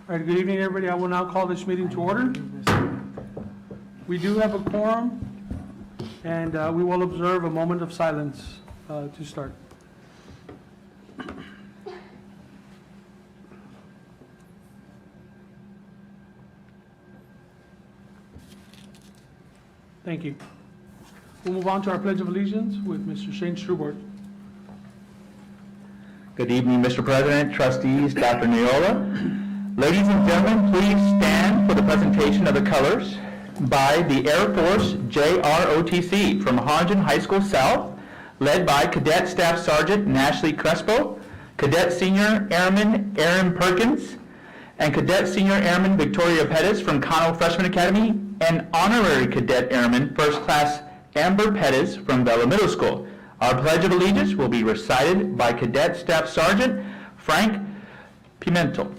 All right, good evening, everybody. I will now call this meeting to order. We do have a quorum, and we will observe a moment of silence to start. Thank you. We'll move on to our Pledge of Allegiance with Mr. Shane Strubart. Good evening, Mr. President, Trustees, Dr. Neola. Ladies and gentlemen, please stand for the presentation of the colors by the Air Force JROTC from Harlingen High School South, led by Cadet Staff Sergeant Nashley Crespo, Cadet Senior Airman Aaron Perkins, and Cadet Senior Airman Victoria Pettis from Connell Freshman Academy, and Honorary Cadet Airman First Class Amber Pettis from Vela Middle School. Our Pledge of Allegiance will be recited by Cadet Staff Sergeant Frank Pimentel.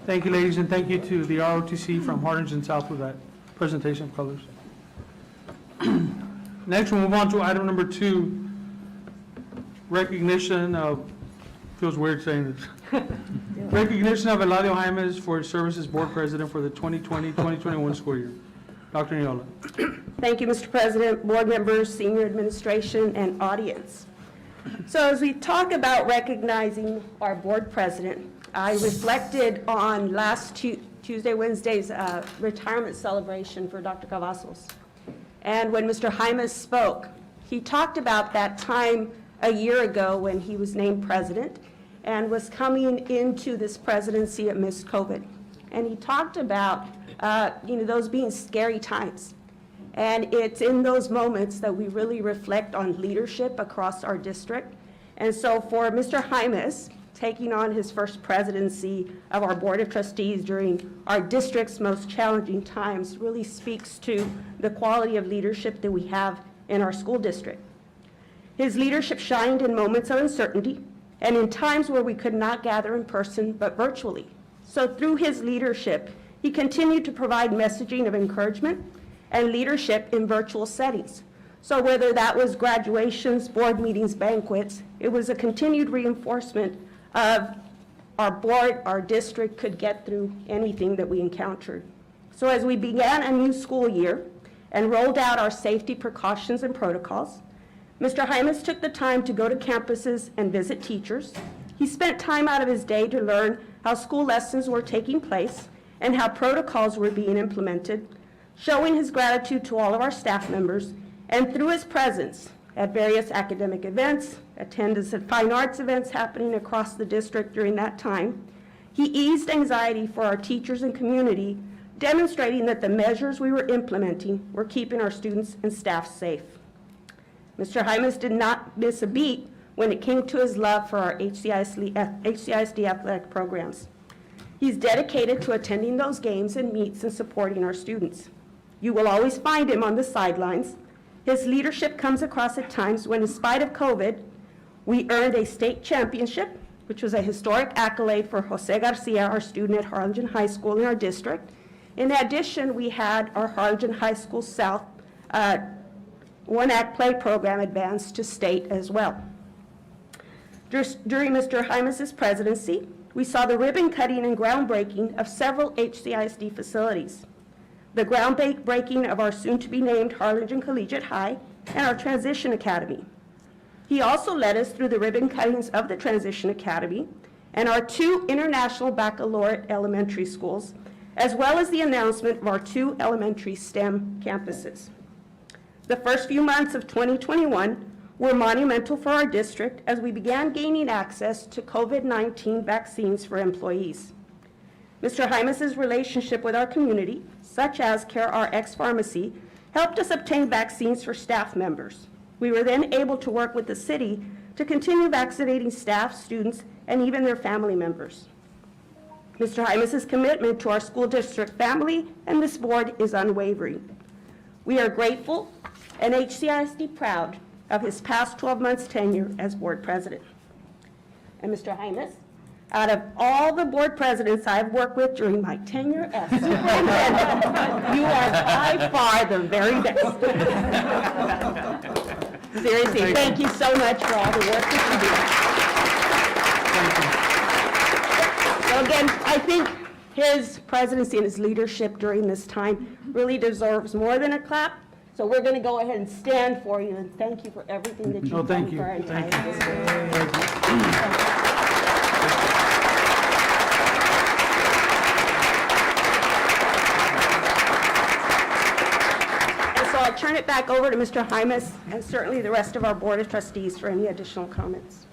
Thank you, ladies, and thank you to the ROTC from Harlingen South for that presentation of colors. Next, we'll move on to item number 2, recognition of, feels weird saying this, recognition of Eladio Jaimes for his service as board president for the 2020-2021 school year. Dr. Neola. Thank you, Mr. President, board members, senior administration, and audience. So as we talk about recognizing our board president, I reflected on last Tuesday, Wednesday's retirement celebration for Dr. Cavazos. And when Mr. Jaimes spoke, he talked about that time a year ago when he was named president and was coming into this presidency amidst COVID. And he talked about, those being scary times. And it's in those moments that we really reflect on leadership across our district. And so for Mr. Jaimes, taking on his first presidency of our Board of Trustees during our district's most challenging times really speaks to the quality of leadership that we have in our school district. His leadership shined in moments of uncertainty and in times where we could not gather in person but virtually. So through his leadership, he continued to provide messaging of encouragement and leadership in virtual settings. So whether that was graduations, board meetings, banquets, it was a continued reinforcement of our board, our district could get through anything that we encountered. So as we began a new school year and rolled out our safety precautions and protocols, Mr. Jaimes took the time to go to campuses and visit teachers. He spent time out of his day to learn how school lessons were taking place and how protocols were being implemented, showing his gratitude to all of our staff members, and through his presence at various academic events, attendance at fine arts events happening across the district during that time, he eased anxiety for our teachers and community, demonstrating that the measures we were implementing were keeping our students and staff safe. Mr. Jaimes did not miss a beat when it came to his love for our HCISD athletic programs. He's dedicated to attending those games and meets and supporting our students. You will always find him on the sidelines. His leadership comes across at times when, in spite of COVID, we earned a state championship, which was a historic accolade for Jose Garcia, our student at Harlingen High School in our district. In addition, we had our Harlingen High School South one-act play program advanced to state as well. During Mr. Jaimes' presidency, we saw the ribbon cutting and groundbreaking of several HCISD facilities. The groundbreaking of our soon-to-be-named Harlingen Collegiate High and our Transition Academy. He also led us through the ribbon cuttings of the Transition Academy and our 2 international baccalaureate elementary schools, as well as the announcement of our 2 elementary STEM campuses. The first few months of 2021 were monumental for our district as we began gaining access to COVID-19 vaccines for employees. Mr. Jaimes' relationship with our community, such as CareRx Pharmacy, helped us obtain vaccines for staff members. We were then able to work with the city to continue vaccinating staff, students, and even their family members. Mr. Jaimes' commitment to our school district family and this board is unwavering. We are grateful and HCISD proud of his past 12 months tenure as board president. And Mr. Jaimes, out of all the board presidents I've worked with during my tenure as superintendent, you are by far the very best. Seriously, thank you so much for all the work that you do. So again, I think his presidency and his leadership during this time really deserves more than a clap. So we're going to go ahead and stand for you and thank you for everything that you've done for our entire district. And so I'll turn it back over to Mr. Jaimes and certainly the rest of our Board of Trustees for any additional comments.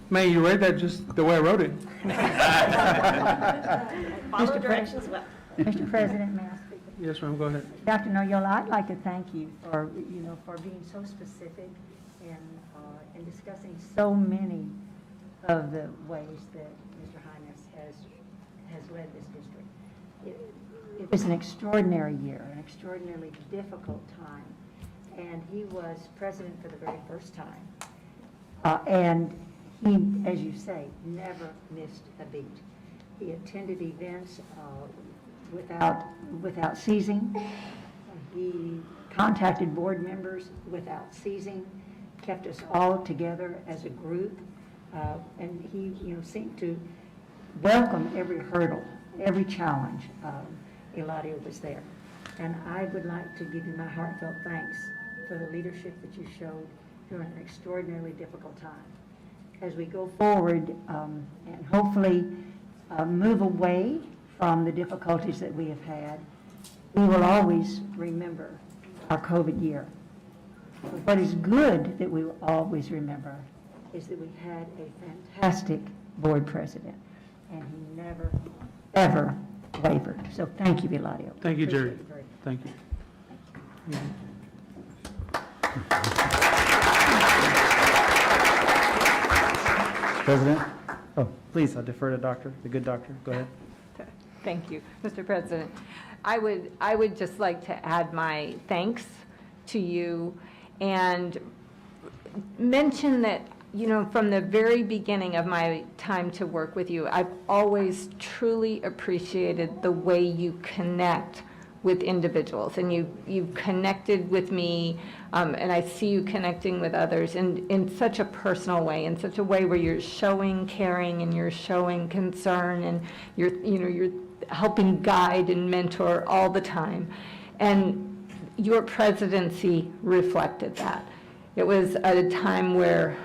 May, you read that just the way I wrote it. Follow directions well. Mr. President, may I speak? Yes, ma'am, go ahead. Dr. Noyola, I'd like to thank you for, for being so specific and discussing so many of the ways that Mr. Jaimes has led this district. It was an extraordinary year, an extraordinarily difficult time, and he was president for the very first time. And he, as you say, never missed a beat. He attended events without ceasing. He contacted board members without ceasing, kept us all together as a group, and he seemed to welcome every hurdle, every challenge. Eladio was there. And I would like to give you my heartfelt thanks for the leadership that you showed during an extraordinarily difficult time. As we go forward and hopefully move away from the difficulties that we have had, we will always remember our COVID year. But what is good that we will always remember is that we had a fantastic board president, and he never, ever wavered. So thank you, Eladio. Thank you, Jerry. Appreciate it very much. Thank you. President? Oh, please, I'll defer to the good doctor. Go ahead. Thank you, Mr. President. I would just like to add my thanks to you and mention that, from the very beginning of my time to work with you, I've always truly appreciated the way you connect with individuals, and you've connected with me, and I see you connecting with others in such a personal way, in such a way where you're showing caring and you're showing concern, and you're helping guide and mentor all the time. And your presidency reflected that. It was at a time where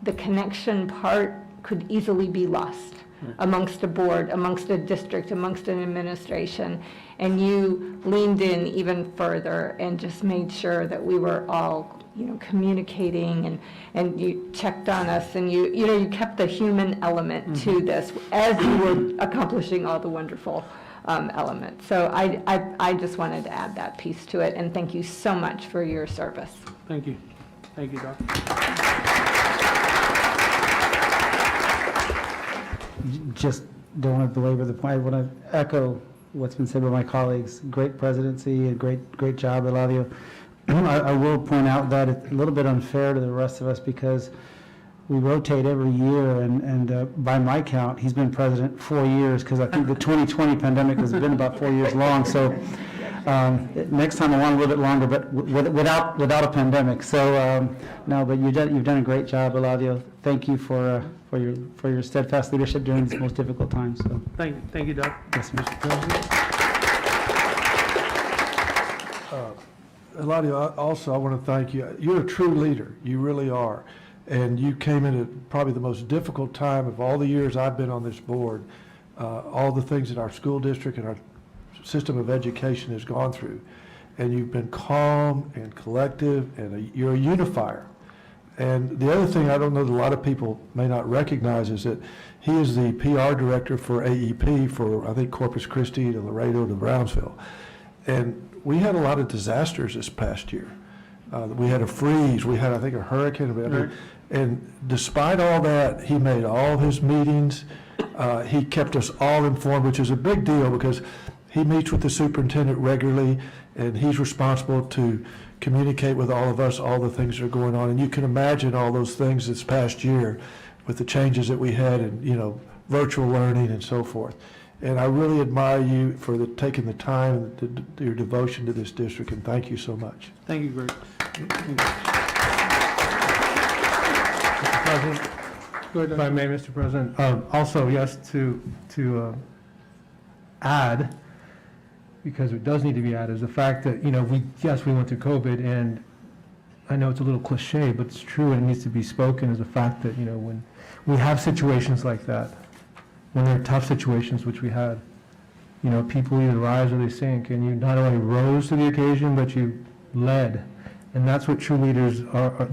the connection part could easily be lost amongst a board, amongst a district, amongst an administration. And you leaned in even further and just made sure that we were all, communicating, and you checked on us, and you kept the human element to this as you were accomplishing all the wonderful elements. So I just wanted to add that piece to it, and thank you so much for your service. Thank you. Thank you, Doc. Just don't want to belabor the point. I want to echo what's been said by my colleagues. Great presidency, a great job, Eladio. I will point out that it's a little bit unfair to the rest of us because we rotate every year, and by my count, he's been president 4 years, because I think the 2020 pandemic has been about 4 years long. So next time I want a little bit longer, but without a pandemic. So no, but you've done a great job, Eladio. Thank you for your steadfast leadership during these most difficult times. So Thank you, Doc. yes, Mr. President. Eladio, also, I want to thank you. You're a true leader. You really are. And you came in at probably the most difficult time of all the years I've been on this board, all the things that our school district and our system of education has gone through. And you've been calm and collective, and you're a unifier. And the other thing I don't know that a lot of people may not recognize is that he is the PR director for AEP for, I think, Corpus Christi to Laredo to Brownsville. And we had a lot of disasters this past year. We had a freeze, we had, I think, a hurricane. And despite all that, he made all his meetings. He kept us all informed, which is a big deal because he meets with the superintendent regularly, and he's responsible to communicate with all of us all the things that are going on. And you can imagine all those things this past year with the changes that we had in, virtual learning and so forth. And I really admire you for taking the time, your devotion to this district, and thank you so much. Thank you, Greg. Mr. President, Go ahead, if I Dr. may, Mr. President, also, yes, to add, because it does need to be added, is the fact that, we went through COVID, and I know it's a little cliche, but it's true, and it needs to be spoken, is the fact that, when we have situations like that, when there are tough situations, which we had, people either rise or they sink, and you not only rose to the occasion, but you led. And that's what true leaders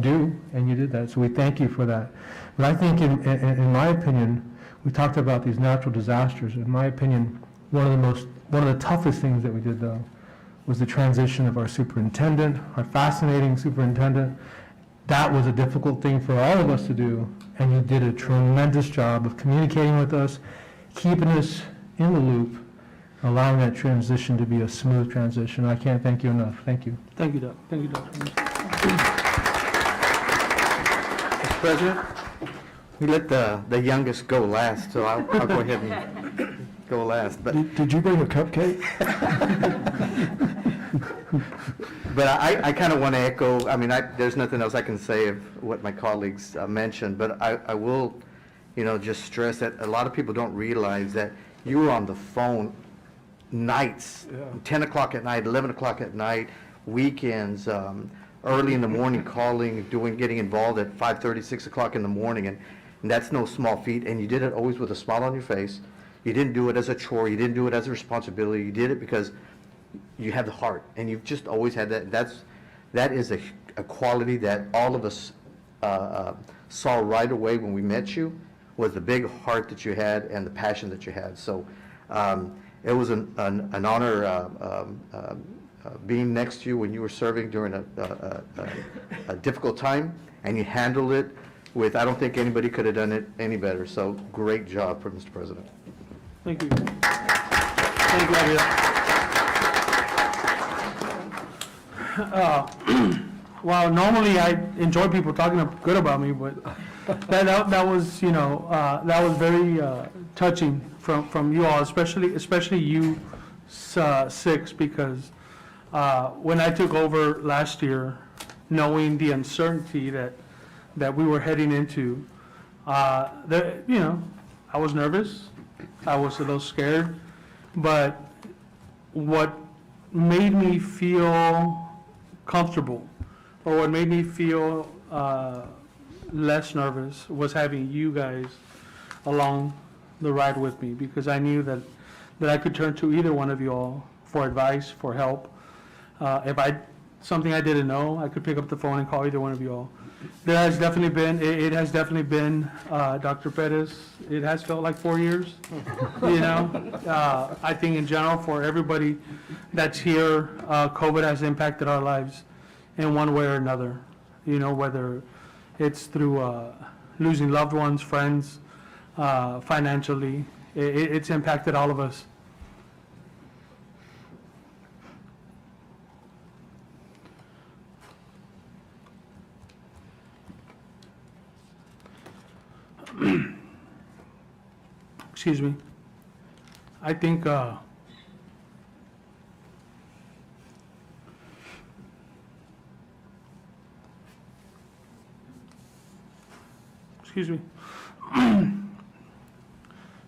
do, and you did that. So we thank you for that. But I think, in my opinion, we talked about these natural disasters. In my opinion, one of the toughest things that we did, though, was the transition of our superintendent, our fascinating superintendent. That was a difficult thing for all of us to do, and you did a tremendous job of communicating with us, keeping us in the loop, allowing that transition to be a smooth transition. I can't thank you enough. Thank you. Thank you, Doc. Thank you, Dr. Mr. President, we let the youngest go last, so I'll go ahead and go last. But Did you bring a cupcake? But I kind of want to echo, there's nothing else I can say of what my colleagues mentioned, but I will, just stress that a lot of people don't realize that you were on the phone nights, 10 o'clock at night, 11 o'clock at night, weekends, early in the morning calling, getting involved at 5:30, 6 o'clock in the morning, and that's no small feat, and you did it always with a smile on your face. You didn't do it as a chore, you didn't do it as a responsibility, you did it because you have the heart, and you've just always had that. That is a quality that all of us saw right away when we met you, was the big heart that you had and the passion that you had. So it was an honor being next to you when you were serving during a difficult time, and you handled it with, I don't think anybody could have done it any better. So great job, Mr. President. Thank you. Thank you, Javier. Well, normally I enjoy people talking good about me, but that was, that was very touching from you all, especially you six, because when I took over last year, knowing the uncertainty that we were heading into, I was nervous, I was a little scared, but what made me feel comfortable, or what made me feel less nervous, was having you guys along the ride with me, because I knew that I could turn to either one of you all for advice, for help. If something I didn't know, I could pick up the phone and call either one of you all. It has definitely been, Dr. Perez, it has felt like 4 years, I think in general for everybody that's here, COVID has impacted our lives in one way or another, whether it's through losing loved ones, friends, financially, It's impacted all of us. Excuse me. I think, excuse me.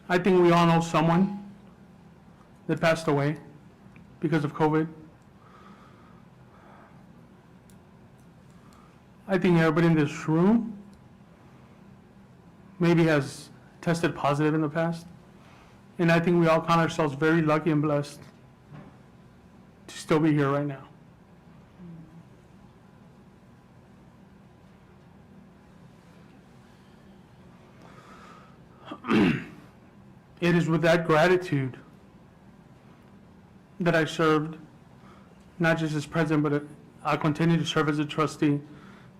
I think we all know someone that passed away because of COVID. I think everybody in this room maybe has tested positive in the past. And I think we all count ourselves very lucky and blessed to still be here right now. It is with that gratitude that I served, not just as president, but I continue to serve as a trustee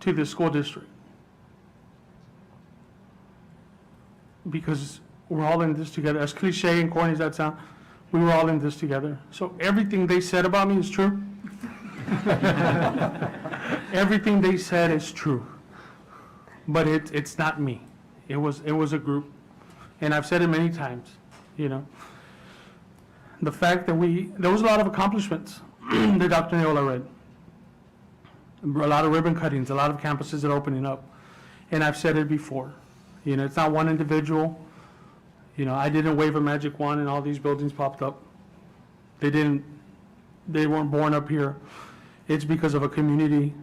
to the school district. Because we're all in this together. As cliche and corny as that sounds, we were all in this together. So everything they said about me is true. Everything they said is true. But it's not me. It was a group. And I've said it many times, you know. The fact that there was a lot of accomplishments that Dr. Neola read. A lot of ribbon cuttings, a lot of campuses that are opening up. And I've said it before. You know, it's not one individual. You know, I didn't wave a magic wand and all these buildings popped up. They weren't born up here. It's because of a community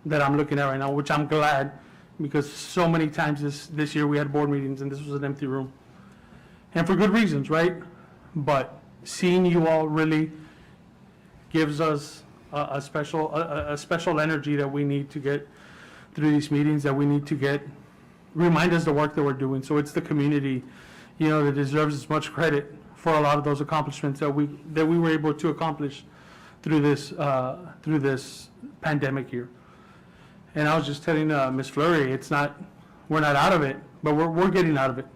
that I'm looking at right now, which I'm glad, because so many times this year we had board meetings and this was an empty room. And for good reasons, right? But seeing you all really gives us a special energy that we need to get through these meetings, that we need to remind us the work that we're doing. So it's the community, you know, that deserves as much credit for a lot of those accomplishments that we were able to accomplish through this pandemic year. And I was just telling Ms. Fleury, we're not out of it, but we're getting out of it,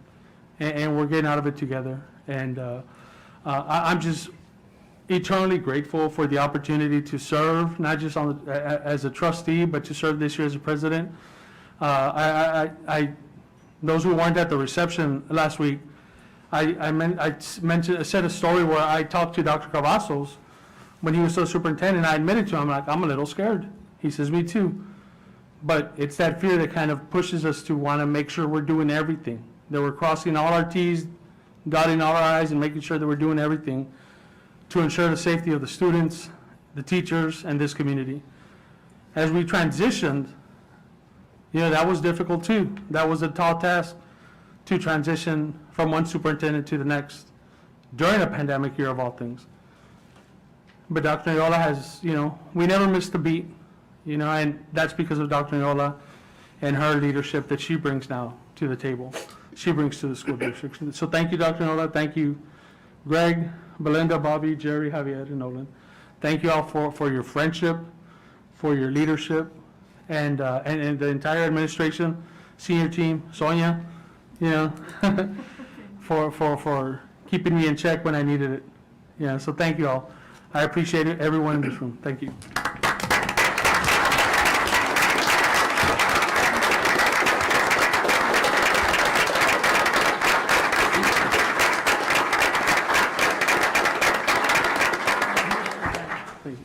and we're getting out of it together. And I'm just eternally grateful for the opportunity to serve, not just as a trustee, but to serve this year as a president. Those who weren't at the reception last week, I said a story where I talked to Dr. Cavazos when he was still superintendent. I admitted to him, I'm a little scared. He says, me too. But it's that fear that kind of pushes us to want to make sure we're doing everything, that we're crossing all our T's, dotting all our I's, and making sure that we're doing everything to ensure the safety of the students, the teachers, and this community. As we transitioned, you know, that was difficult too. That was a tall task to transition from one superintendent to the next during a pandemic year of all things. But Dr. Neola has, you know, we never missed a beat, you know, and that's because of Dr. Neola and her leadership that she brings now to the table. She brings to the school district. So thank you, Dr. Neola. Thank you, Greg, Belinda, Bobby, Jerry, Javier, and Nolan. Thank you all for your friendship, for your leadership, and the entire administration, senior team, Sonia, you know, for keeping me in check when I needed it. Yeah, so thank you all. I appreciate it, everyone in this room. Thank you.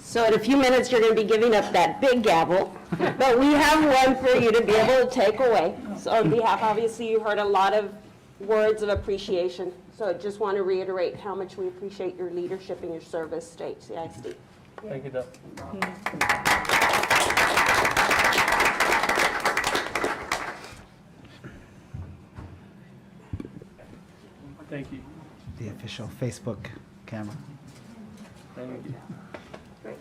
So in a few minutes, you're going to be giving up that big gavel, but we have one for you to be able to take away. So on behalf, obviously, you heard a lot of words of appreciation. So I just want to reiterate how much we appreciate your leadership and your service to HCISD. Thank you, Doc. Thank you. The official Facebook camera. Thank you. Great.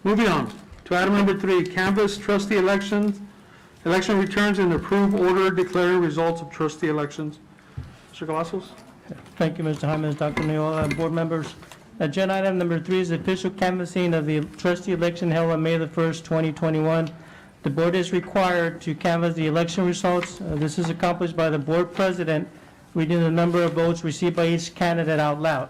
Moving on to item number 3, canvass trustee elections, election returns, and approve order declaring results of trustee elections. Mr. Cavazos? Thank you, Mr. Hyman, Dr. Neola, and board members. Agenda item number 3 is official canvassing of the trustee election held on May the 1st, 2021. The board is required to canvass the election results. This is accomplished by the board president reading the number of votes received by each candidate out loud.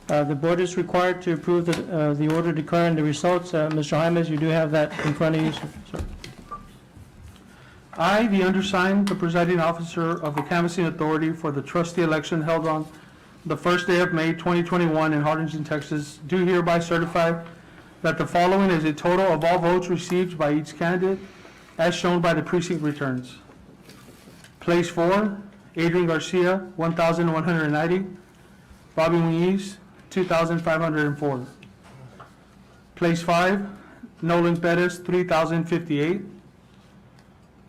The board is required to approve the order declaring the results. Mr. Jaimes, you do have that in front of you, sir. I, the undersigned, the presiding officer of the canvassing authority for the trustee election held on the first day of May 2021 in Harlingen, Texas, do hereby certify that the following is a total of all votes received by each candidate as shown by the precinct returns. Place 4, Adrian Garcia, 1,190. Bobby Muniz, 2,504. Place 5, Nolan Perez, 3,058.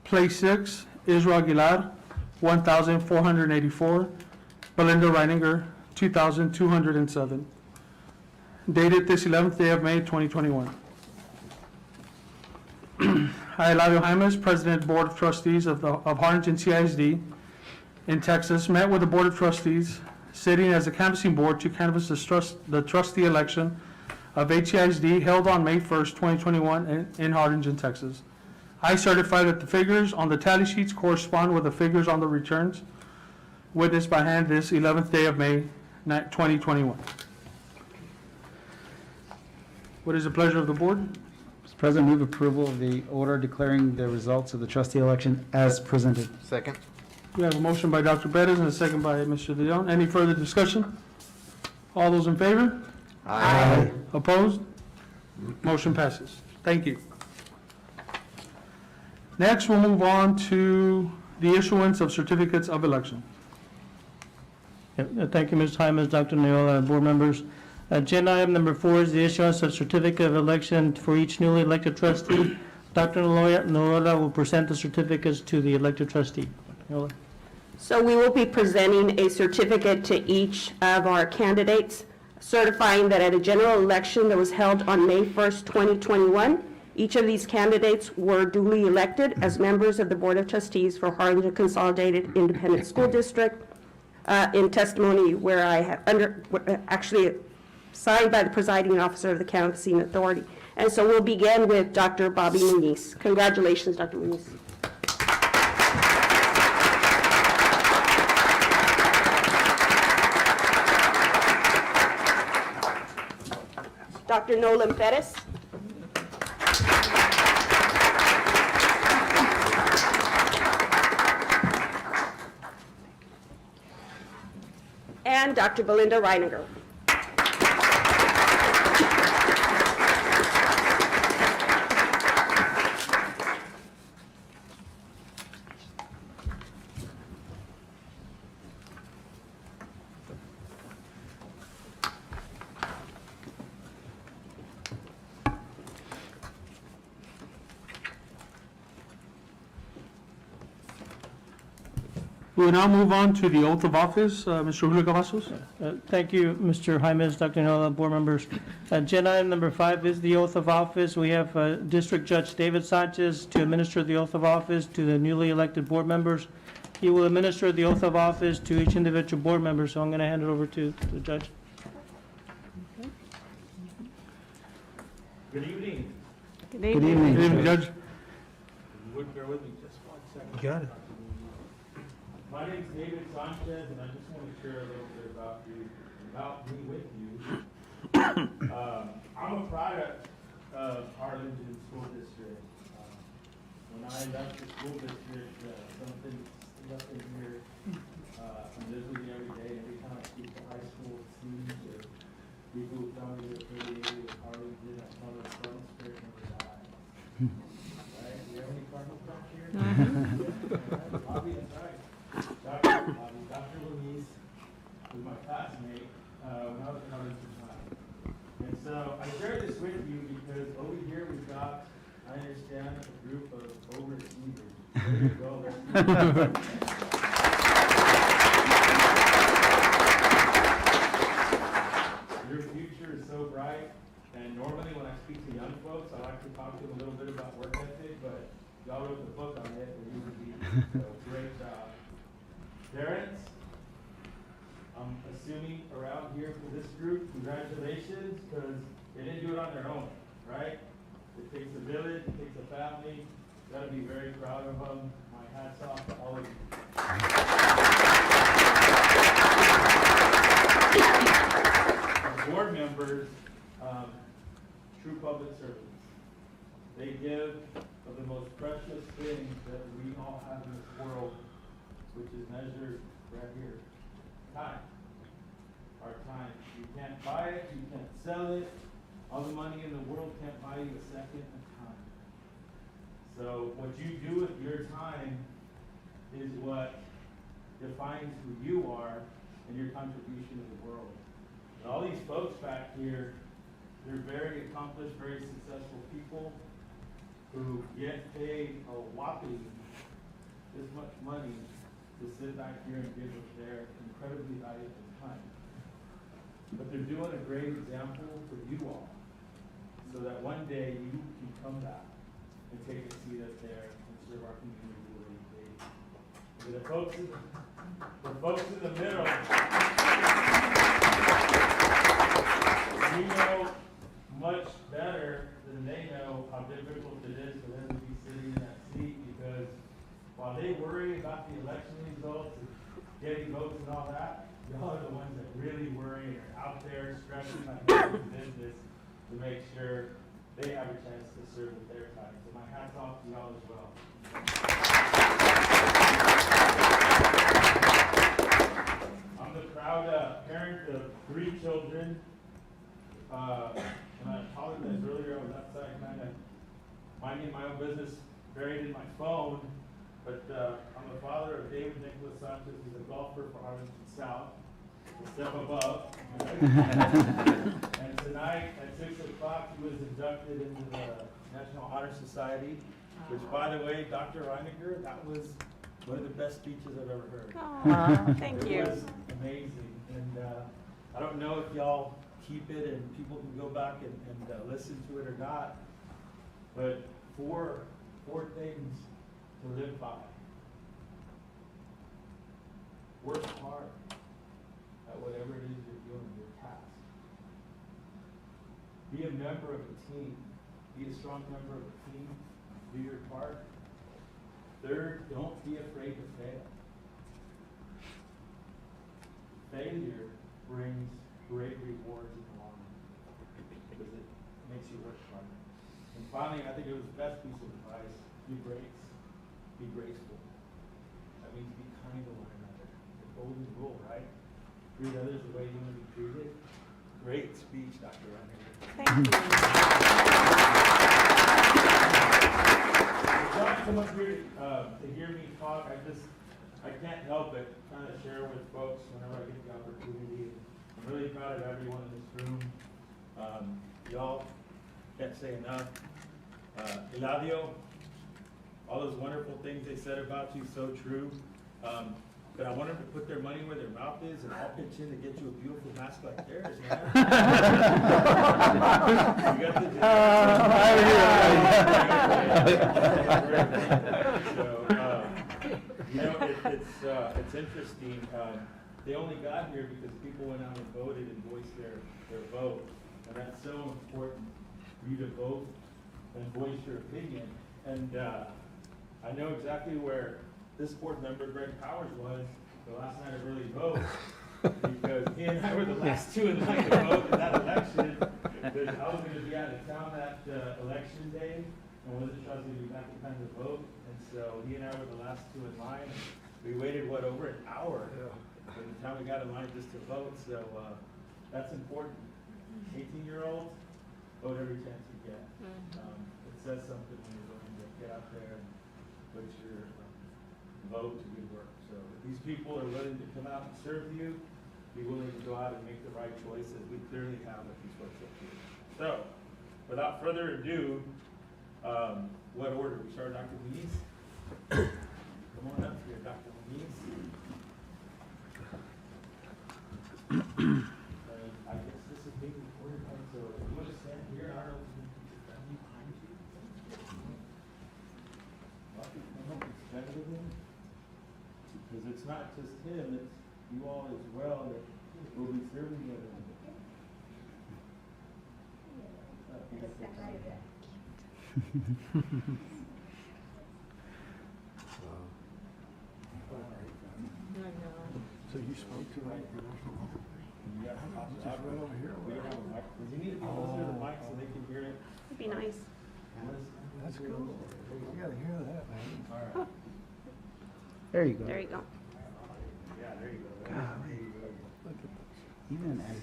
Place 6, Israel Aguilar, 1,484. Belinda Reininger, 2,207. Dated this 11th day of May, 2021. I, Eladio Jaimes, President Board of Trustees of Harlingen Hcisd in Texas, met with the Board of Trustees, sitting as a canvassing board to canvass the trustee election of Hcisd held on May 1st, 2021 in Harlingen, Texas. I certify that the figures on the tally sheets correspond with the figures on the returns witnessed by hand this 11th day of May, 2021. What is the pleasure of the board? Mr. President, move approval of the order declaring the results of the trustee election as presented. Second. We have a motion by Dr. Bettis and a second by Mr. De Leon. Any further discussion? All those in favor? Aye. Opposed? Motion passes. Thank you. Next, we'll move on to the issuance of certificates of election. Thank you, Ms. Jaimes, Dr. Neola, and board members. Agenda item number 4 is the issuance of certificate of election for each newly elected trustee. Dr. Neola will present the certificates to the elected trustee. Neola. So we will be presenting a certificate to each of our candidates, certifying that at a general election that was held on May 1st, 2021, each of these candidates were duly elected as members of the Board of Trustees for Harlingen Consolidated Independent School District. In testimony where I have actually signed by the presiding officer of the canvassing authority. And so we'll begin with Dr. Bobby Muniz. Congratulations, Dr. Muniz. Dr. Nolan Perez. And Dr. Belinda Reininger. We will now move on to the oath of office. Mr. Julio Cavazos. Thank you, Mr. Jaimes, Dr. Neola, board members. Agenda item number 5 is the oath of office. We have District Judge David Sanchez to administer the oath of office to the newly elected board members. He will administer the oath of office to each individual board member, so I'm going to hand it over to the judge. Good evening. Good Good evening. Good evening, Judge. Would bear with me just 1 second. Got it. My name's David Sanchez, and I just want to share a little bit about me with you. I'm a product of Harlingen School District. When I left the school district, something in here. I live with you every day. Every time I speak to high school students or people who tell me they're affiliated with Harlingen, I tell them Cardinal Spirit never dies. Right? Do you have any Cardinal stuff here? Yeah, obvious, right? Dr. Muniz was my classmate when I was in Harlingen High. And so I share this with you because over here we've got, I understand, a group of overachievers. There you go. Your future is so bright, and normally when I speak to young folks, I like to talk to them a little bit about work ethic, but y'all wrote the book on it, and you would be, so great job. Parents, I'm assuming around here for this group, congratulations, because they didn't do it on their own, right? It takes a village, it takes a family, Gotta be very proud of them. My hat's off to all of you. As board members, true public servants, they give of the most precious things that we all have in this world, which is measured right here, time. Our time. You can't buy it, you can't sell it. All the money in the world can't buy you a second of time. So what you do with your time is what defines who you are and your contribution to the world. And all these folks back here, they're very accomplished, very successful people who get paid a whopping this much money to sit back here and give us their incredibly valuable time. But they're doing a great example for you all, so that one day you can come back and take a seat up there and serve our community the way you did. And the folks in the middle, you know much better than they know how difficult it is for them to be sitting in that seat, because while they worry about the election results and getting votes and all that, y'all are the ones that really worry and are out there stressing like the business to make sure they have a chance to serve with their time. So my hat's off to y'all as well. I'm the proud parent of 3 children. And I apologized earlier, I was outside kind of minding my own business, buried in my phone. But I'm the father of David Nicholas Sanchez, who's a golfer for Harlingen South, a step above. And tonight at 6 o'clock, he was inducted into the National Honor Society, which, by the way, Dr. Reiniger, that was one of the best speeches I've ever heard. Aw, thank you. It was amazing. And I don't know if y'all keep it and people can go back and listen to it or not, but four things to live by. Work hard at whatever it is you're doing, your task. Be a member of a team. Be a strong member of a team. Do your part. Third, don't be afraid to fail. Failure brings great rewards in the long run because it makes you work harder. And finally, I think it was the best piece of advice: be grace. Be graceful. That means be kind to one another. The golden rule, right? Treat others the way you want to be treated. Great speech, Dr. Reiniger. Thank you. Y'all come up here to hear me talk. I can't help it kind of share with folks whenever I get the opportunity. I'm really proud of everyone in this room. Y'all can't say enough. Eladio, all those wonderful things they said about you, so true. But I want them to put their money where their mouth is, and I'll pitch in to get you a beautiful mask like theirs, man. You got the it's interesting. They only got here because people went out and voted and voiced their vote, and that's so important for you to vote and voice your opinion. And I know exactly where this board member, Greg Powers, was the last night of early vote, because he and I were the last 2 in line to vote in that election. But I was going to be out of town that election day, and wasn't sure I was going to be back in time to vote. And so he and I were the last 2 in line. We waited, over an hour by the time we got in line just to vote. So that's important. 18-year-olds, vote every chance you get. It says something when you're voting to get out there and put your vote to good work. So if these people are willing to come out and serve you, be willing to go out and make the right choices. We clearly have with these folks up here. So, without further ado, what order? We start Dr. Muniz. Come on up here, Dr. Muniz. I guess this is maybe order time, so if you want to stand here, I don't know if you can stand behind you. Come up and stand with him. Because it's not just him, it's you all as well that will be serving him. you spoke to that? You got to pop it Just up. right over here. We don't have a mic. You need to be closer to the mic so they can hear it. It'd be nice. That's cool. You gotta hear that, man. All right. There you go. There you go. Yeah, there you go. Golly. Even as.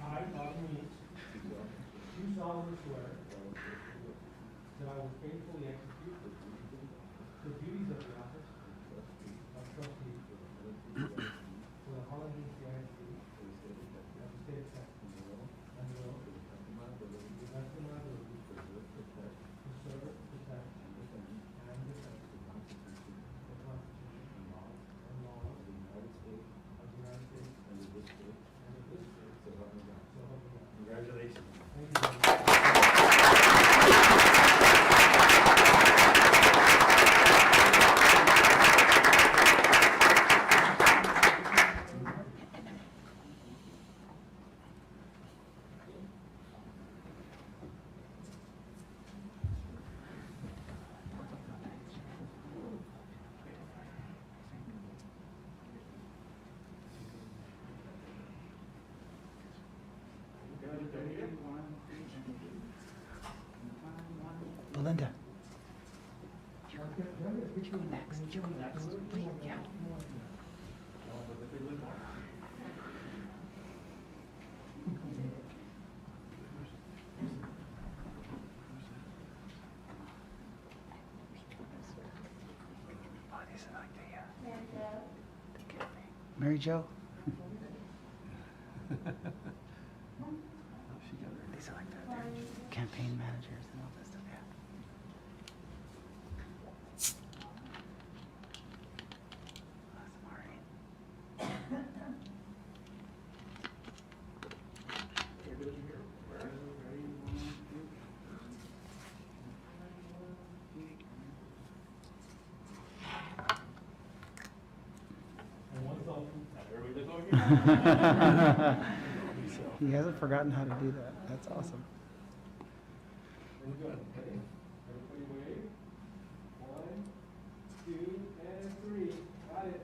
I, Bob Muniz, do solemnly swear that I will faithfully execute the duties of the office of trustee for the Harlingen CISD of the state of Texas, and will, to the best of my ability, preserve, protect, and defend the Constitution and laws of the United States and of this state. So help me God. Congratulations. Thank you. Belinda. Mary Jo? These are like the campaign managers and all this stuff, yeah. That's Maureen. And once all, everybody look over here. He hasn't forgotten how to do that. That's awesome. And good. Okay. Everybody wave. 1, 2, and 3. Got it.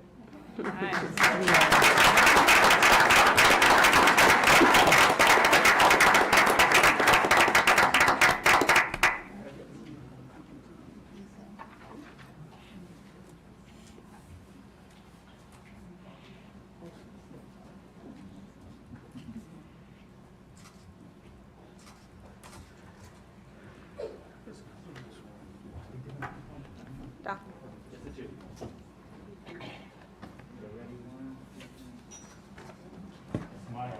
Doc. Just the two. Smile.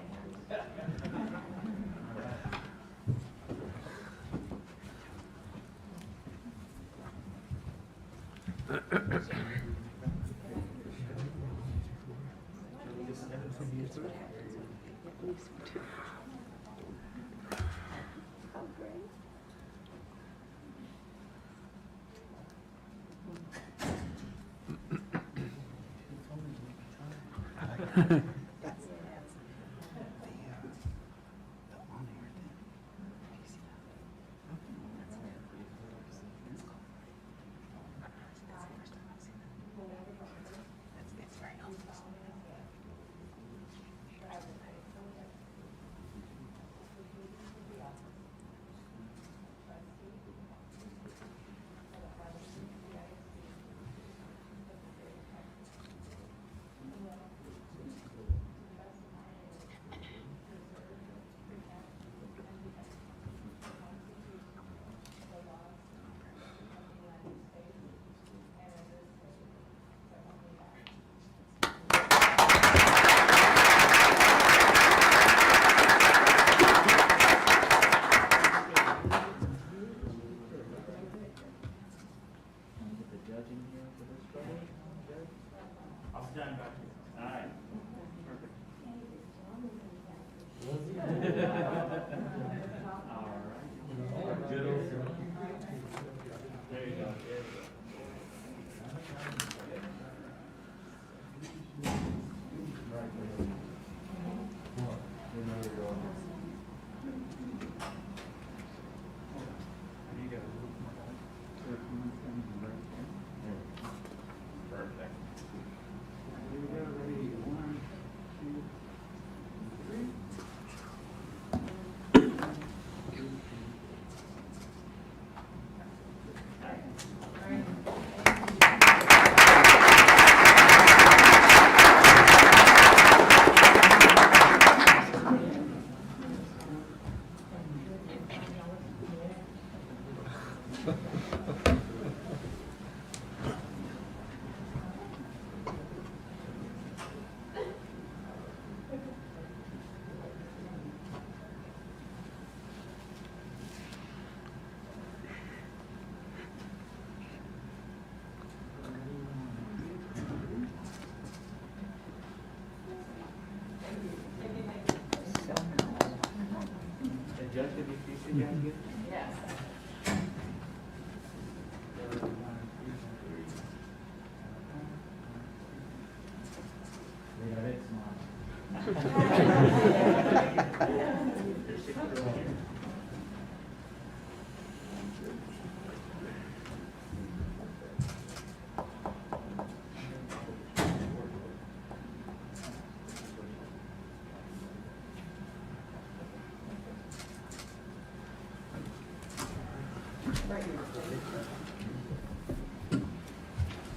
I'll stand back here. All right. Perfect. All right. There you go. Perfect.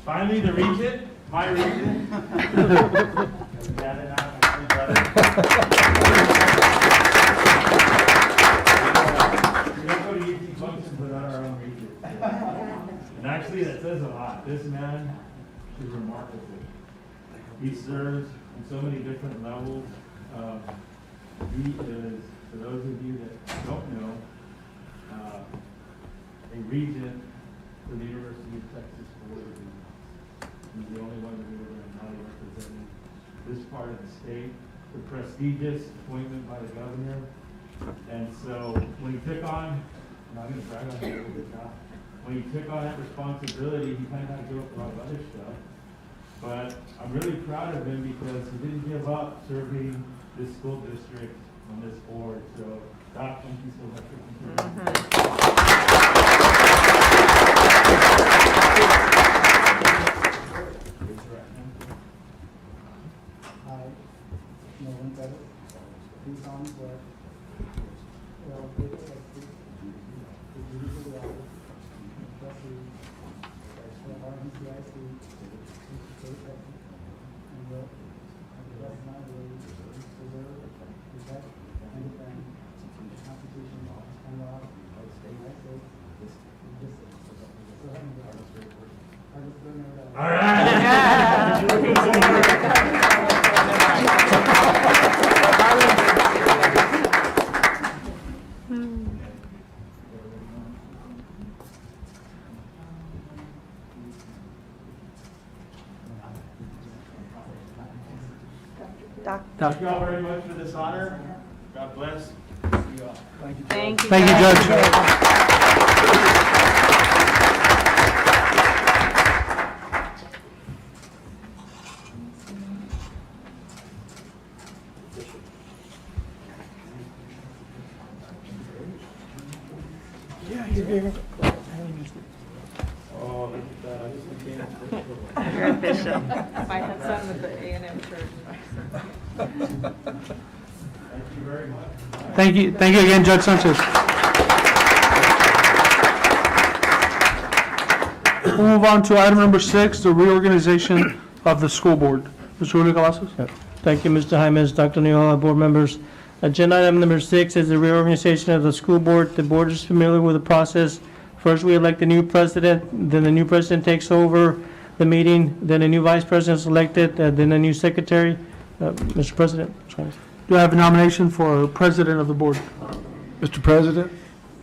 Finally, the regent, my regent. Dad and I, my three brothers. We don't go to UT functions without our own regent. And actually, that says a lot. This man is remarkable. He serves in so many different levels. He is, for those of you that don't know, a regent for the University of Texas Board of Regents. He's the only one that we were now representing this part of the state, the prestigious appointment by the governor. And so when he took on, I'm not going to brag on him a little bit now, when he took on that responsibility, he kind of had to give up a lot of other stuff. But I'm really proud of him because he didn't give up serving this school district on this board. So, Doc, thank you so much for continuing. All Thank you all very much for this honor. God bless. Thank you. Thank you, Judge. Oh, look at that. I just became official. You're official. My son with the A&M church. Thank you very much. Thank you again, Judge Sanchez. We'll move on to item number 6, the reorganization of the school board. Mr. Julio Cavazos? Thank you, Mr. Jaimes, Dr. Neola, board members. Agenda item number 6 is the reorganization of the school board. The board is familiar with the process. First, we elect a new president, then the new president takes over the meeting, then a new vice president is elected, then a new secretary. Mr. President, sorry. Do I have a nomination for president of the board? Mr. President,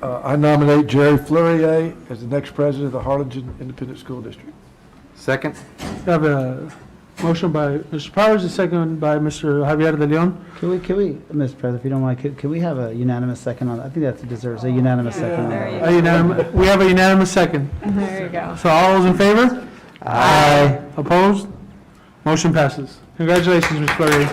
I nominate Jerry Fleurier as the next president of the Harlingen Independent School District. Second? I have a motion by Mr. Powers, a second by Mr. Javier de Leon. Can we, Mr. President, if you don't mind, can we have a unanimous second on, I think that deserves a unanimous second on that. We have a unanimous second. There you go. So all those in favor? Aye. Opposed? Motion passes. Congratulations, Ms. Fleury.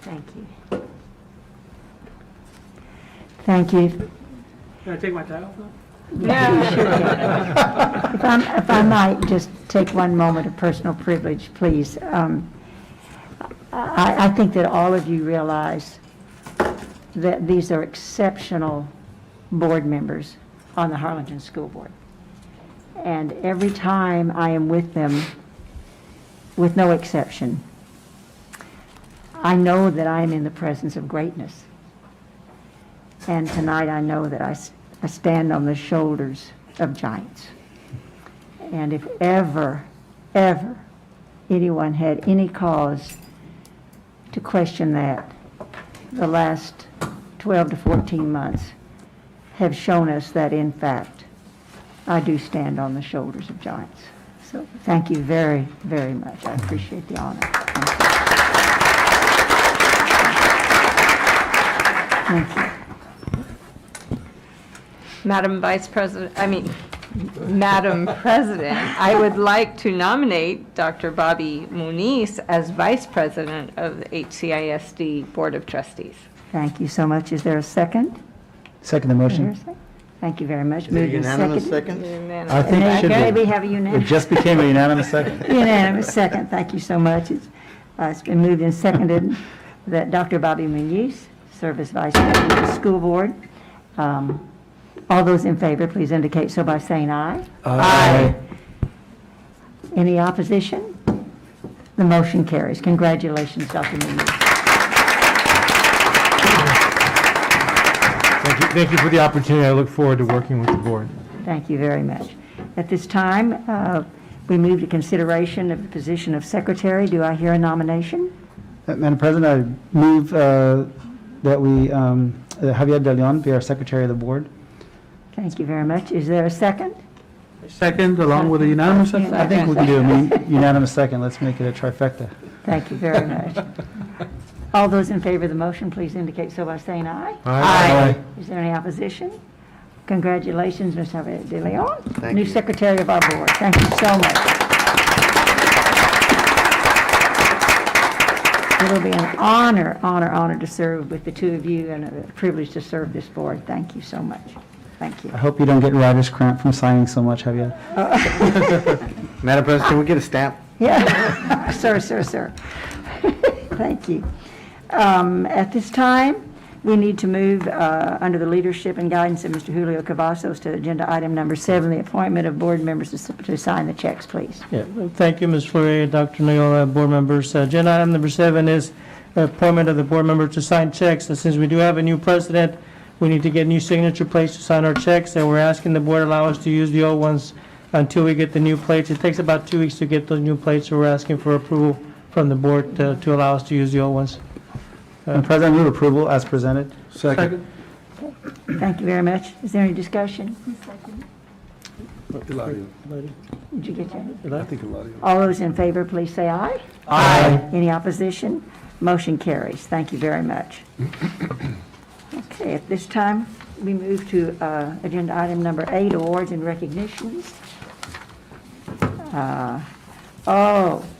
Thank you. Thank you. Can I take my tie off now? If I might just take one moment of personal privilege, please. I think that all of you realize that these are exceptional board members on the Harlingen School Board. And every time I am with them, with no exception, I know that I am in the presence of greatness. And tonight I know that I stand on the shoulders of giants. And if ever anyone had any cause to question that, the last 12 to 14 months have shown us that, in fact, I do stand on the shoulders of giants. So thank you very, very much. I appreciate the honor. Thank you. Madam President, I would like to nominate Dr. Bobby Muniz as Vice President of the HCISD Board of Trustees. Thank you so much. Is there a second? Second the Is there a motion. second? Thank you very much. Is it Moved and unanimous seconded. second? I think it should May be. we have a It unanimous? just became a unanimous second. Unanimous second. Thank you so much. It's been moved and seconded that Dr. Bobby Muniz serve as Vice President of the School Board. All those in favor, please indicate so by saying aye. Aye. Any opposition? The motion carries. Congratulations, Dr. Muniz. Thank you for the opportunity. I look forward to working with the board. Thank you very much. At this time, we move to consideration of the position of secretary. Do I hear a nomination? Madam President, I move that we, Javier De Leon be our secretary of the board. Thank you very much. Is there a second? Second, along with a unanimous second? I think we can do a unanimous second. Let's make it a trifecta. Thank you very much. All those in favor of the motion, please indicate so by saying aye. Aye. Is there any opposition? Congratulations, Ms. Javier De Leon, Thank new you. secretary of our board. Thank you so much. It'll be an honor to serve with the two of you, and a privilege to serve this board. Thank you so much. Thank you. I hope you don't get writer's cramp from signing so much, Javier. Madam President, can we get a stamp? Yeah, sir. Thank you. At this time, we need to move, under the leadership and guidance of Mr. Julio Cavazos, to agenda item number 7, the appointment of board members to sign the checks, please. Yeah, thank you, Ms. Fleury, Dr. Neola, board members. Agenda item number 7 is appointment of the board members to sign checks. And since we do have a new president, we need to get new signature plates to sign our checks, and we're asking the board allow us to use the old ones until we get the new plates. It takes about 2 weeks to get those new plates, so we're asking for approval from the board to allow us to use the old ones. Madam President, I move approval as presented. Second. Thank you very much. Is there any discussion? Eladio. Did you get that? I think Eladio. All those in favor, please say aye. Aye. Any opposition? Motion carries. Thank you very much. Okay, at this time, we move to agenda item number 8, awards and recognitions.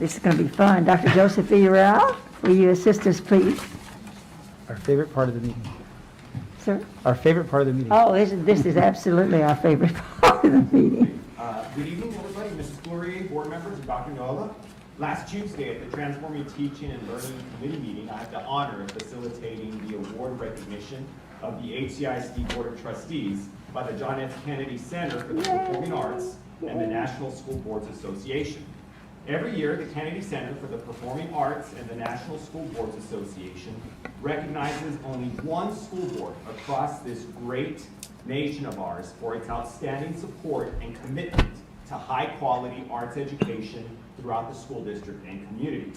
This is going to be fun. Dr. Joseph Villarreal, will you assist us, please? Our favorite part of the meeting. Sir? Our favorite part of the meeting. Oh, this is absolutely our favorite part of the meeting. Good evening, everybody. Mrs. Fleury, board members, and Dr. Nola. Last Tuesday at the Transforming Teaching and Learning Committee meeting, I had the honor of facilitating the award recognition of the HCISD Board of Trustees by the John F. Kennedy Center for the Performing Arts and the National School Boards Association. Every year, the Kennedy Center for the Performing Arts and the National School Boards Association recognizes only one school board across this great nation of ours for its outstanding support and commitment to high-quality arts education throughout the school district and community.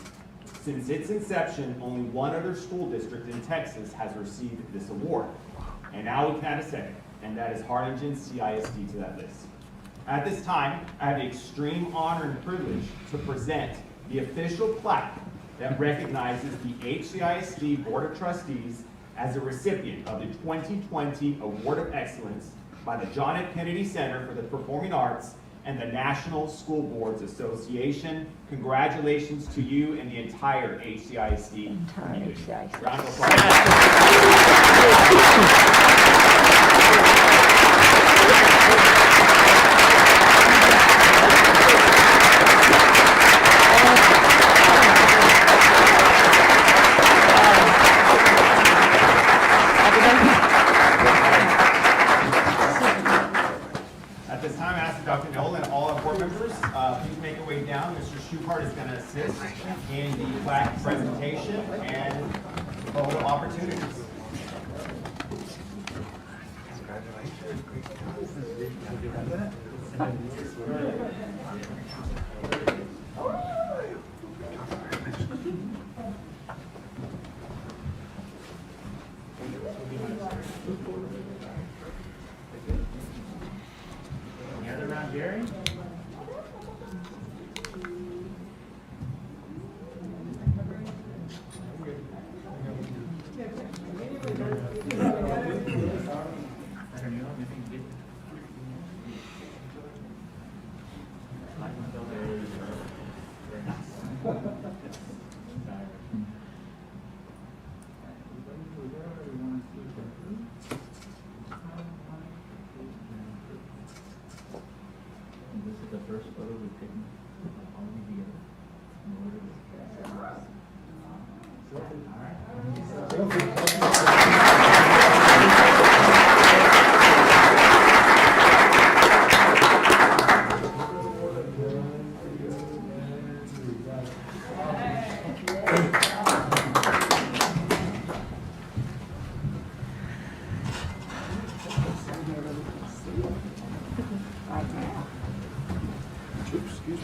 Since its inception, only one other school district in Texas has received this award. And now we can add a second, and that is Harlingen CISD to that list. At this time, I have the extreme honor and privilege to present the official plaque that recognizes the HCISD Board of Trustees as a recipient of the 2020 Award of Excellence by the John F. Kennedy Center for the Performing Arts and the National School Boards Association. Congratulations to you and the entire HCISD community. HCISD. Round of applause. At this time, I ask Dr. Nolan and all our board members, please make your way down. Mr. Schuhart is going to assist in the plaque presentation and photo opportunities. This is the first photo we've taken all together.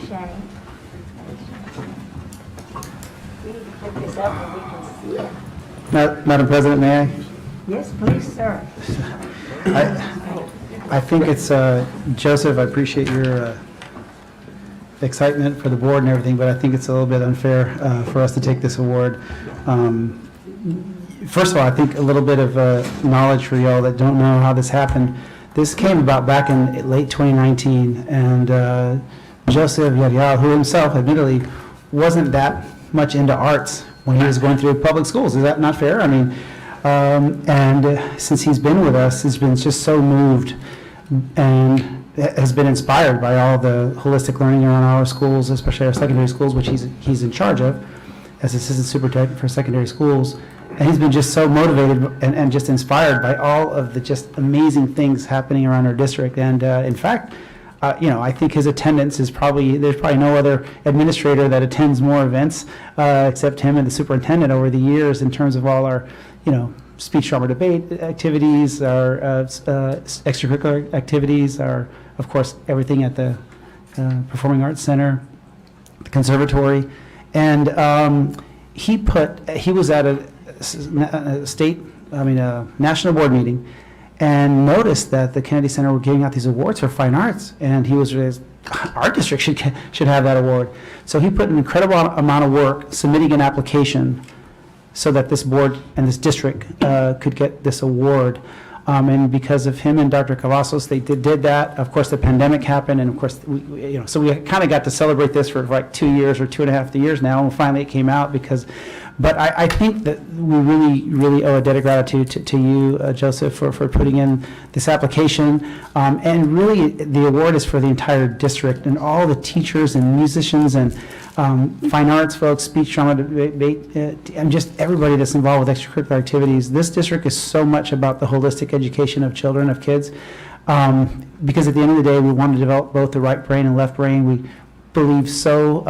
Shane. We need to put this up where we can see it. Madam President, may I? Yes, please, sir. I think it's, Joseph, I appreciate your excitement for the board and everything, but I think it's a little bit unfair for us to take this award. First of all, I think a little bit of knowledge for y'all that don't know how this happened. This came about back in late 2019, and Joseph Yadial, who himself admittedly wasn't that much into arts when he was going through public schools. Is that not fair? I mean, since he's been with us, he's been just so moved and has been inspired by all the holistic learning around our schools, especially our secondary schools, which he's in charge of as assistant superintendent for secondary schools. And he's been just so motivated and just inspired by all of the just amazing things happening around our district. And in fact, I think his attendance is there's probably no other administrator that attends more events except him and the superintendent over the years in terms of all our, speech, drama, debate activities, our extracurricular activities, of course, everything at the Performing Arts Center, the conservatory. And he was at a national board meeting and noticed that the Kennedy Center were giving out these awards for fine arts, and he was our district should have that award. So he put an incredible amount of work submitting an application so that this board and this district could get this award. And because of him and Dr. Cavazos, they did that. Of course, the pandemic happened, and of course, so we kind of got to celebrate this for like 2 years or 2.5 years now, and finally it came out but I think that we really, really owe a debt of gratitude to you, Joseph, for putting in this application. And really, the award is for the entire district and all the teachers and musicians and fine arts folks, speech, drama, debate, and just everybody that's involved with extracurricular activities. This district is so much about the holistic education of children, of kids, because at the end of the day, we want to develop both the right brain and left brain. We believe so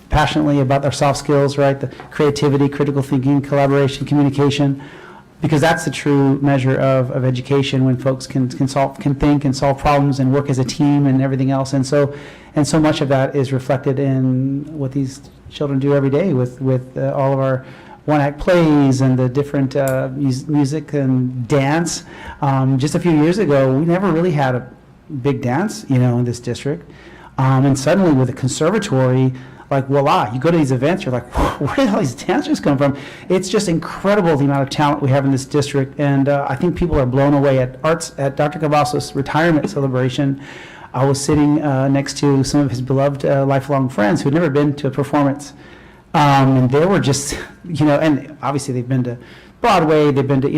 passionately about our soft skills, right? The creativity, critical thinking, collaboration, communication, because that's the true measure of education, when folks can think and solve problems and work as a team and everything else. And so much of that is reflected in what these children do every day with all of our one-act plays and the different music and dance. Just a few years ago, we never really had a big dance, in this district. And suddenly with the conservatory, like, voila, you go to these events, you're like, where did all these dancers come from? It's just incredible the amount of talent we have in this district, and I think people are blown away at Dr. Cavazos' retirement celebration. I was sitting next to some of his beloved lifelong friends who'd never been to a performance, and they were just, and obviously they've been to Broadway, they've been to,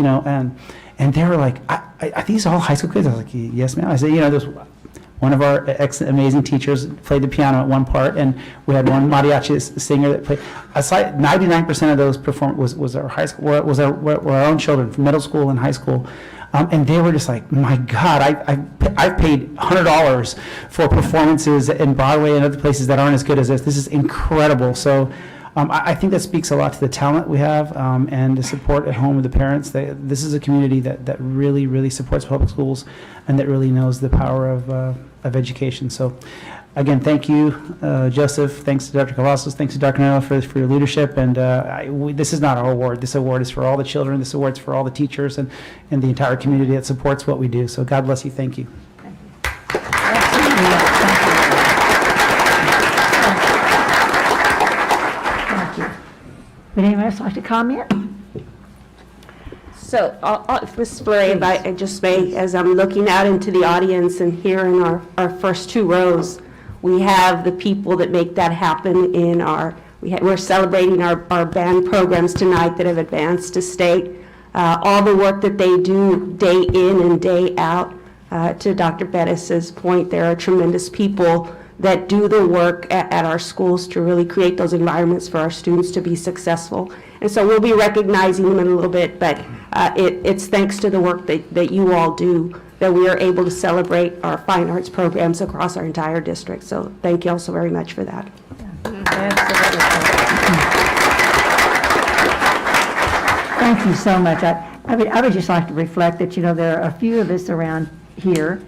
and they were like, are these all high school kids? I was like, yes, ma'am. I said, there's one of our amazing teachers played the piano at one part, and we had one mariachi singer that played. Aside, 99% of those was our high school, were our own children from middle school and high school, and they were just like, my God, I've paid $100 for performances in Broadway and other places that aren't as good as this. This is incredible. So. I think that speaks a lot to the talent we have and the support at home of the parents. This is a community that really, really supports public schools and that really knows the power of education. So, again, thank you, Joseph. Thanks to Dr. Cavazos. Thanks to Dr. Nella for your leadership. And this is not our award. This award is for all the children. This award is for all the teachers and the entire community that supports what we do. So God bless you. Thank you. Would anyone else like to comment? So, Ms. Fleury, if I just may, as I'm looking out into the audience and here in our first two rows, we have the people that make that happen in our We're celebrating our band programs tonight that have advanced to state. All the work that they do day in and day out. To Dr. Bettis's point, there are tremendous people that do the work at our schools to really create those environments for our students to be successful. And so we'll be recognizing them in a little bit, but it's thanks to the work that you all do that we are able to celebrate our fine arts programs across our entire district. So thank you all so very much for that. Thank you so much. I would just like to reflect that, there are a few of us around here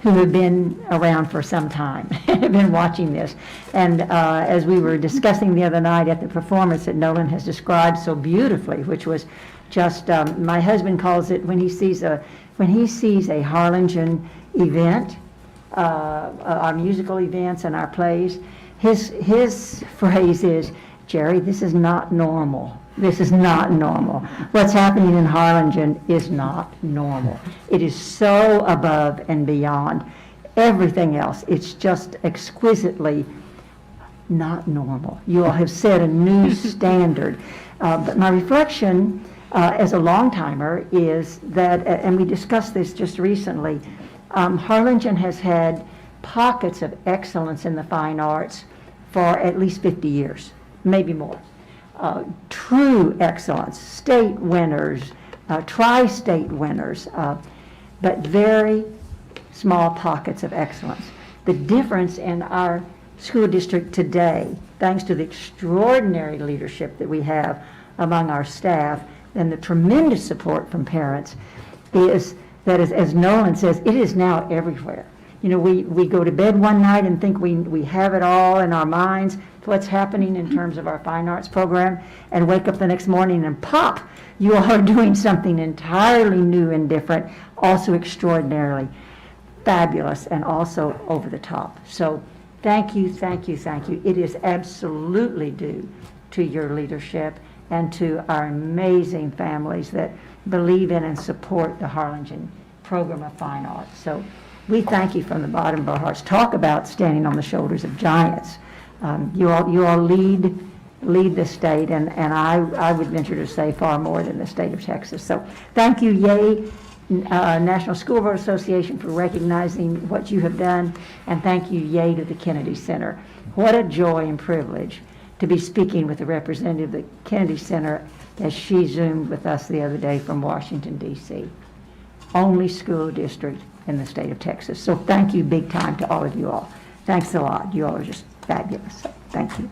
who have been around for some time, have been watching this. And as we were discussing the other night at the performance that Nolan has described so beautifully, which was just, my husband calls it, when he sees a Harlingen event, our musical events and our plays, his phrase is, Jerry, this is not normal. This is not normal. What's happening in Harlingen is not normal. It is so above and beyond everything else. It's just exquisitely not normal. You all have set a new standard. But my reflection as a long-timer is that, and we discussed this just recently, Harlingen has had pockets of excellence in the fine arts for at least 50 years, maybe more. True excellence, state winners, tri-state winners, but very small pockets of excellence. The difference in our school district today, thanks to the extraordinary leadership that we have among our staff and the tremendous support from parents, is that, as Nolan says, it is now everywhere. We go to bed one night and think we have it all in our minds, what's happening in terms of our fine arts program, and wake up the next morning and pop, you all are doing something entirely new and different, also extraordinarily fabulous and also over the top. So thank you, thank you, thank you. It is absolutely due to your leadership and to our amazing families that believe in and support the Harlingen program of fine arts. So we thank you from the bottom of our hearts. Talk about standing on the shoulders of giants. You all lead the state, and I would venture to say far more than the state of Texas. So thank you, yay, National School Board Association, for recognizing what you have done, and thank you, yay, to the Kennedy Center. What a joy and privilege to be speaking with a representative of the Kennedy Center as she Zoomed with us the other day from Washington, D.C. Only school district in the state of Texas. So thank you big time to all of you all. Thanks a lot. You all are just fabulous. So thank you.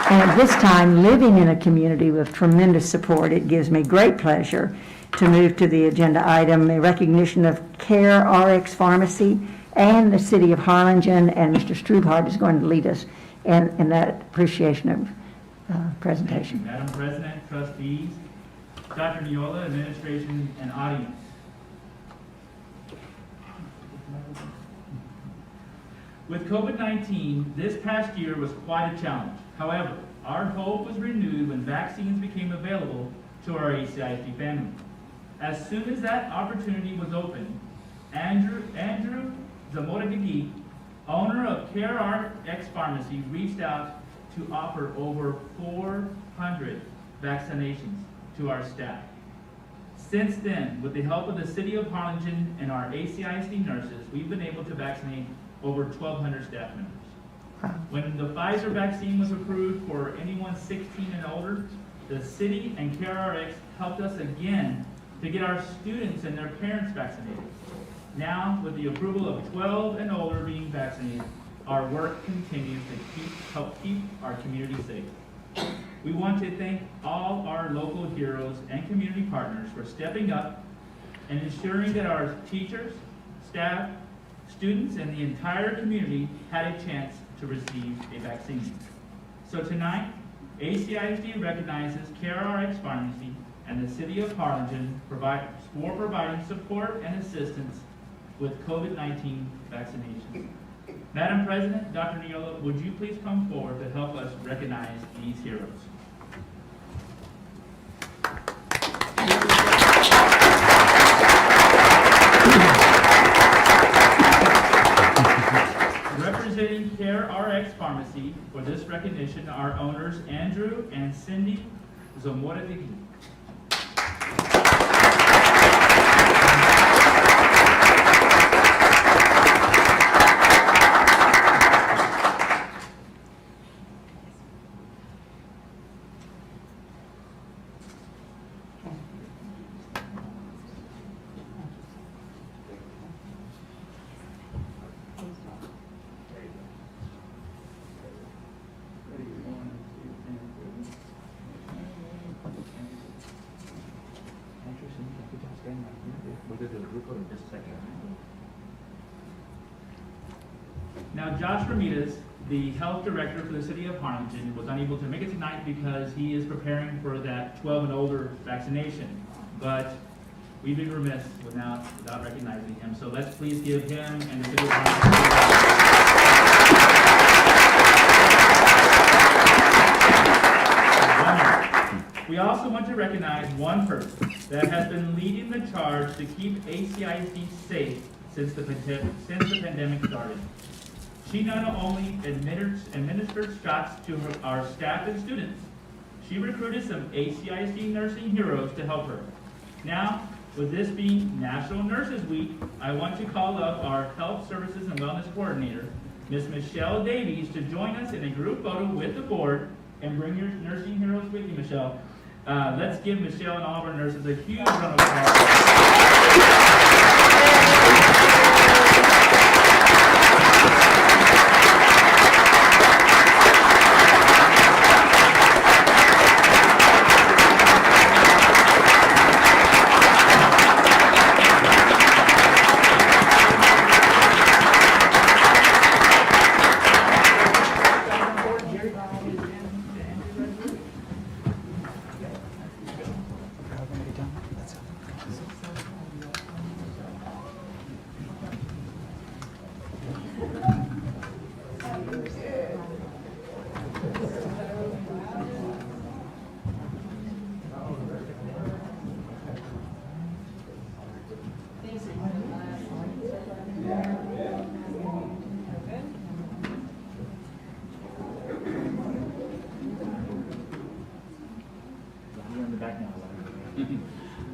And at this time, living in a community with tremendous support, it gives me great pleasure to move to the agenda item, a recognition of Care RX Pharmacy and the City of Harlingen, and Mr. Strubhart is going to lead us in that appreciation of presentation. Madam President, Trustees, Dr. Neola, Administration, and audience. With COVID-19, this past year was quite a challenge. However, our hope was renewed when vaccines became available to our ACISD family. As soon as that opportunity was open, Andrew Zamora-Gagui, owner of Care RX Pharmacy, reached out to offer over 400 vaccinations to our staff. Since then, with the help of the City of Harlingen and our ACISD nurses, we've been able to vaccinate over 1,200 staff members. When the Pfizer vaccine was approved for anyone 16 and older, the city and CareRx helped us again to get our students and their parents vaccinated. Now, with the approval of 12 and older being vaccinated, our work continues to help keep our community safe. We want to thank all our local heroes and community partners for stepping up and ensuring that our teachers, staff, students, and the entire community had a chance to receive a vaccine. So tonight, ACISD recognizes CareRx Pharmacy and the City of Harlingen for providing support and assistance with COVID-19 vaccinations. Madam President, Dr. Neola, would you please come forward to help us recognize these heroes? Pharmacy. For this recognition, our owners, Andrew and Cindy Zamora-Digui. Now, Josh Ramirez, the health director for the city of Harlingen, was unable to make it tonight because he is preparing for that 12 and older vaccination. But we've been remiss without recognizing him. So let's please give him and the city of Harlingen. We also want to recognize one person that has been leading the charge to keep ACISD safe since the pandemic started. She not only administered shots to our staff and students, she recruited some ACISD nursing heroes to help her. Now, with this being National Nurses Week, I want to call up our Health Services and Wellness Coordinator, Ms. Michelle Davies, to join us in a group photo with the board, and bring your nursing heroes with you, Michelle. Let's give Michelle and all of our nurses a huge round of applause.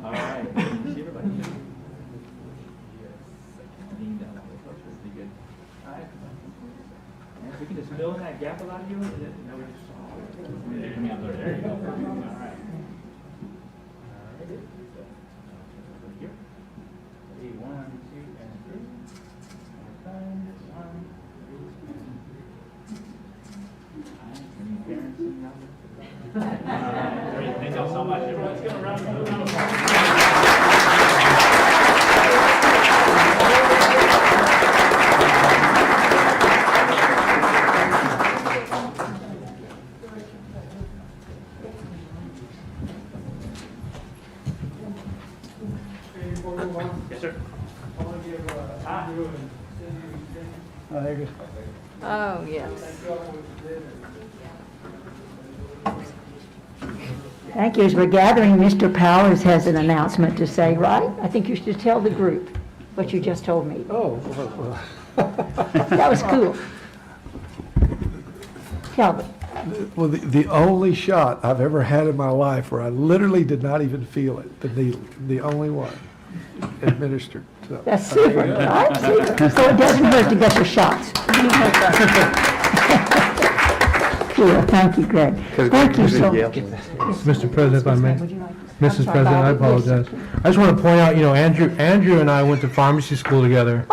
All right. See everybody? All right. And if we can just fill in that gap a lot of you. There you go. All right. Here. 1, 2, and 3. 1, 2, and 3. Great, thank y'all so much. Everyone's going to round of applause. Yes, sir. I want to give Andrew and Cindy Oh, yes. Thank you. As we're gathering, Mr. Powers has an announcement to say, right? I think you should tell the group what you just told me. Oh, That was cool. Tell them. well, the only shot I've ever had in my life where I literally did not even feel it, the needle, the only one administered. So. That's super, right? See? So it doesn't hurt to get your shots. Cool. Thank you, Greg. Thank you so much. Mr. President, if I may. Would you like to- Mrs. President, I apologize. I just want to point out, Andrew and I went to pharmacy school together.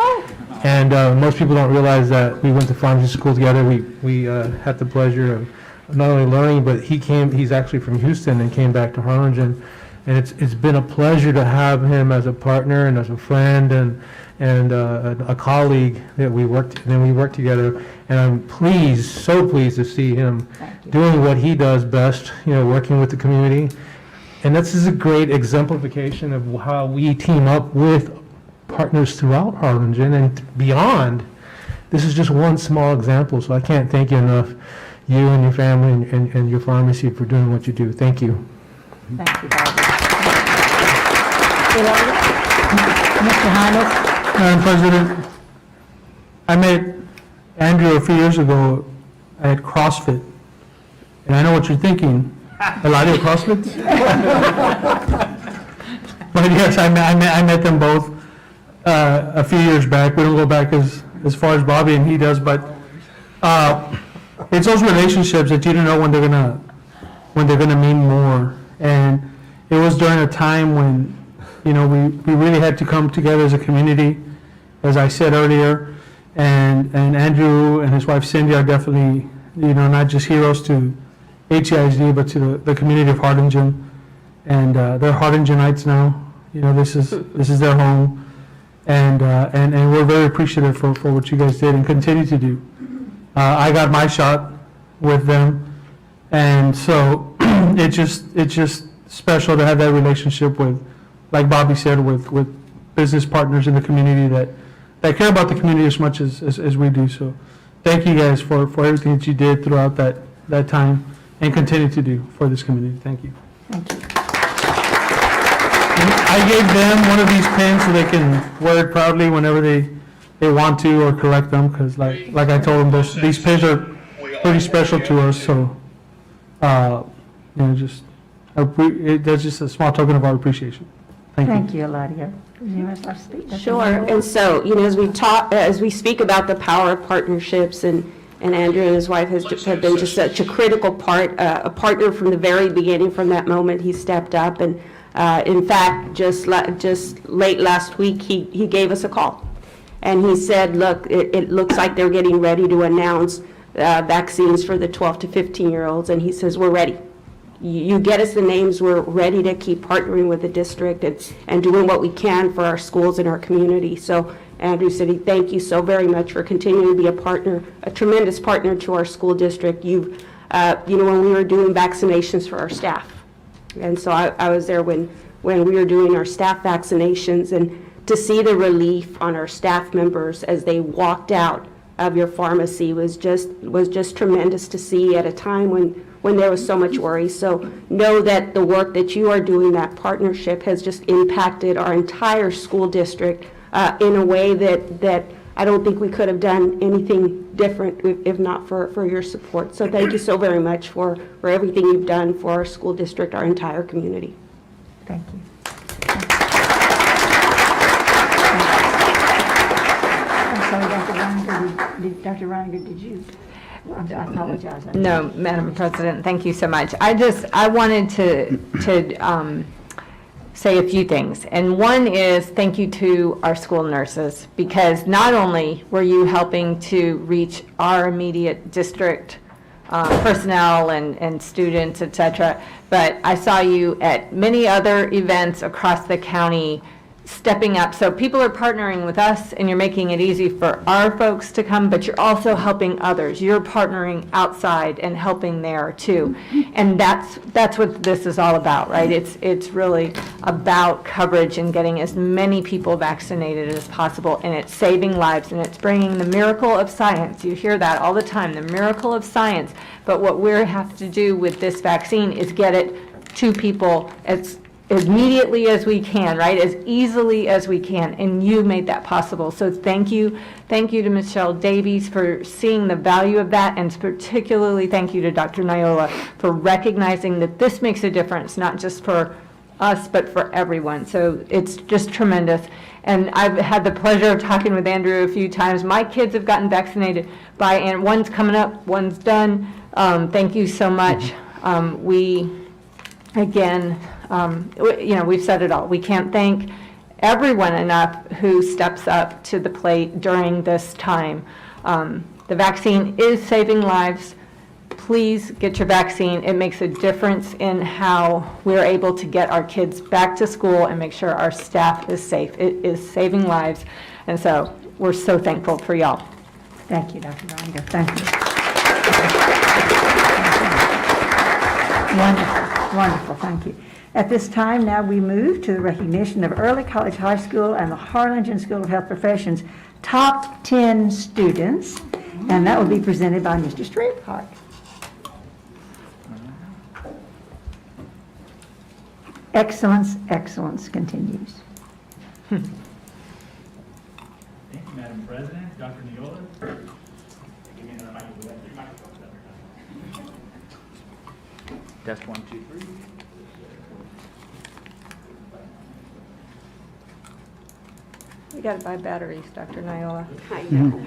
And most people don't realize that we went to pharmacy school together. We had the pleasure of not only learning, but he's actually from Houston and came back to Harlingen. And it's been a pleasure to have him as a partner and as a friend and a colleague that we worked together. And I'm so pleased to see him doing what he does best, working with the community. And this is a great exemplification of how we team up with partners throughout Harlingen and beyond. This is just one small example, so I can't thank you enough, you and your family and your pharmacy, for doing what you do. Thank you. Thank you, Barbara. Mr. Hines? Madam President, I met Andrew a few years ago at CrossFit. And I know what you're thinking, Eladio CrossFit? But yes, I met them both a few years back. We don't go back as far as Bobby and he does, but it's those relationships that you don't know when they're gonna mean more. And it was during a time when, you know, we really had to come together as a community, as I said earlier. And Andrew and his wife Cindy are definitely, you know, not just heroes to Hcisd, but to the community of Harlingen. And they're Harlingenites now. You know, this is their home. And we're very appreciative for what you guys did and continue to do. I got my shot with them. And so it's just special to have that relationship with, like Bobby said, with business partners in the community that care about the community as much as we do. So thank you guys for everything that you did throughout that time and continue to do for this community. Thank you. Thank you. And I gave them one of these pins so they can wear it proudly whenever they want to or collect them, because like I told them, these pins are pretty special to us. So you know, that's just a small token of our appreciation. Thank you. Thank you, Eladio. Would you like to speak? Dr. Sure, Noel? and so, you know, as we speak about the power of partnerships, and Andrew and his wife have been just such a critical part, a partner from the very beginning, from that moment he stepped up. And in fact, just late last week, he gave us a call. And he said, look, it looks like they're getting ready to announce vaccines for the 12 to 15-year-olds. And he says, we're ready. You get us the names, we're ready to keep partnering with the district and doing what we can for our schools and our community. So Andrew said, thank you so very much for continuing to be a partner, a tremendous partner to our school district. You know, when we were doing vaccinations for our staff. And so I was there when we were doing our staff vaccinations, and to see the relief on our staff members as they walked out of your pharmacy was just tremendous to see at a time when there was so much worry. So know that the work that you are doing, that partnership, has just impacted our entire school district in a way that I don't think we could have done anything different if not for your support. So thank you so very much for everything you've done for our school district, our entire community. Thank you. I'm sorry, Dr. Reiniger, did you? I apologize. No, Madam President, thank you so much. I wanted to say a few things. And one is thank you to our school nurses, because not only were you helping to reach our immediate district personnel and students, et cetera, but I saw you at many other events across the county stepping up. So people are partnering with us, and you're making it easy for our folks to come, but you're also helping others. You're partnering outside and helping there too. And that's what this is all about, right? It's really about coverage and getting as many people vaccinated as possible, and it's saving lives, and it's bringing the miracle of science. You hear that all the time, the miracle of science. But what we have to do with this vaccine is get it to people as immediately as we can, right, as easily as we can, and you made that possible. So thank you to Michelle Davies for seeing the value of that, and particularly thank you to Dr. Niola for recognizing that this makes a difference, not just for us, but for everyone. So it's just tremendous. And I've had the pleasure of talking with Andrew a few times. My kids have gotten vaccinated and one's coming up, one's done. Thank you so much. You know, we've said it all. We can't thank everyone enough who steps up to the plate during this time. The vaccine is saving lives. Please get your vaccine. It makes a difference in how we're able to get our kids back to school and make sure our staff is safe. It is saving lives. And so we're so thankful for y'all. Thank you, Dr. Reiniger. Thank you. Wonderful, wonderful, thank you. At this time, now we move to the recognition of Early College High School and the Harlingen School of Health Professions top 10 students, and that will be presented by Mr. Streetheart. Excellence, excellence continues. Thank you, Madam President, Dr. Niola. Give me another microphone. Test 1, 2, 3. We got to buy batteries, Dr. Niola. I know.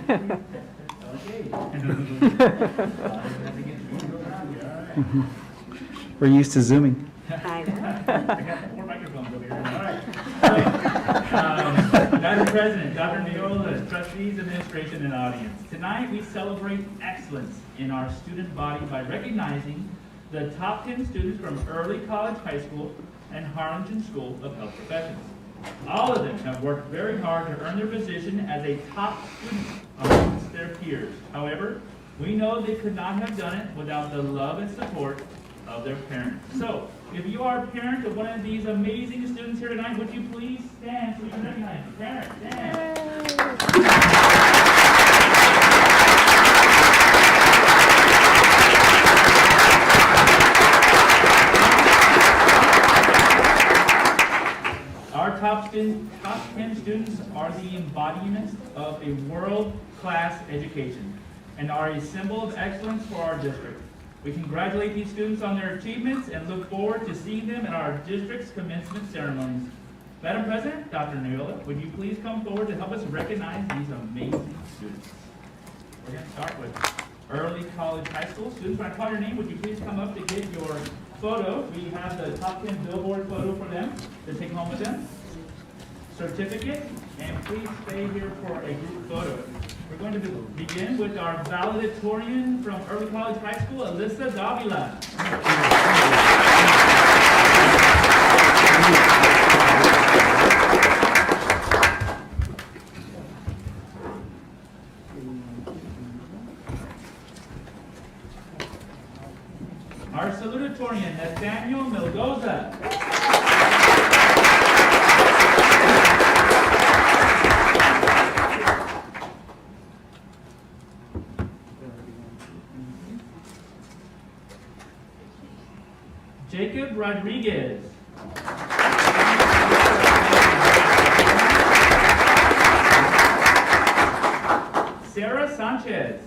We're used to Zooming. I know. I got more microphones over here. All right. Madam President, Dr. Niola, trustees, administration, and audience. Tonight, we celebrate excellence in our student body by recognizing the top 10 students from Early College High School and Harlingen School of Health Professions. All of them have worked very hard to earn their position as a top student amongst their peers. However, we know they could not have done it without the love and support of their parents. So, if you are a parent of one of these amazing students here tonight, would you please stand so we can recognize the parents? Stand. Our top 10 students are the embodiment of a world-class education and are a symbol of excellence for our district. We congratulate these students on their achievements and look forward to seeing them at our district's commencement ceremonies. Madam President, Dr. Niola, would you please come forward to help us recognize these amazing students? We're going to start with Early College High School students. When I call your name, would you please come up to get your photo? We have the top 10 billboard photo for them to take home with them. Certificate, and please stay here for a group photo. We're going to begin with our valedictorian from Early College High School, Alyssa Davila. Our salutatorian, Nathaniel Milgoza. Jacob Rodriguez. Sarah Sanchez.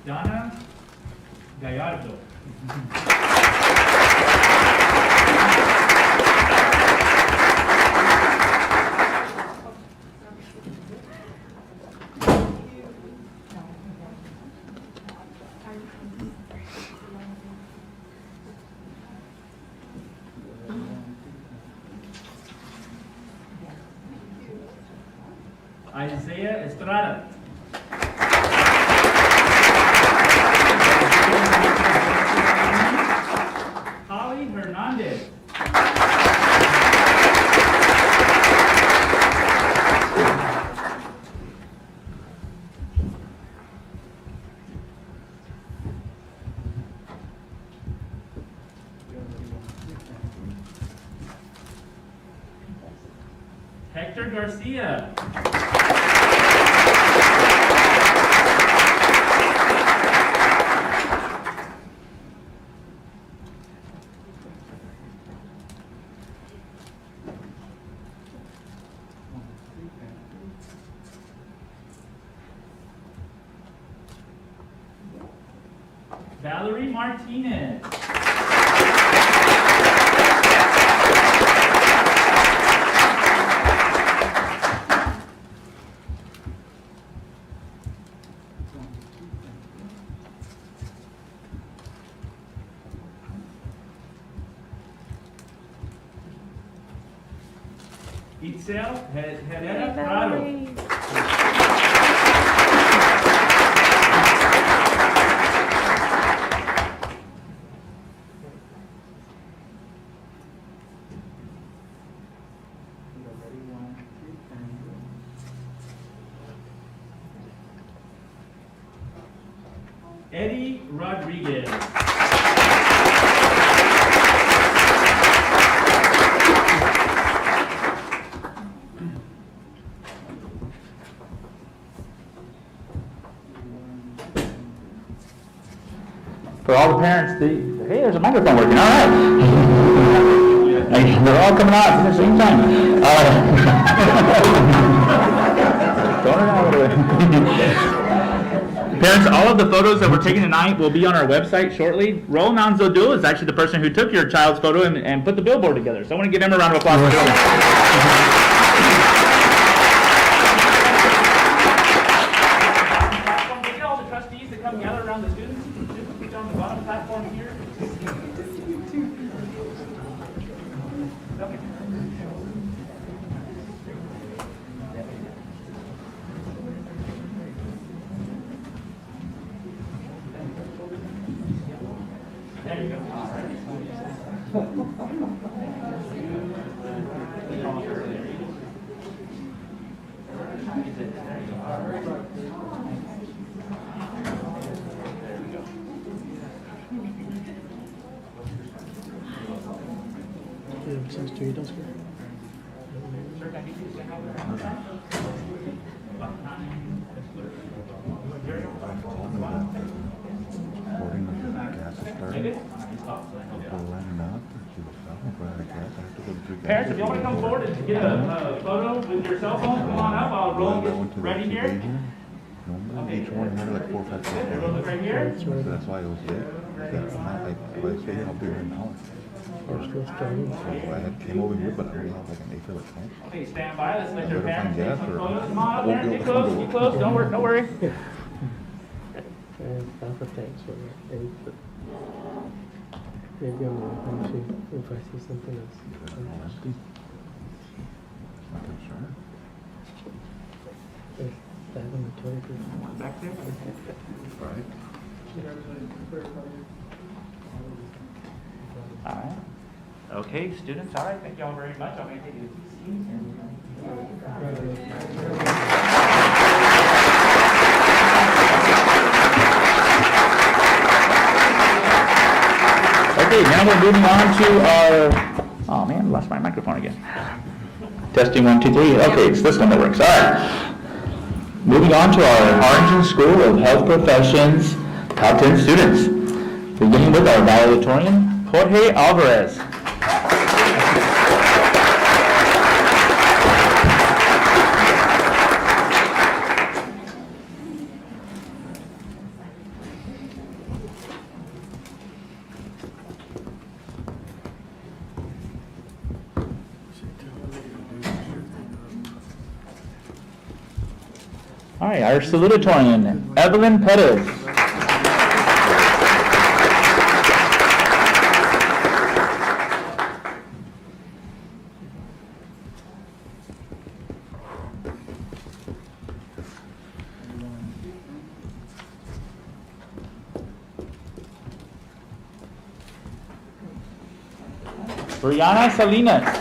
Donna Gallardo. Isaiah Estrada. Holly Hernandez. Hector Garcia. Valerie Martinez. Itzel Herrera Prado. Eddie Rodriguez. For all the parents, hey, there's a microphone working, all right. Hey, they're all coming out at the same time. Throwing it out of the way. Parents, all of the photos that we're taking tonight will be on our website shortly. Raul Nanzodul is actually the person who took your child's photo and put the billboard together. So I want to give him a round of applause. For doing that. Get all the trustees to come gather around the students. Sit on the bottom platform here. Okay. There you go. Parents, if you want to come forward and get a photo with your cell phone, come on up. I'll roll this ready here. Okay. Each one had like 4 or 5 Everyone look right here. So that's why it was late. Because I'm not like, well, I say I'll be here in an hour. So I had came over here, but I only have like an 8 like that. Okay, stand by. Let's let your Better parents find take gas some or- photos. Come on up, parents. Get close. Get close. Don't worry. Don't worry. Maybe I'm going to see if I see something else. Okay, sure. Is that on the toilet? Back there. Right. All right. Okay, students. All right. Thank you all very much. I'm going to take you to Okay, now we're moving on to our, oh man, lost my microphone again. Testing 1, 2, 3. Okay, it's this one that works. All right. Moving on to our Harlingen School of Health Professions top 10 students. Beginning with our valedictorian, Jorge Alvarez. All right, our salutatorian, Evelyn Perez. Brianna Salinas.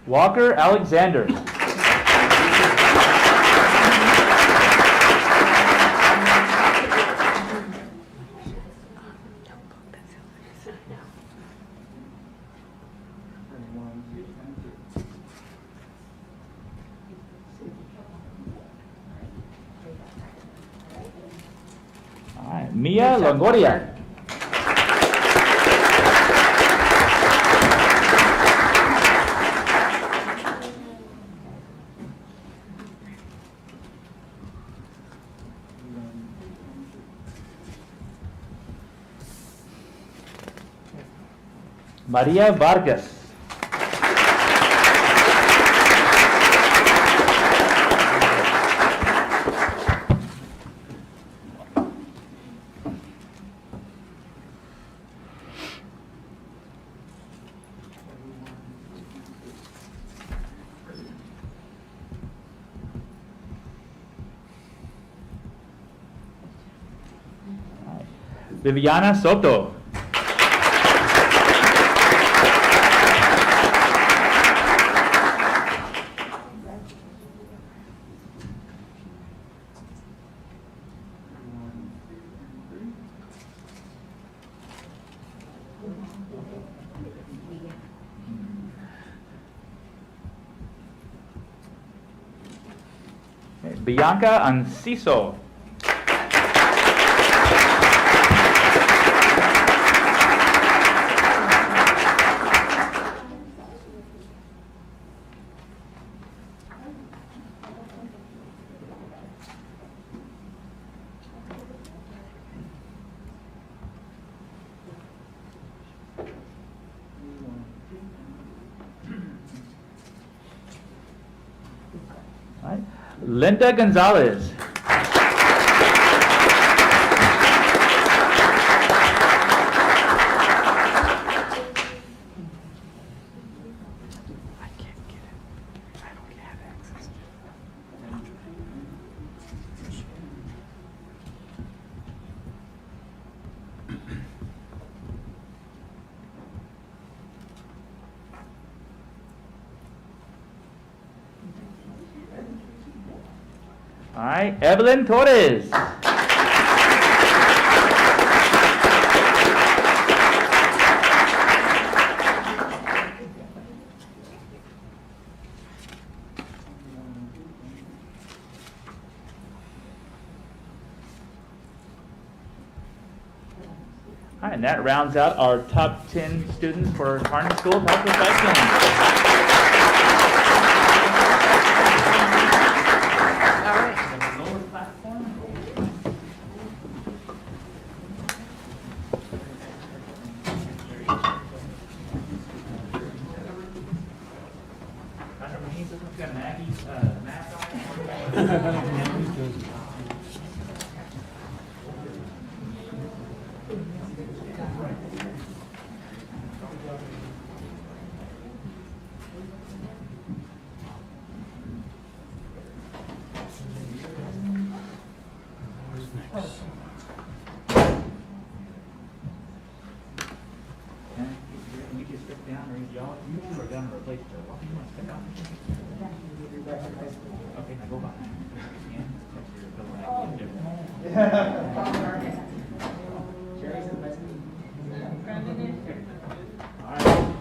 Walker Alexander. All right, Mia Longoria. Maria Vargas. Viviana Soto. Bianca Anciso. All right. Linda Gonzalez. All right, Evelyn Torres. All right, and that rounds out our top 10 students for Harlingen School of Health Professions.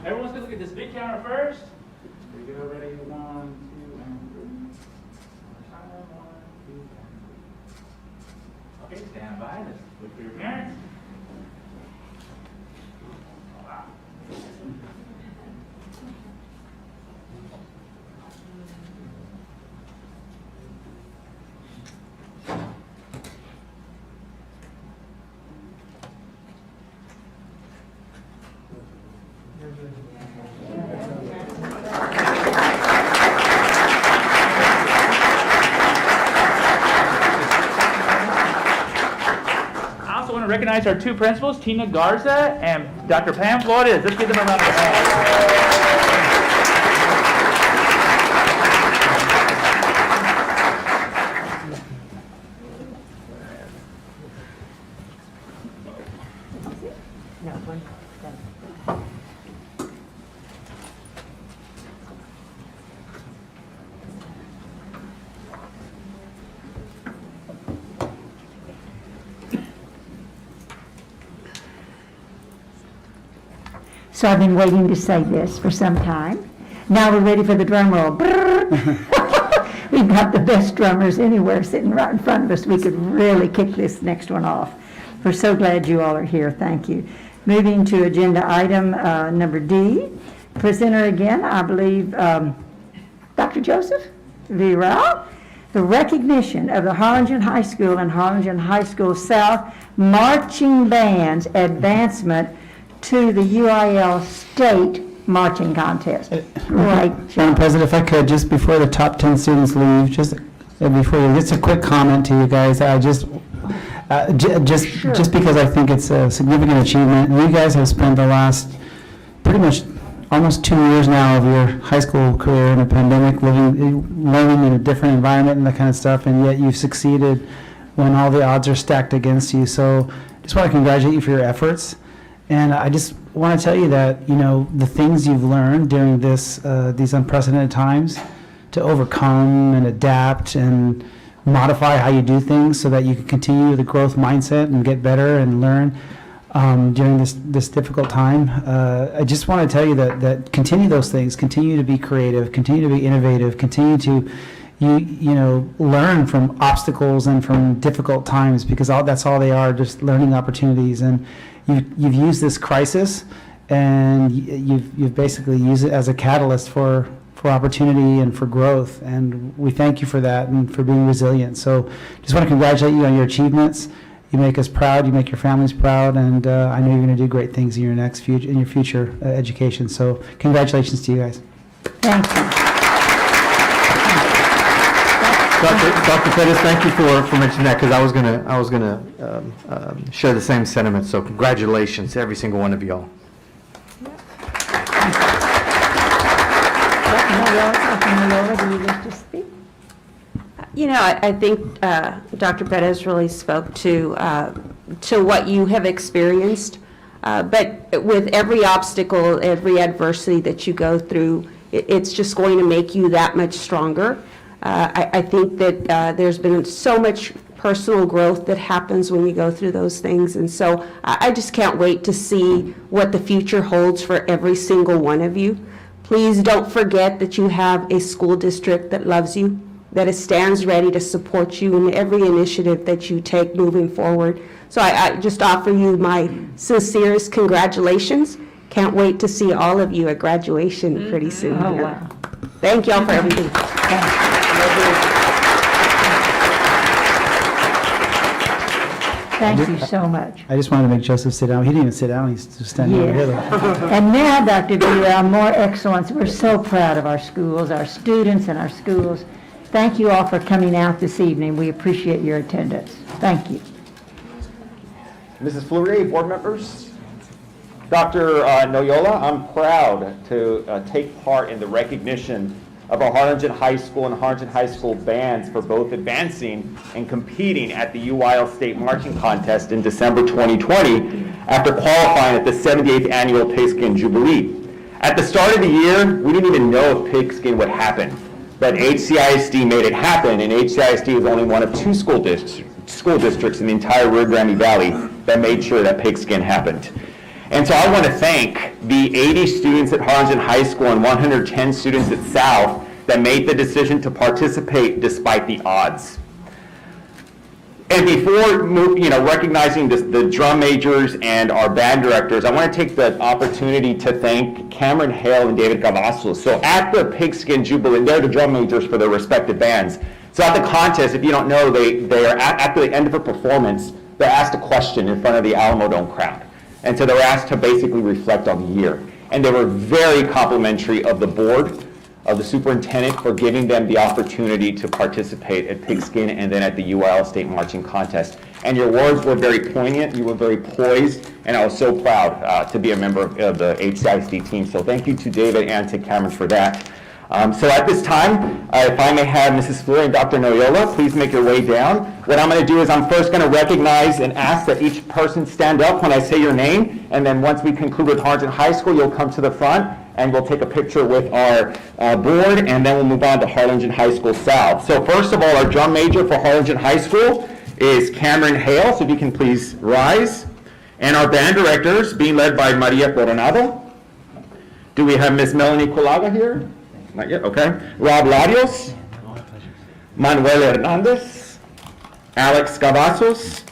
Everyone's gonna look at this big camera first. Here we go, ready, 1, 2, and 3. Okay, stand by. Let's look for your parents. Recognize our two principals, Tina Garza and Dr. Pam Flores. Let's give them a round of applause. So I've been waiting to say this for some time. Now we're ready for the drum roll. We've got the best drummers anywhere sitting right in front of us. We could really kick this next one off. We're so glad you all are here. Thank you. Moving to agenda item number D. Presenter again, I believe, Dr. Joseph Viral. The recognition of the Harlingen High School and Harlingen High School South marching band's advancement to the UIL state marching contest. Right. Madam President, if I could, just before the top 10 students leave, just a quick comment to you guys. I just because I think it's a significant achievement. You guys have spent the last pretty much almost 2 years now of your high school career in a pandemic, learning in a different environment and that kind of stuff, and yet you've succeeded when all the odds are stacked against you. So just want to congratulate you for your efforts. And I just want to tell you that, the things you've learned during these unprecedented times to overcome and adapt and modify how you do things so that you can continue the growth mindset and get better and learn during this difficult time. I just want to tell you that continue those things, continue to be creative, continue to be innovative, continue to you know, learn from obstacles and from difficult times, because that's all they are, just learning opportunities. And you've used this crisis, and you've basically used it as a catalyst for opportunity and for growth. And we thank you for that and for being resilient. So just want to congratulate you on your achievements. You make us proud, you make your families proud, and I know you're going to do great things in your future education. So congratulations to you guys. Thank you. Dr. Pettis, thank you for mentioning that, because I was gonna share the same sentiment. So congratulations to every single one of y'all. Dr. Noyola, do you wish to speak? You know, I think Dr. Pettis really spoke to what you have experienced. But with every obstacle, every adversity that you go through, it's just going to make you that much stronger. I think that there's been so much personal growth that happens when you go through those things. And so I just can't wait to see what the future holds for every single one of you. Please don't forget that you have a school district that loves you, that stands ready to support you in every initiative that you take moving forward. So I just offer you my sincerest congratulations. Can't wait to see all of you at graduation pretty soon. Oh, wow. Thank y'all for everything. Thank you so much. I just wanted to make Joseph sit down. He didn't even sit down, he's just standing over here. And now, Dr. Villa, more excellence. We're so proud of our schools, our students and our schools. Thank you all for coming out this evening. We appreciate your attendance. Thank you. Mrs. Fleury, board members, Dr. Noyola, I'm proud to take part in the recognition of our Harlingen High School and Harlingen High School bands for both advancing and competing at the UIL State Marching Contest in December 2020 after qualifying at the 78th Annual Pigskin Jubilee. At the start of the year, we didn't even know if pigskin would happen, but HCISD made it happen, and HCISD was only one of 2 school districts in the entire Rio Grande Valley that made sure that pigskin happened. And so I want to thank the 80 students at Harlingen High School and 110 students at South that made the decision to participate despite the odds. And before recognizing the drum majors and our band directors, I want to take the opportunity to thank Cameron Hale and David Cavazos. So at the Pigskin Jubilee, they're the drum majors for their respective bands. So at the contest, if you don't know, they are after the end of a performance, they're asked a question in front of the Alamo Dome crowd. And so they were asked to basically reflect on the year. And they were very complimentary of the board, of the superintendent, for giving them the opportunity to participate at Pigskin and then at the UIL State Marching Contest. And your words were very poignant, you were very poised, and I was so proud to be a member of the HCISD team. So thank you to David and to Cameron for that. So at this time, if I may have Mrs. Fleury and Dr. Noyola, please make your way down. What I'm going to do is I'm first going to recognize and ask that each person stand up when I say your name, and then once we conclude with Harlingen High School, you'll come to the front, and we'll take a picture with our board, and then we'll move on to Harlingen High School South. So first of all, our drum major for Harlingen High School is Cameron Hale, so if you can please rise. And our band directors, being led by Maria Coronado. Do we have Ms. Melanie Colaga here? Not yet, okay. Rob Larios, Manuel Hernandez, Alex Cavazos,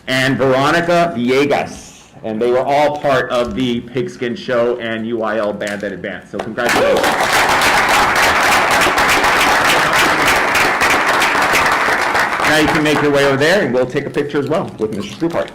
and Veronica Villegas. And they were all part of the Pigskin Show and UIL band that advanced. So congratulations. Now you can make your way over there and we'll take a picture as well with Mr. Strupart.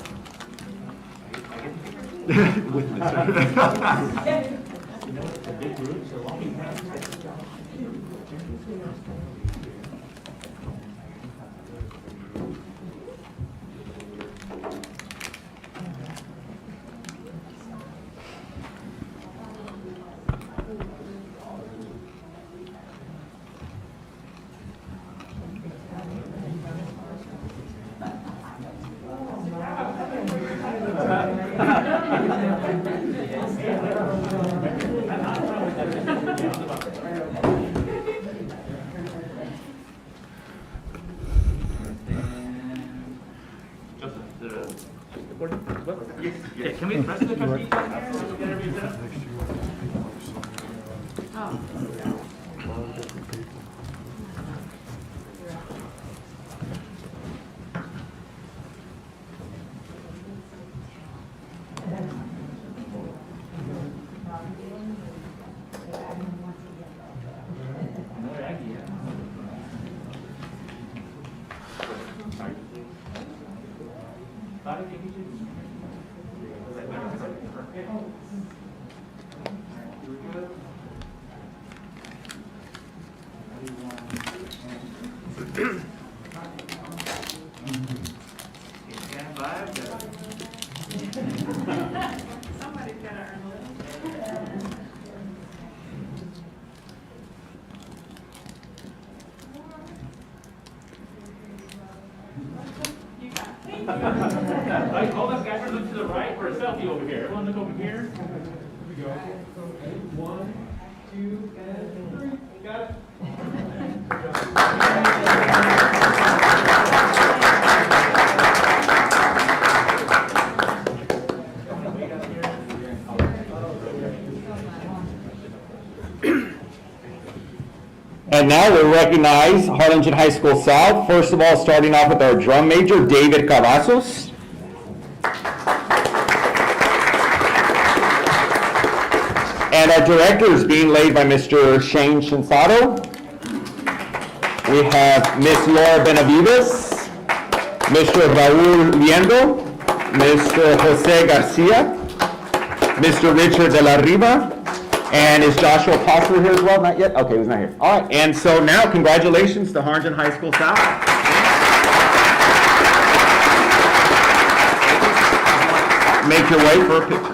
Can we press the trustee? Hey, hold up, guys, look to the right for a selfie over here. Everyone look over here. Here we go. 1, 2, and 3. Got it. And now we'll recognize Harlingen High School South. First of all, starting off with our drum major, David Cavazos. And our director is being laid by Mr. Shane Shinsato. We have Miss Laura Benavides, Mr. Raul Liendo, Mr. Jose Garcia, Mr. Richard de la Riva, and is Joshua Posser here as well? Not yet? Okay, he's not here. All right, and so now congratulations to Harlingen High School South. Make your way for a picture.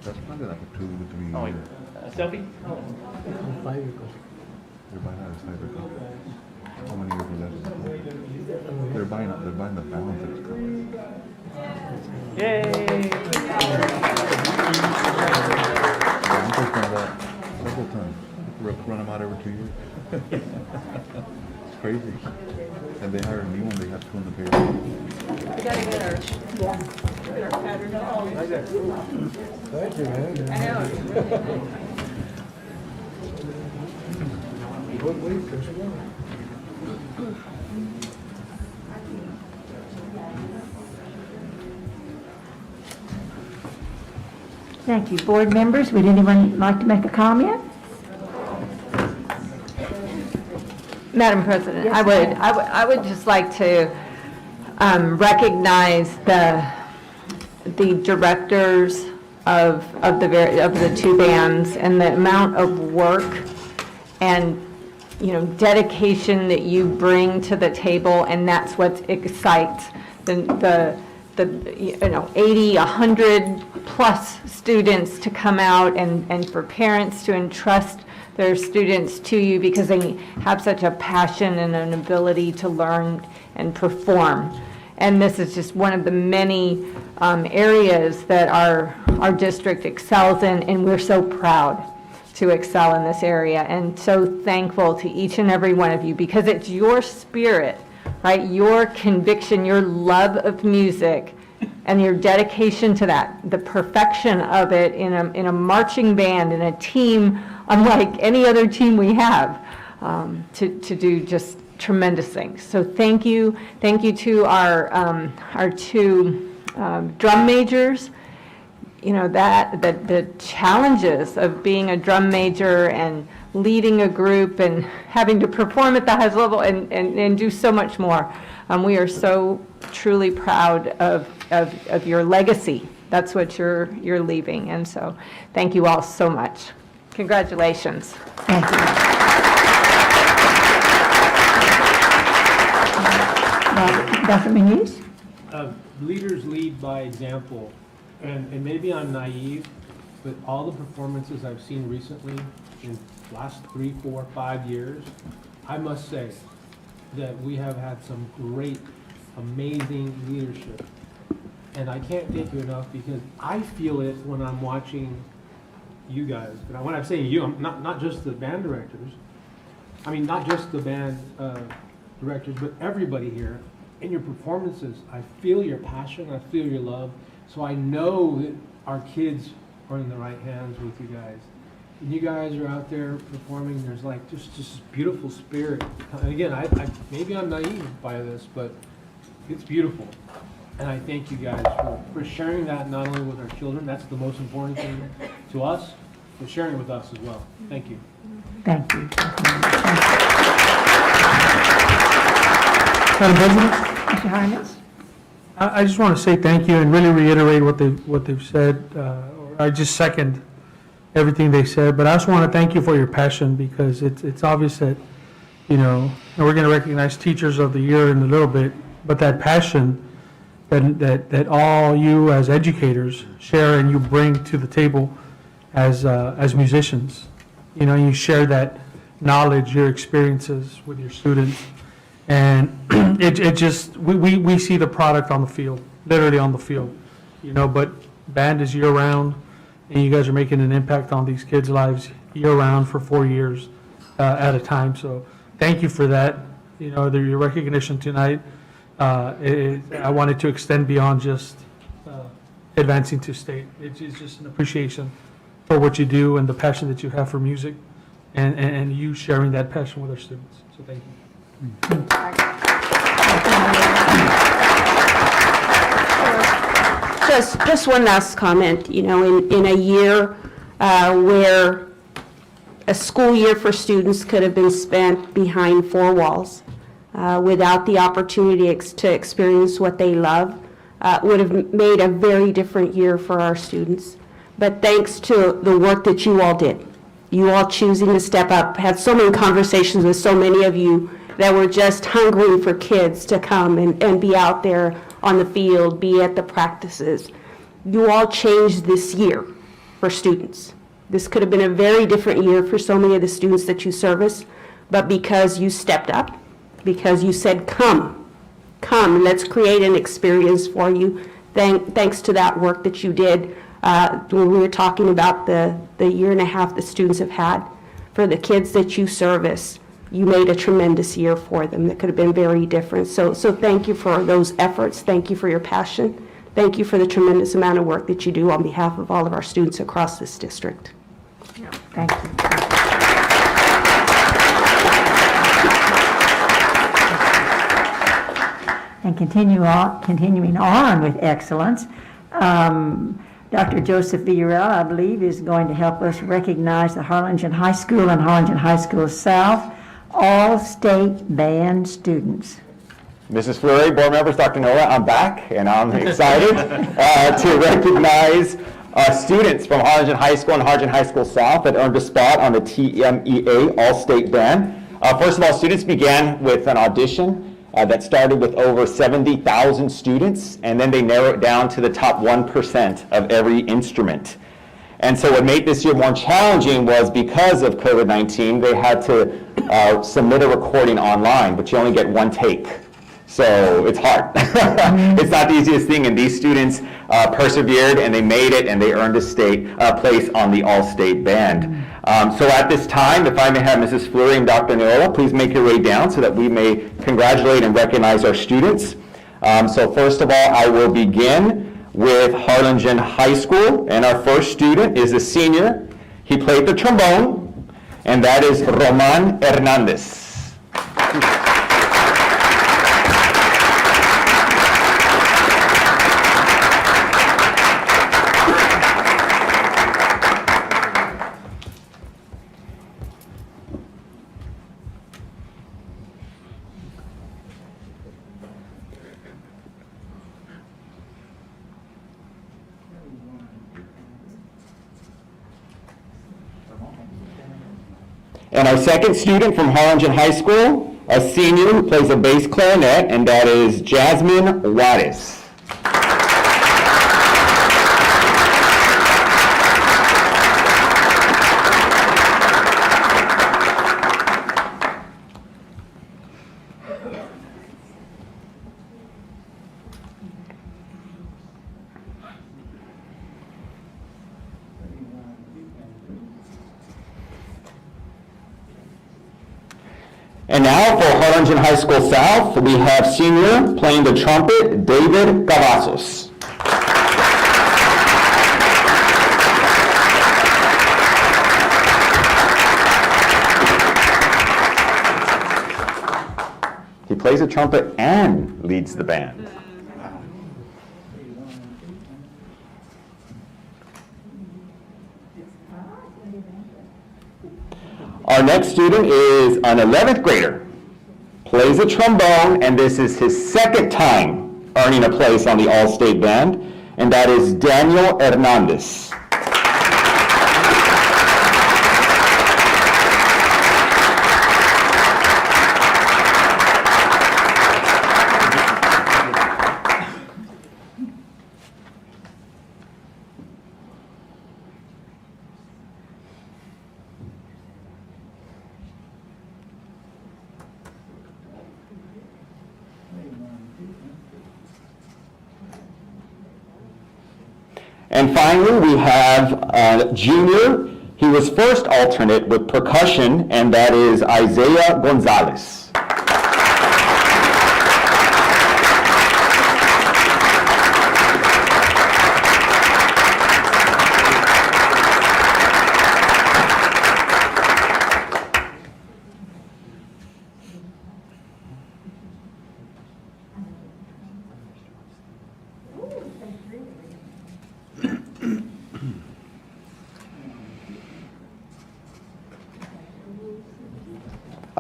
That's probably like a 2 to 3 year. Selfie? They're buying out a cyber car. How many years are left? They're buying the balance that's coming. Yay! I'm working on that several times. Run them out every 2 years. It's crazy. And they hire a new one, they have 2 on the payroll. We gotta get our pattern on. Thank you, man. I know. Good week, as well. Thank you. Board members, would anyone like to make a comment? Madam President, I would just like to recognize the directors of the 2 bands and the amount of work and, dedication that you bring to the table, and that's what excites the 80, 100 plus students to come out, and for parents to entrust their students to you because they have such a passion and an ability to learn and perform. And this is just one of the many areas that our district excels in, and we're so proud to excel in this area, and so thankful to each and every one of you, because it's your spirit, right? Your conviction, your love of music, and your dedication to that, the perfection of it in a marching band, in a team unlike any other team we have, to do just tremendous things. So thank you to our 2 drum majors. That the challenges of being a drum major and leading a group and having to perform at the highest level and do so much more. We are so truly proud of your legacy. That's what you're leaving, and so thank you all so much. Congratulations. Thank you. Dr. Muniz? Leaders lead by example, and maybe I'm naive, but all the performances I've seen recently in the last 3, 4, 5 years, I must say that we have had some great, amazing leadership. And I can't thank you enough because I feel it when I'm watching you guys. And when I'm saying you, I'm not just the band directors. I mean, not just the band directors, but everybody here. In your performances, I feel your passion, I feel your love. So I know that our kids are in the right hands with you guys. And you guys are out there performing, there's like just this beautiful spirit. And again, maybe I'm naive by this, but it's beautiful. And I thank you guys for sharing that not only with our children, that's the most important thing to us, but sharing it with us as well. Thank you. Thank you. Madam President? Mr. Harness? I just want to say thank you and really reiterate what they've said. I just second everything they said, but I also want to thank you for your passion because it's obvious that, and we're going to recognize Teachers of the Year in a little bit, but that passion that all you as educators share and you bring to the table as musicians, you share that knowledge, your experiences with your students. And it just, we see the product on the field, literally on the field, but band is year-round, and you guys are making an impact on these kids' lives year-round for 4 years at a time. So thank you for that. Your recognition tonight, I wanted to extend beyond just advancing to state. It's just an appreciation for what you do and the passion that you have for music and you sharing that passion with our students. So thank you. Just one last comment, in a year where a school year for students could have been spent behind 4 walls without the opportunity to experience what they love, would have made a very different year for our students. But thanks to the work that you all did, you all choosing to step up, had so many conversations with so many of you that were just hungry for kids to come and be out there on the field, be at the practices. You all changed this year for students. This could have been a very different year for so many of the students that you service, but because you stepped up, because you said, come, let's create an experience for you. Thanks to that work that you did when we were talking about the year and a half the students have had, for the kids that you service, you made a tremendous year for them that could have been very different. So thank you for those efforts. Thank you for your passion. Thank you for the tremendous amount of work that you do on behalf of all of our students across this district. Thank you. And continuing on with excellence, Dr. Joseph Villarreal, I believe, is going to help us recognize the Harlingen High School and Harlingen High School South all-state band students. Mrs. Fleury, board members, Dr. Nola, I'm back, and I'm excited to recognize students from Harlingen High School and Harlingen High School South that earned a spot on the TMEA All-State Band. First of all, students began with an audition that started with over 70,000 students, and then they narrowed it down to the top 1% of every instrument. And so what made this year more challenging was because of COVID-19, they had to submit a recording online, but you only get 1 take. So it's hard. It's not the easiest thing, and these students persevered, and they made it, and they earned a place on the All-State Band. So at this time, if I may have Mrs. Fleury and Dr. Neola, please make your way down so that we may congratulate and recognize our students. So first of all, I will begin with Harlingen High School, and our first student is a senior. He played the trombone, and that is Roman Hernandez. And our second student from Harlingen High School, a senior who plays a bass clarinet, and that is Jasmine Juarez. And now for Harlingen High School South, we have senior playing the trumpet, David Cavazos. He plays the trumpet and leads the band. Our next student is an 11th grader, plays a trombone, and this is his second time earning a place on the All-State Band, and that is Daniel Hernandez. And finally, we have a junior. He was first alternate with percussion, and that is Isaiah Gonzalez.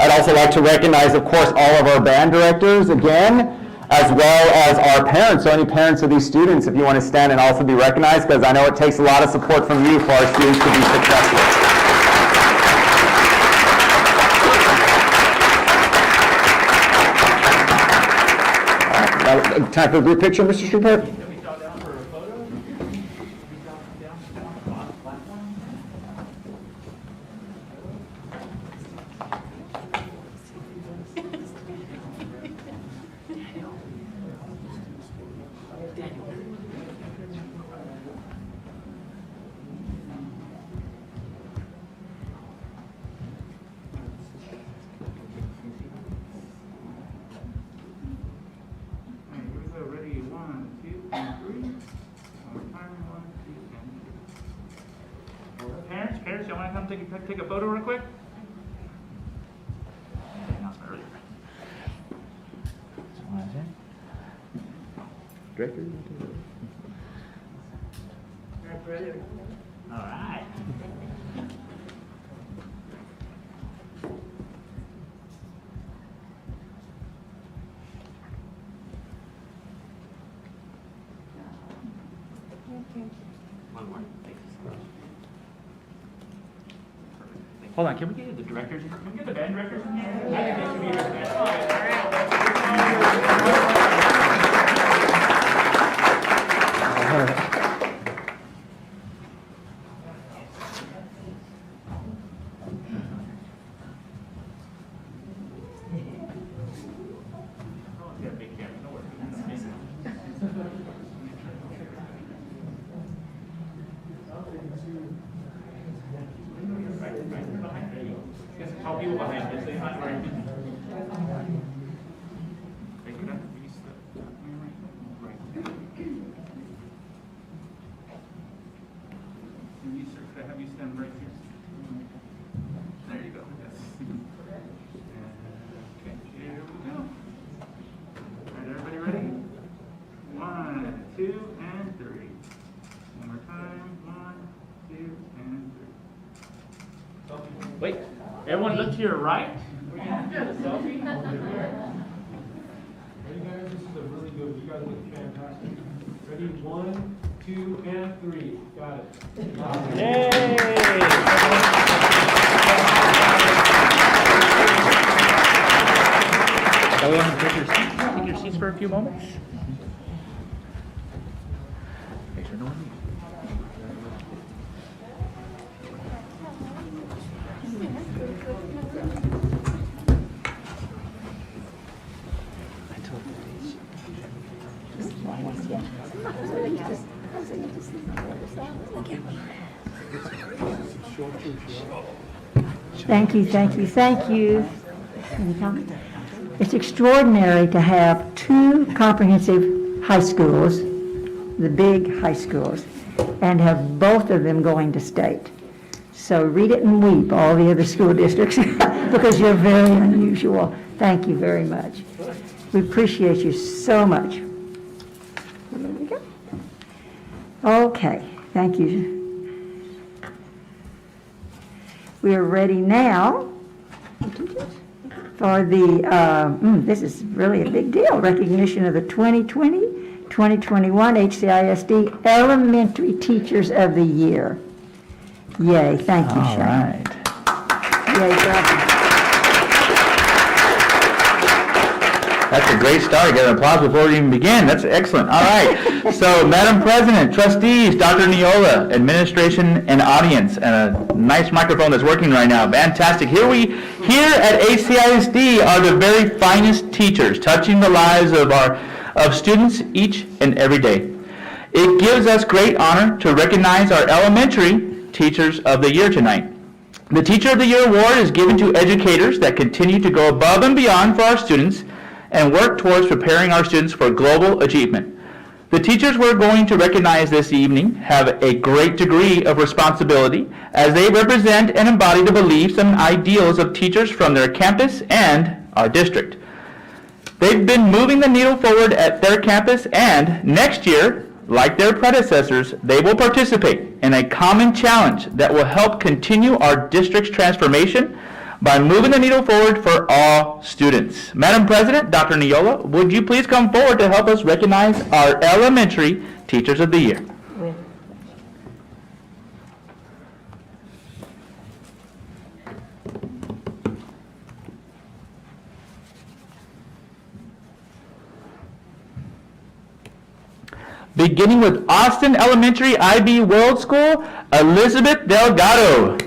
I'd also like to recognize, of course, all of our band directors again, as well as our parents. So any parents of these students, if you want to stand and also be recognized, because I know it takes a lot of support from you for our students to be successful. Time for a group picture, Mr. Strupert? Parents, y'all want to come take a photo real quick? All right. One more. Hold on, can we get the directors? Can we get the band directors in here? I think they should be recognized. All right. Tall people behind you, so you're not worried. Pick it up, you step right. And you, sir, could I have you stand right here? There you go, yes. Okay, here we go. All right, everybody ready? 1, 2, and 3. One more time, 1, 2, and 3. Wait. Everyone look to your right. We're going to do a selfie. Ready, guys? This is a really good. You guys look fantastic. Ready? 1, 2, and 3. Got it. Yay! Go ahead and take your seats for a few moments. Make sure no one leaves. Thank you, thank you, thank you. It's extraordinary to have two comprehensive high schools, the big high schools, and have both of them going to state. So read it and weep, all the other school districts, because you're very unusual. Thank you very much. We appreciate you so much. There we go. Okay, thank you. We are ready now for the, this is really a big deal, recognition of the 2020-2021 HCISD Elementary Teachers of the Year. Yay, thank you, All Shane. right. Yay, bravo. That's a great start. Get an applause before we even begin. That's excellent. All right. So, Madam President, trustees, Dr. Neola, administration, and audience, and a nice microphone that's working right now. Fantastic. Here at ACISD are the very finest teachers touching the lives of students each and every day. It gives us great honor to recognize our elementary Teachers of the Year tonight. The Teacher of the Year award is given to educators that continue to go above and beyond for our students and work towards preparing our students for global achievement. The teachers we're going to recognize this evening have a great degree of responsibility as they represent and embody the beliefs and ideals of teachers from their campus and our district. They've been moving the needle forward at their campus, and next year, like their predecessors, they will participate in a common challenge that will help continue our district's transformation by moving the needle forward for all students. Madam President, Dr. Neola, would you please come forward to help us recognize our elementary Teachers of the Year? Beginning with Austin Elementary IB World School, Elizabeth Delgado.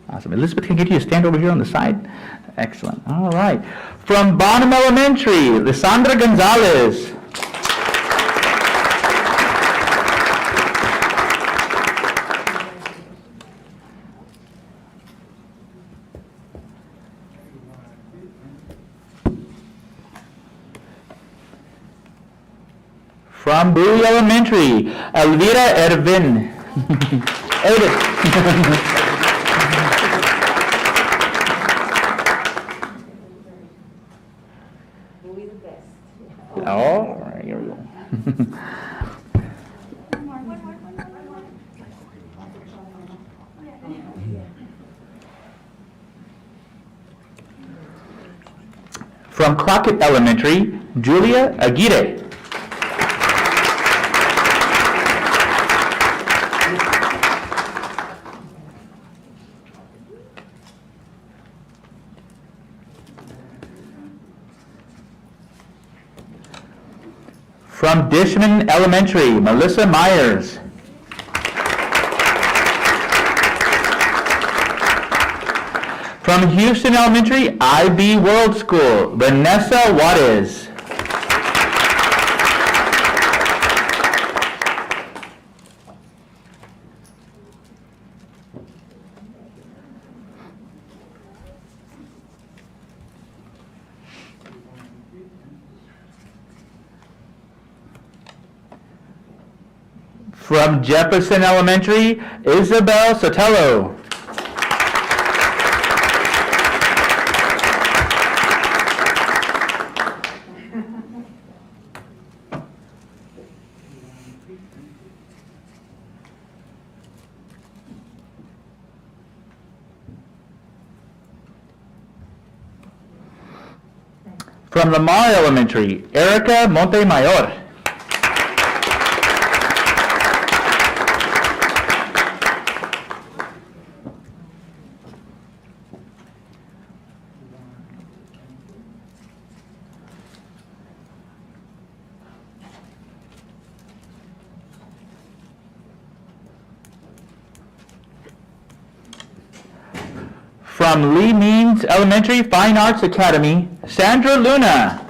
Awesome. Elizabeth, can I get you to stand over here on the side? Excellent. All right. From Bonham Elementary, Lysandra Gonzalez. From Bowie Elementary, Elvira Ervin. Edith. All right, here we go. From Crockett Elementary, Julia Aguirre. From Dishman Elementary, Melissa Myers. From Houston Elementary, IB World School, Vanessa Juarez. From Jefferson Elementary, Isabel Sotelo. From Lamar Elementary, Erica Montemayor. From Lee Means Elementary Fine Arts Academy, Sandra Luna.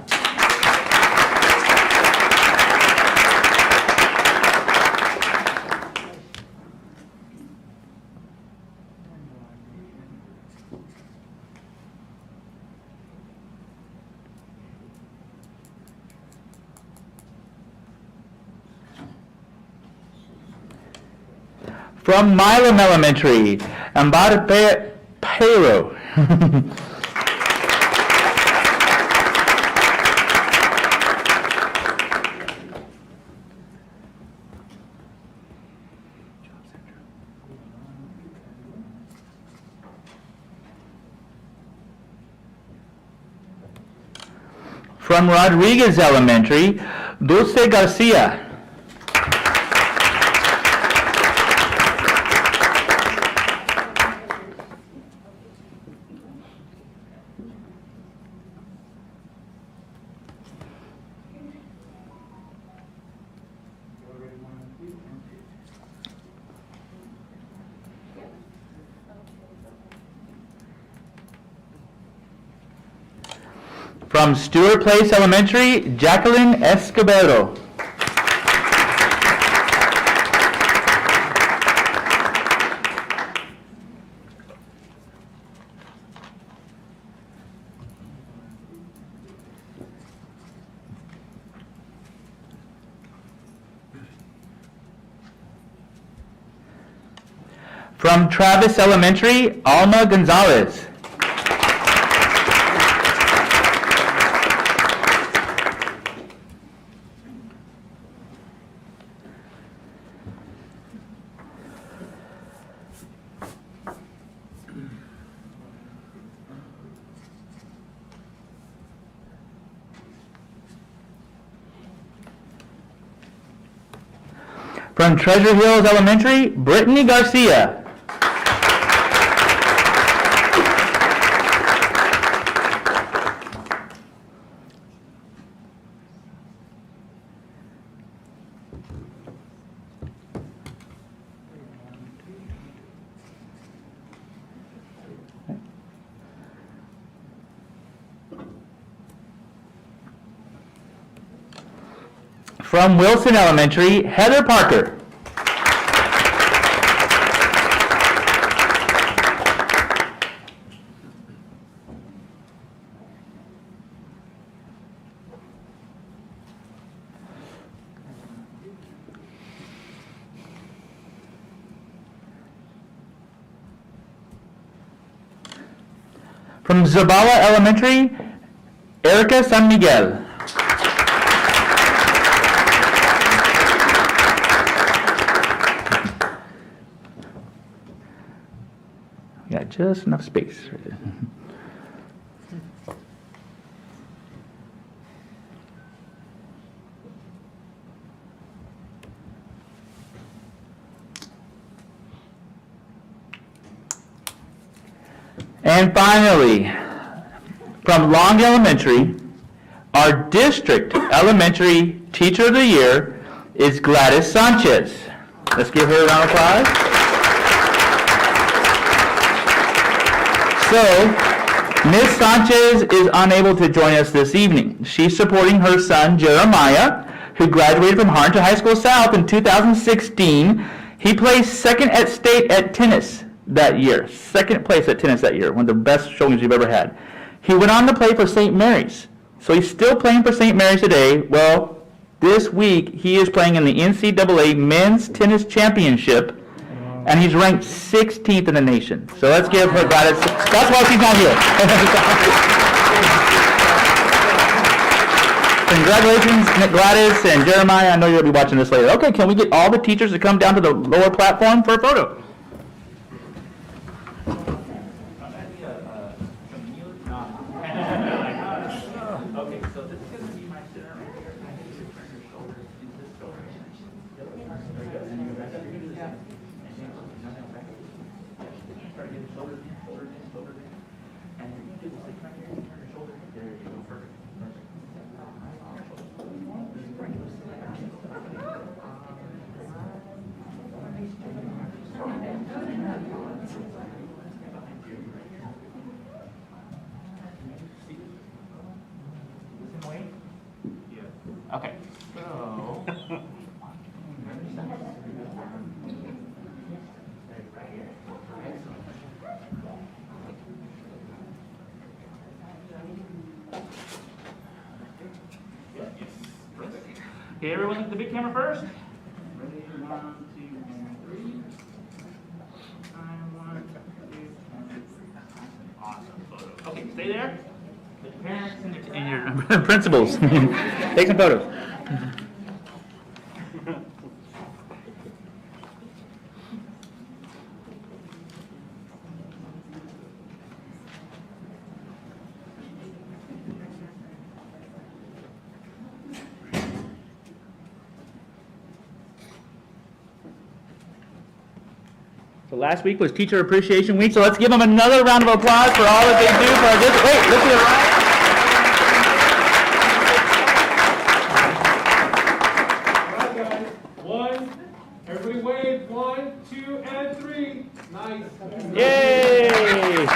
From Milam Elementary, Ambar Pero. From Rodriguez Elementary, Dulce Garcia. From Stewart Place Elementary, Jacqueline Escobedo. From Travis Elementary, Alma Gonzalez. From Treasure Hills Elementary, Brittany Garcia. From Wilson Elementary, Heather Parker. From Zabala Elementary, Erica San Miguel. Got just enough space. And finally, from Long Elementary, our district elementary teacher of the year is Gladys Sanchez. Let's give her a round of applause. So, Ms. Sanchez is unable to join us this evening. She's supporting her son, Jeremiah, who graduated from Harlingen High School South in 2016. He placed second at state at tennis that year. Second place at tennis that year, one of the best showings you've ever had. He went on to play for St. Mary's. So he's still playing for St. Mary's today. Well, this week he is playing in the NCAA Men's Tennis Championship, and he's ranked 16th in the nation. So let's give her Gladys. That's why she's not here. Congratulations, Gladys and Jeremiah. I know you'll be watching this later. Okay, can we get all the teachers to come down to the lower platform for a photo? Okay. Okay, so. Okay, everyone, look at the big camera first. Ready? 1, 2, 3. Time 1, 2, 3. Awesome photo. Okay, stay there. With your parents and your principals. Take some photos. So last week was Teacher Appreciation Week, so let's give them another round of applause for all that they do for our district. Wait, look to the right. One, everybody wave, 1, 2, and 3. Nice. Yay!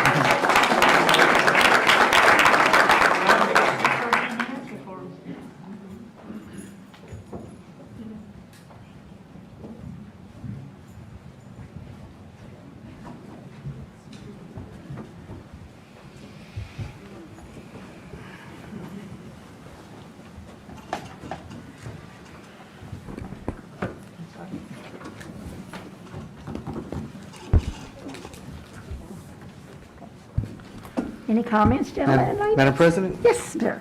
Any comments, gentlemen? Madam President? Yes, sir.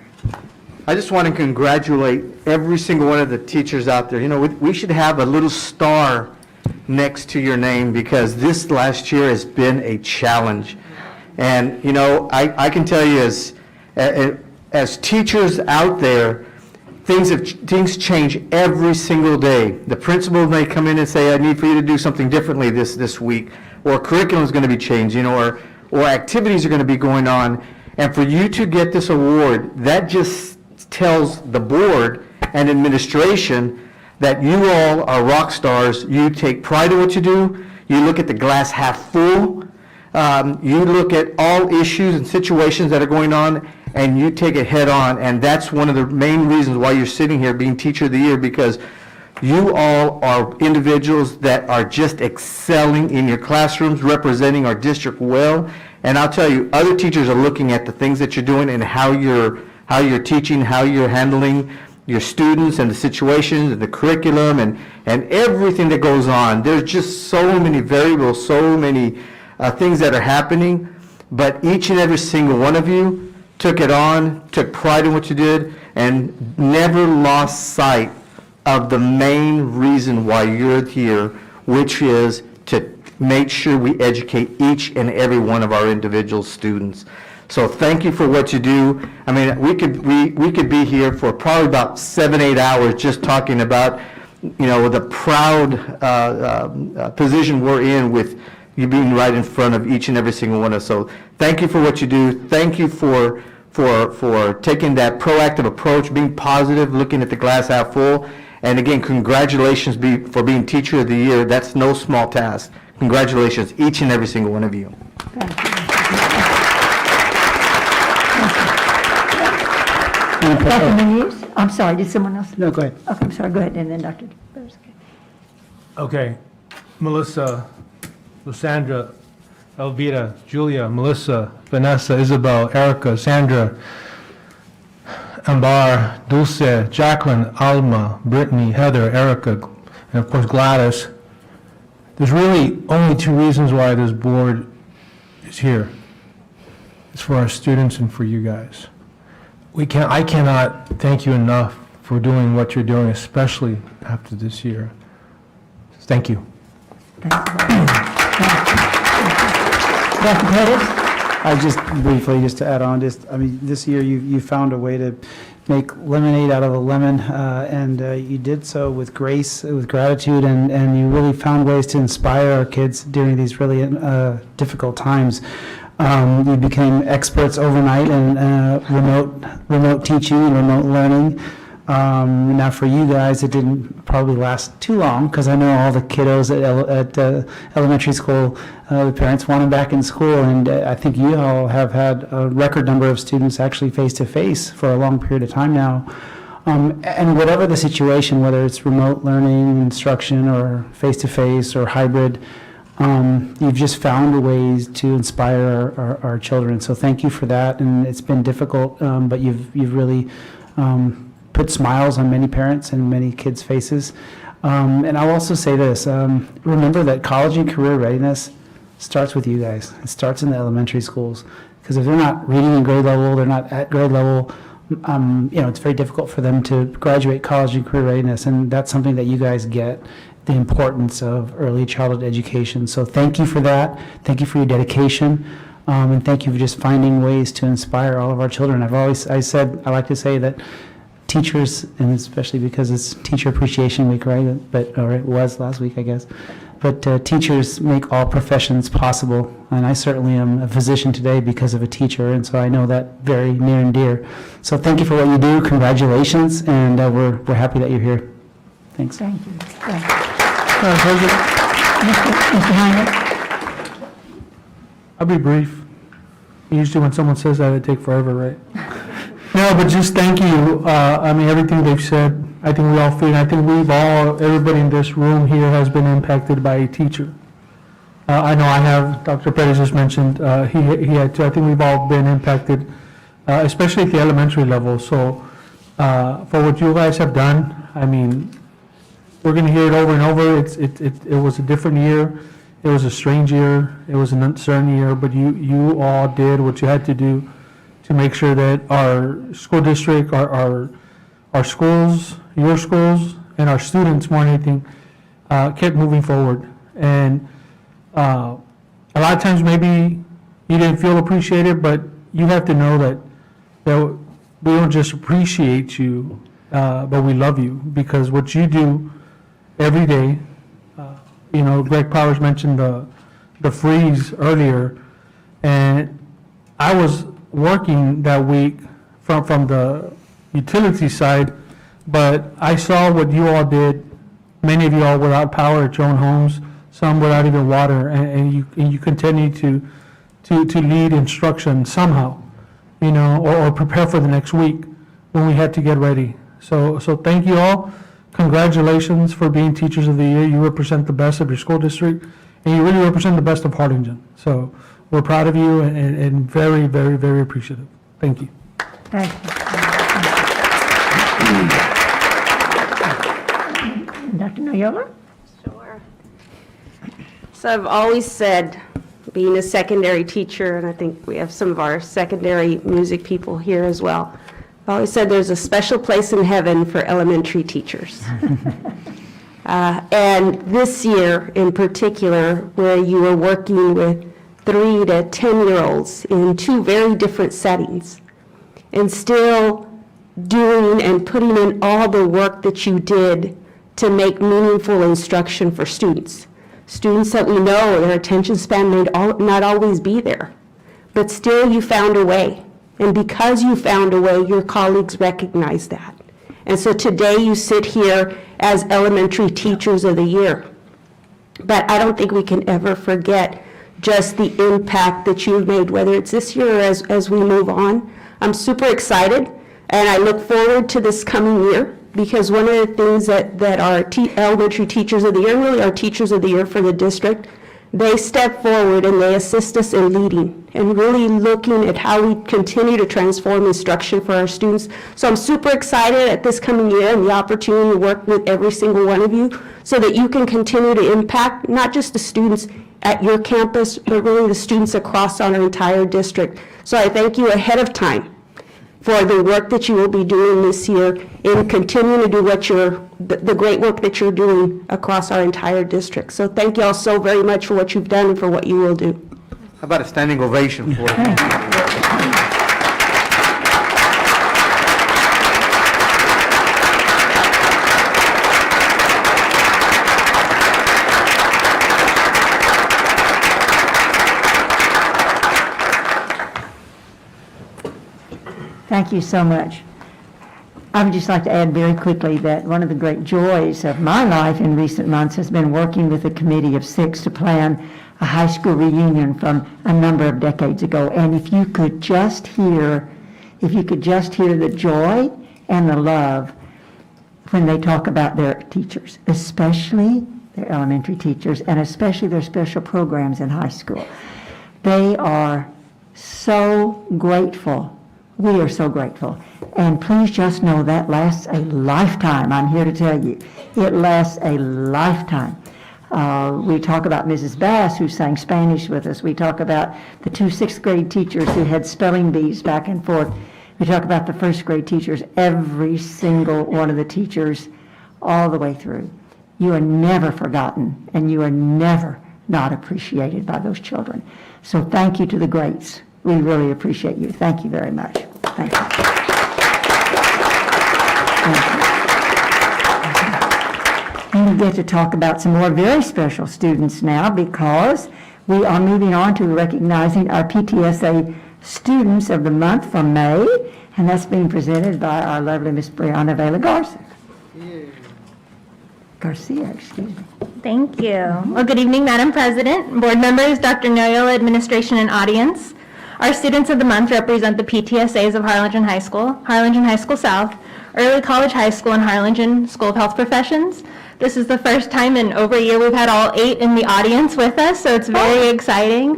I just want to congratulate every single one of the teachers out there. You know, we should have a little star next to your name because this last year has been a challenge. And, you know, I can tell you as teachers out there, things change every single day. The principal may come in and say, I need for you to do something differently this week, or curriculum is going to be changed, you know, or activities are going to be going on. And for you to get this award, that just tells the board and administration that you all are rock stars. You take pride in what you do. You look at the glass half full. You look at all issues and situations that are going on, and you take it head on. And that's one of the main reasons why you're sitting here being Teacher of the Year, because you all are individuals that are just excelling in your classrooms, representing our district well. And I'll tell you, other teachers are looking at the things that you're doing and how you're teaching, how you're handling your students and the situations and the curriculum and everything that goes on. There's just so many variables, so many things that are happening. But each and every single one of you took it on, took pride in what you did, and never lost sight of the main reason why you're here, which is to make sure we educate each and every one of our individual students. So thank you for what you do. I mean, we could be here for probably about 7-8 hours just talking about, you know, the proud position we're in with you being right in front of each and every single one of us. So thank you for what you do. Thank you for taking that proactive approach, being positive, looking at the glass half full. And again, congratulations for being Teacher of the Year. That's no small task. Congratulations, each and every single one of you. Thank you. Dr. Muniz? I'm sorry, did someone else? No, go ahead. Okay, I'm sorry, go ahead, and then Dr. Burrs. Okay, Melissa, Lysandra, Elvira, Julia, Melissa, Vanessa, Isabel, Erica, Sandra, Ambar, Dulce, Jacqueline, Alma, Brittany, Heather, Erica, and of course Gladys. There's really only 2 reasons why this board is here. It's for our students and for you guys. I cannot thank you enough for doing what you're doing, especially after this year. Thank you. Dr. Pettis? Just to add on, I mean, this year you found a way to make lemonade out of a lemon, and you did so with grace, with gratitude, and you really found ways to inspire our kids during these really difficult times. You became experts overnight in remote teaching and remote learning. Now, for you guys, it didn't probably last too long, because I know all the kiddos at elementary school, the parents want them back in school, and I think you all have had a record number of students actually face-to-face for a long period of time now. And whatever the situation, whether it's remote learning, instruction, or face-to-face, or hybrid, you've just found ways to inspire our children. So thank you for that, and it's been difficult, but you've really put smiles on many parents and many kids' faces. And I'll also say this, remember that college and career readiness starts with you guys. It starts in the elementary schools, because if they're not reading in grade level, they're not at grade level, it's very difficult for them to graduate college and career readiness, and that's something that you guys get, the importance of early childhood education. So thank you for that. Thank you for your dedication, and thank you for just finding ways to inspire all of our children. I like to say that teachers, and especially because it's Teacher Appreciation Week, right? Or it was last week, I guess. But teachers make all professions possible, and I certainly am a physician today because of a teacher, and so I know that very near and dear. So thank you for what you do. Congratulations, and we're happy that you're here. Thanks. Thank you. Thank you. Mr. Hyman? I'll be brief. Usually when someone says that, it takes forever, right? No, but just thank you. Everything they've said, I think we all feel, and I think everybody in this room here has been impacted by a teacher. I know I have, Dr. Perez just mentioned, he had too. I think we've all been impacted, especially at the elementary level. So for what you guys have done, we're going to hear it over and over. It was a different year. It was a strange year. It was an uncertain year, but you all did what you had to do to make sure that our school district, our schools, your schools, and our students, more than anything, kept moving forward. And a lot of times maybe you didn't feel appreciated, but you have to know that we don't just appreciate you, but we love you, because what you do every day, Greg Powers mentioned the freeze earlier, and I was working that week from the utility side, but I saw what you all did, many of you all without power at your own homes, some without even water, and you continue to lead instruction somehow, or prepare for the next week when we had to get ready. So thank you all. Congratulations for being Teachers of the Year. You represent the best of your school district, and you really represent the best of Harlingen. So we're proud of you and very, very, very appreciative. Thank you. Thank you. Dr. Noyola? Sure. So I've always said, being a secondary teacher, and I think we have some of our secondary music people here as well, I've always said there's a special place in heaven for elementary teachers. And this year in particular, where you were working with 3 to 10-year-olds in 2 very different settings, and still doing and putting in all the work that you did to make meaningful instruction for students. Students that we know their attention span may not always be there, but still you found a way. And because you found a way, your colleagues recognize that. And so today you sit here as Elementary Teachers of the Year. But I don't think we can ever forget just the impact that you've made, whether it's this year or as we move on. I'm super excited, and I look forward to this coming year, because one of the things that our Elementary Teachers of the Year, really our Teachers of the Year for the district, they step forward and they assist us in leading and really looking at how we continue to transform instruction for our students. So I'm super excited at this coming year and the opportunity to work with every single one of you so that you can continue to impact not just the students at your campus, but really the students across our entire district. So I thank you ahead of time for the work that you will be doing this year in continuing to do the great work that you're doing across our entire district. So thank you all so very much for what you've done and for what you will do. How about a standing ovation for it? Thank you so much. I would just like to add very quickly that one of the great joys of my life in recent months has been working with a committee of 6 to plan a high school reunion from a number of decades ago. And if you could just hear the joy and the love when they talk about their teachers, especially their elementary teachers, and especially their special programs in high school. They are so grateful. We are so grateful. And please just know that lasts a lifetime. I'm here to tell you, it lasts a lifetime. We talk about Mrs. Bass, who sang Spanish with us. We talk about the 2 6th grade teachers who had spelling bees back and forth. We talk about the 1st grade teachers, every single one of the teachers, all the way through. You are never forgotten, and you are never not appreciated by those children. So thank you to the greats. We really appreciate you. Thank you very much. Thank you. And we get to talk about some more very special students now, because we are moving on to recognizing our PTSA Students of the Month for May, and that's being presented by our lovely Miss Brianna Vela Garcia, excuse me. Thank you. Well, good evening, Madam President, board members, Dr. Noyola, administration, and audience. Our students of the month represent the PTSAs of Harlingen High School, Harlingen High School South, Early College High School, and Harlingen School of Health Professions. This is the first time in over a year we've had all 8 in the audience with us, so it's very exciting.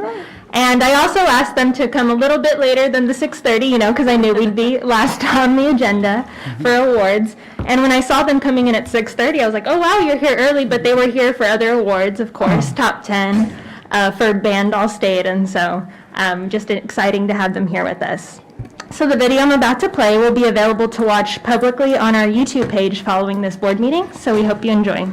And I also asked them to come a little bit later than the 6:30, because I knew we'd be last on the agenda for awards. And when I saw them coming in at 6:30, I was like, oh, wow, you're here early, but they were here for other awards, of course, top 10 for Band All State, and so just exciting to have them here with us. So the video I'm about to play will be available to watch publicly on our YouTube page following this board meeting, so we hope you enjoy.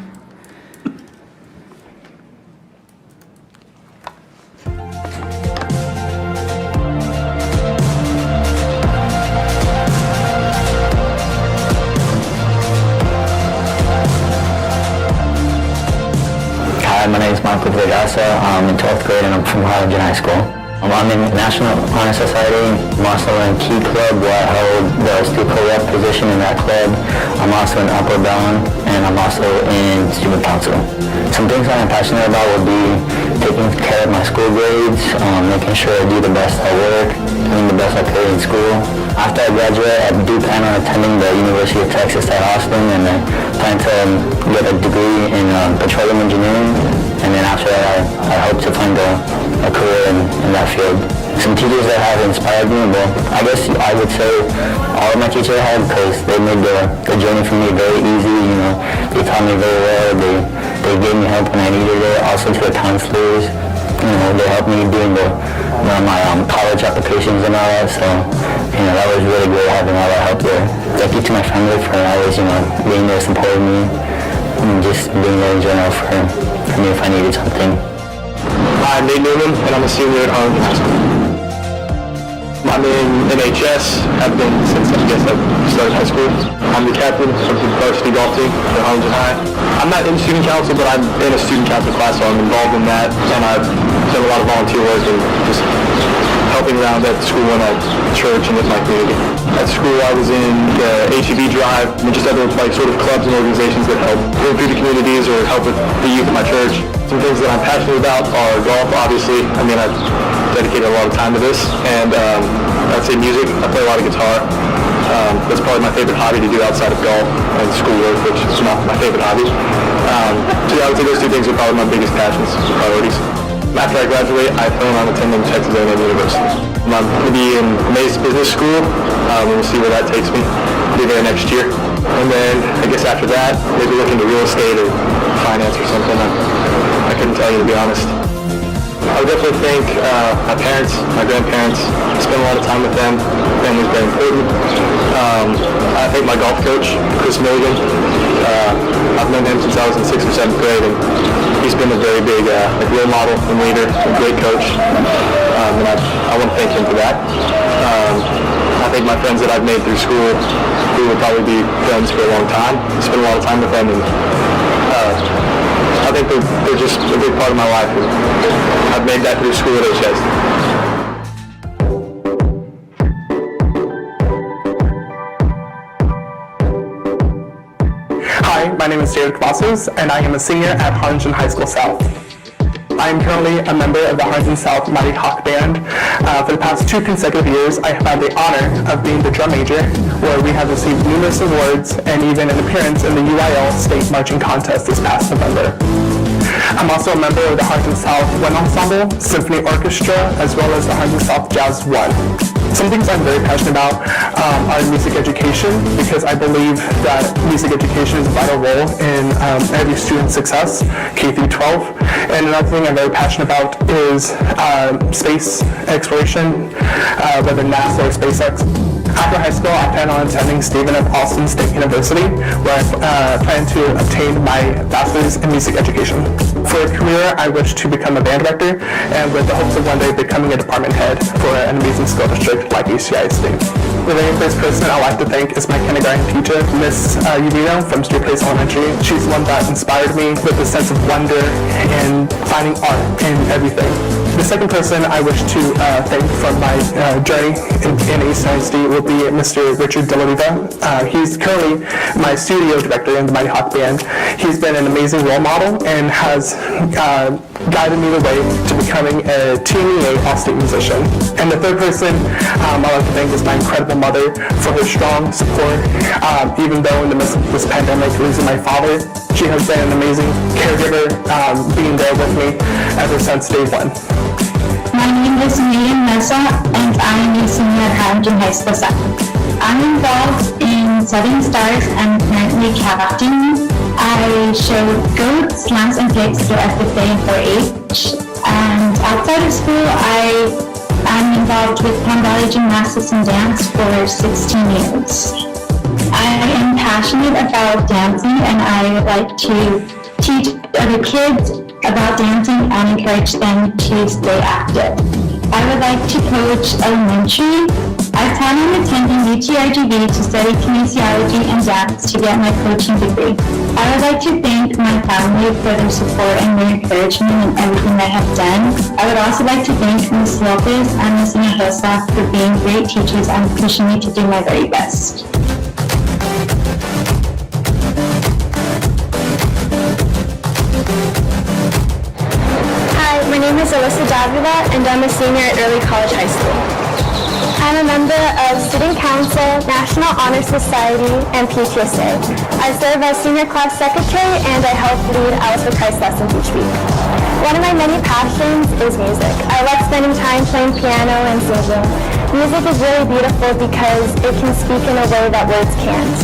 Hi, my name is Michael Vergasa. I'm in 12th grade and I'm from Harlingen High School. I'm in National Honor Society. I'm also in Key Club, where I hold the student co-rep position in that club. I'm also in Upper Bound, and I'm also in student council. Some things I'm passionate about would be taking care of my school grades, making sure I do the best at work, doing the best I could in school. After I graduate, I do plan on attending the University of Texas at Austin, and I plan to get a degree in petroleum engineering. And then after that, I hope to find a career in that field. Some teachers that have inspired me, well, I guess I would say all of my teachers have, because they made the journey for me very easy. They taught me very well. They gave me help when I needed it. Also to the counselors, they helped me doing my college applications and all that. So, that was really great having all that help there. Thank you to my family for always, being there, supporting me, and just being there in general for me if I needed something. I'm Nate Newman, and I'm a senior at Harlingen High School. I'm in MHS, have been since I started high school. I'm the captain of the varsity golf team at Harlingen High. I'm not in student council, but I'm in a student council class, so I'm involved in that, and I've done a lot of volunteer work and just helping around at school and at church and with my community. At school, I was in the HEB drive and just other sort of clubs and organizations that help go through the communities or help with the youth at my church. Some things that I'm passionate about are golf, obviously. I've dedicated a lot of time to this, and I'd say music. I play a lot of guitar. That's probably my favorite hobby to do outside of golf and schoolwork, which is not my favorite hobby. So yeah, I would say those 2 things are probably my biggest passions, priorities. After I graduate, I plan on attending Texas A&M University. I'm going to be in May's Business School. We'll see where that takes me. I'll be there next year. And then, I guess after that, maybe look into real estate or finance or something. I couldn't tell you, to be honest. I would definitely thank my parents, my grandparents. I spend a lot of time with them. Family is very important. I thank my golf coach, Chris Milligan. I've known him since I was in 6th or 7th grade, and he's been a very big role model and leader, a great coach. And I want to thank him for that. I thank my friends that I've made through school, who will probably be friends for a long time. I spend a lot of time with them, and I think they're just a big part of my life. I've made that through school at Hcisd. name is Jared Cavazos, and I am a senior at Harlingen High School South. I am currently a member of the Harlingen South Mighty Hawk Band. For the past 2 consecutive years, I have had the honor of being the drum major, where we have received numerous awards and even an appearance in the UIL State Marching Contest this past November. I'm also a member of the Harlingen South Wind Ensemble, Symphony Orchestra, as well as the Harlingen South Jazz 1. Some things I'm very passionate about are music education, because I believe that music education is a vital role in every student's success, K through 12. And another thing I'm very passionate about is space exploration, whether NASA or SpaceX. After high school, I plan on attending Stephen F. Austin State University, where I plan to obtain my bachelor's in music education. For a career, I wish to become a band director, and with the hopes of one day becoming a department head for an amazing school district like Hcisd. The very first person I'd like to thank is my kindergarten teacher, Miss Uvino from Street Place Elementary. She's the one that inspired me with a sense of wonder and finding art in everything. The second person I wish to thank from my journey in Hcisd will be Mr. Richard Delariva. He's currently my studio director in the Mighty Hawk Band. He's been an amazing role model and has guided me the way to becoming a TMEA All-State musician. And the third person I'd like to thank is my incredible mother for her strong support, even though in the midst of this pandemic, losing my father. She has been an amazing caregiver, being there with me ever since day one. My name is Miriam Mesa, and I am a senior at Harlingen High School South. I'm involved in Setting Stars and currently captain. I show goats, lambs, and pigs throughout the day in 4-H. And outside of school, I am involved with Palm Valley Gymnastics and Dance for 16 years. I am passionate about dancing, and I like to teach other kids about dancing and encourage them to stay active. I would like to coach elementary. I plan on attending UTRGV to study kinesiology and dance to get my coaching degree. I would like to thank my family for their support and their encouragement in everything I have done. I would also like to thank Ms. Lopez and Ms. Hinojosa for being great teachers and pushing me to do my very best. My name is Alyssa Davila, and I'm a senior at Early College High School. I'm a member of Student Council, National Honor Society, and PTSA. I serve as Senior Class Secretary, and I help lead Alice for Christ lessons each week. One of my many passions is music. I love spending time playing piano and singing. Music is really beautiful because it can speak in a way that words can't.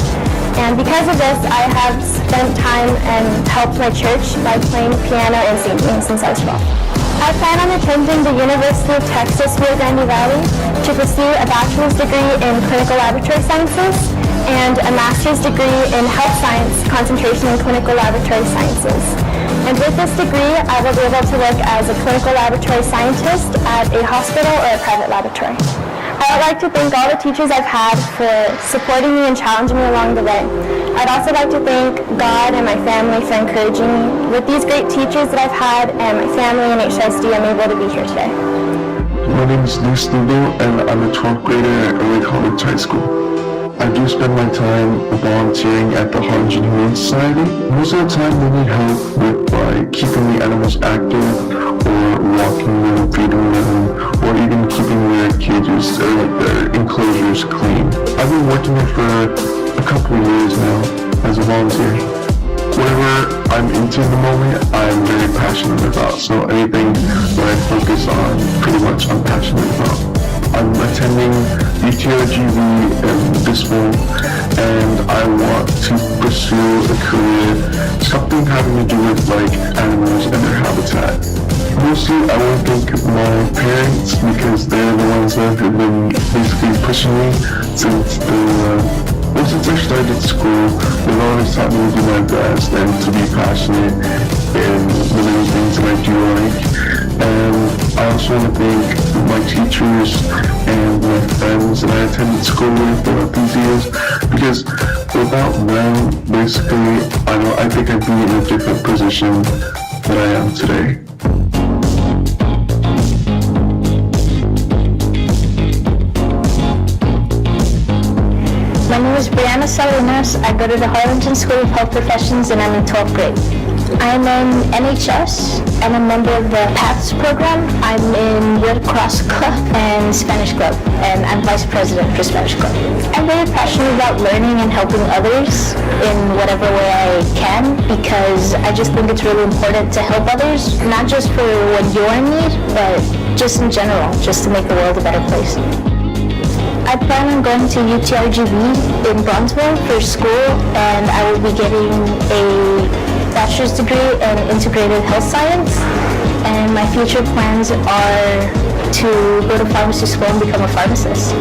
And because of this, I have spent time and helped my church by playing piano and singing since I was 12. I plan on attending the University of Texas Rio Grande Valley to pursue a bachelor's degree in clinical laboratory sciences and a master's degree in health science, concentration in clinical laboratory sciences. And with this degree, I will be able to work as a clinical laboratory scientist at a hospital or a private laboratory. I would like to thank all the teachers I've had for supporting me and challenging me along the way. I'd also like to thank God and my family for encouraging me. With these great teachers that I've had and my family and Hcisd, I'm able to be here today. My name is Luis Lugo, and I'm a 12th grader at Early College High School. I do spend my time volunteering at the Harlingen Humane Society. Most of the time we need help with like keeping the animals active, or walking them, feeding them, or even keeping their cages or like their enclosures clean. I've been working there for a couple of years now as a volunteer. Whatever I'm into in the moment, I'm very passionate about. So anything that I focus on, pretty much I'm passionate about. I'm attending UTRGV this fall, and I want to pursue a career, something having to do with like animals and their habitat. Mostly I want to thank my parents, because they're the ones that have been basically pushing me since I started school. They've always taught me to do my best and to be passionate in the many things that I do like. And I also want to thank my teachers and my friends that I attended school with throughout these years, because without them, basically, I think I'd be in a different position than I am today. My name is Brianna Ana Salinas. I go to the Harlingen School of Health Professions and I'm in 12th grade. I'm in NHS and a member of the PATHS program. I'm in Red Cross Club and Spanish Club, and I'm vice president for Spanish Club. I'm very passionate about learning and helping others in whatever way I can, because I just think it's really important to help others, not just for when you're in need, but just in general, just to make the world a better place. I plan on going to UTRGV in Bronzeville for school, and I will be getting a bachelor's degree in integrated health science, and my future plans are to go to pharmacy school and become a pharmacist.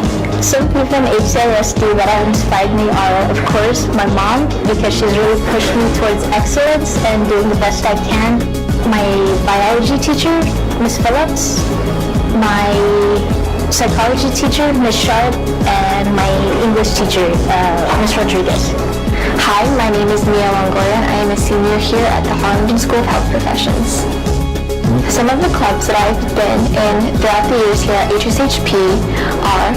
Some people in HCISD that have inspired me are, of course, my mom, because she's really pushed me towards excellence and doing the best I can. My biology teacher, Ms. Phillips, my psychology teacher, Ms. Sharp, and my English teacher, Ms. Rodriguez. Hi, my name is Mia Longoria, and I am a senior here at the Harlingen School of Health Professions. Some of the clubs that I've been in throughout the years here at HSHP are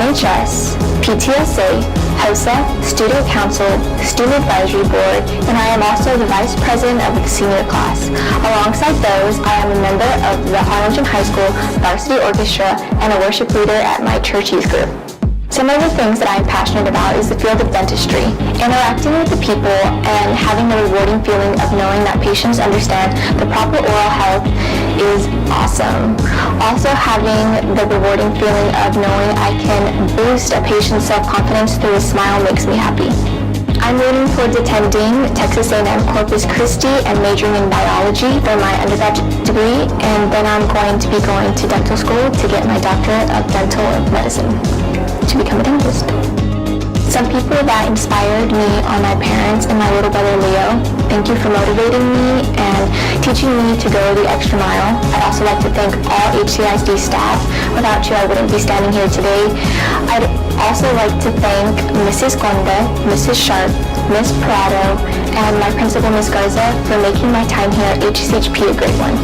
NHS, PTSA, HOSA, Student Council, Student Advisory Board, and I am also the Vice President of the senior class. Alongside those, I am a member of the Harlingen High School Varsity Orchestra and a worship leader at my church youth group. Some of the things that I'm passionate about is the field of dentistry. Interacting with the people and having the rewarding feeling of knowing that patients understand the proper oral health is awesome. Also having the rewarding feeling of knowing I can boost a patient's self-confidence through a smile makes me happy. I'm leaning towards attending Texas A&M Corpus Christi and majoring in biology for my undergraduate degree, and then I'm going to be going to dental school to get my doctorate of dental medicine to become a dentist. Some people that inspired me are my parents and my little brother Leo. Thank you for motivating me and teaching me to go the extra mile. I'd also like to thank all HCISD staff. Without you, I wouldn't be standing here today. I'd also like to thank Mrs. Conde, Mrs. Sharp, Ms. Prado, and my principal, Ms. Garza, for making my time here at HSHP a great one.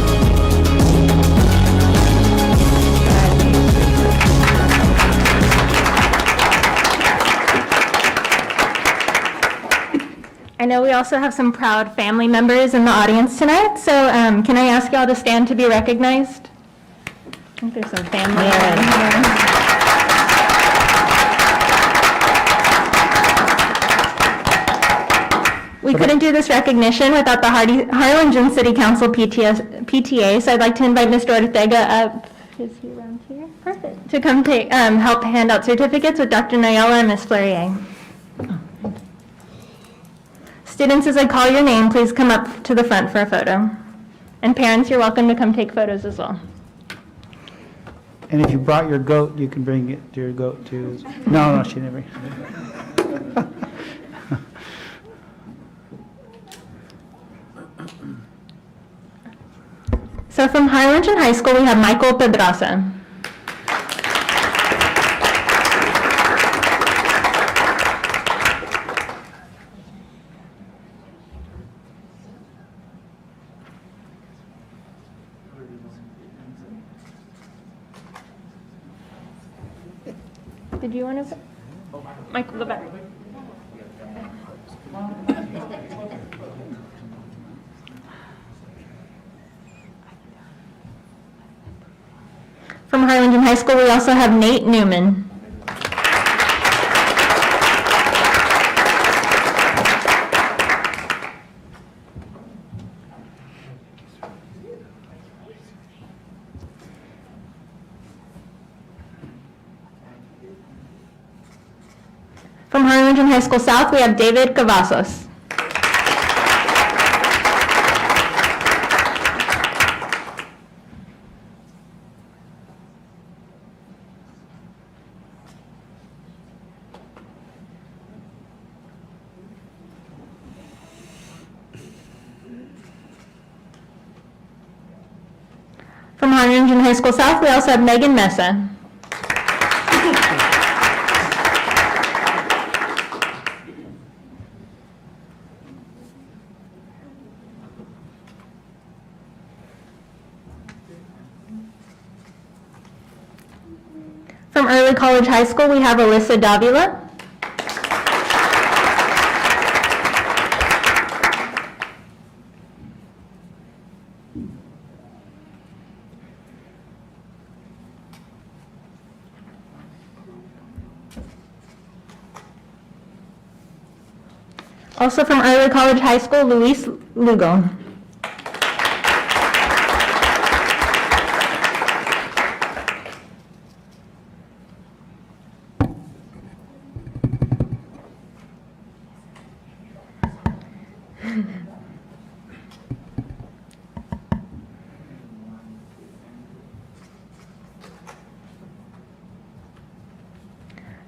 I know we also have some proud family members in the audience tonight, so can I ask y'all to stand to be recognized? I think there's some family around here. We couldn't do this recognition without the Harlingen City Council PTA, so I'd like to invite Mr. Ortega up. Is he around here? Perfect. To come help hand out certificates with Dr. Noyola and Ms. Fleurier. Students, as I call your name, please come up to the front for a photo. And parents, you're welcome to come take photos as well. And if you brought your goat, you can bring it to your goat too. No, she never. So from Harlingen High School, we have Michael Pedraza. Did you want to? Michael, go back. From Harlingen High School, we also have Nate Newman. From Harlingen High School South, we have David Cavazos. From Harlingen High School South, we also have Megan Mesa. From Early College High School, we have Alyssa Davila. Also from Early College High School, Luis Lugo.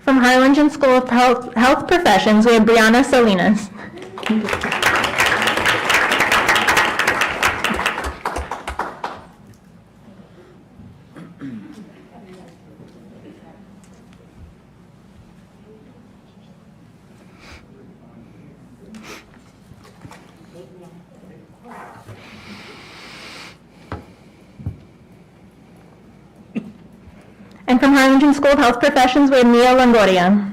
From Harlingen School of Health Professions, we have Brianna Salinas. And from Harlingen School of Health Professions, we have Mia Longoria.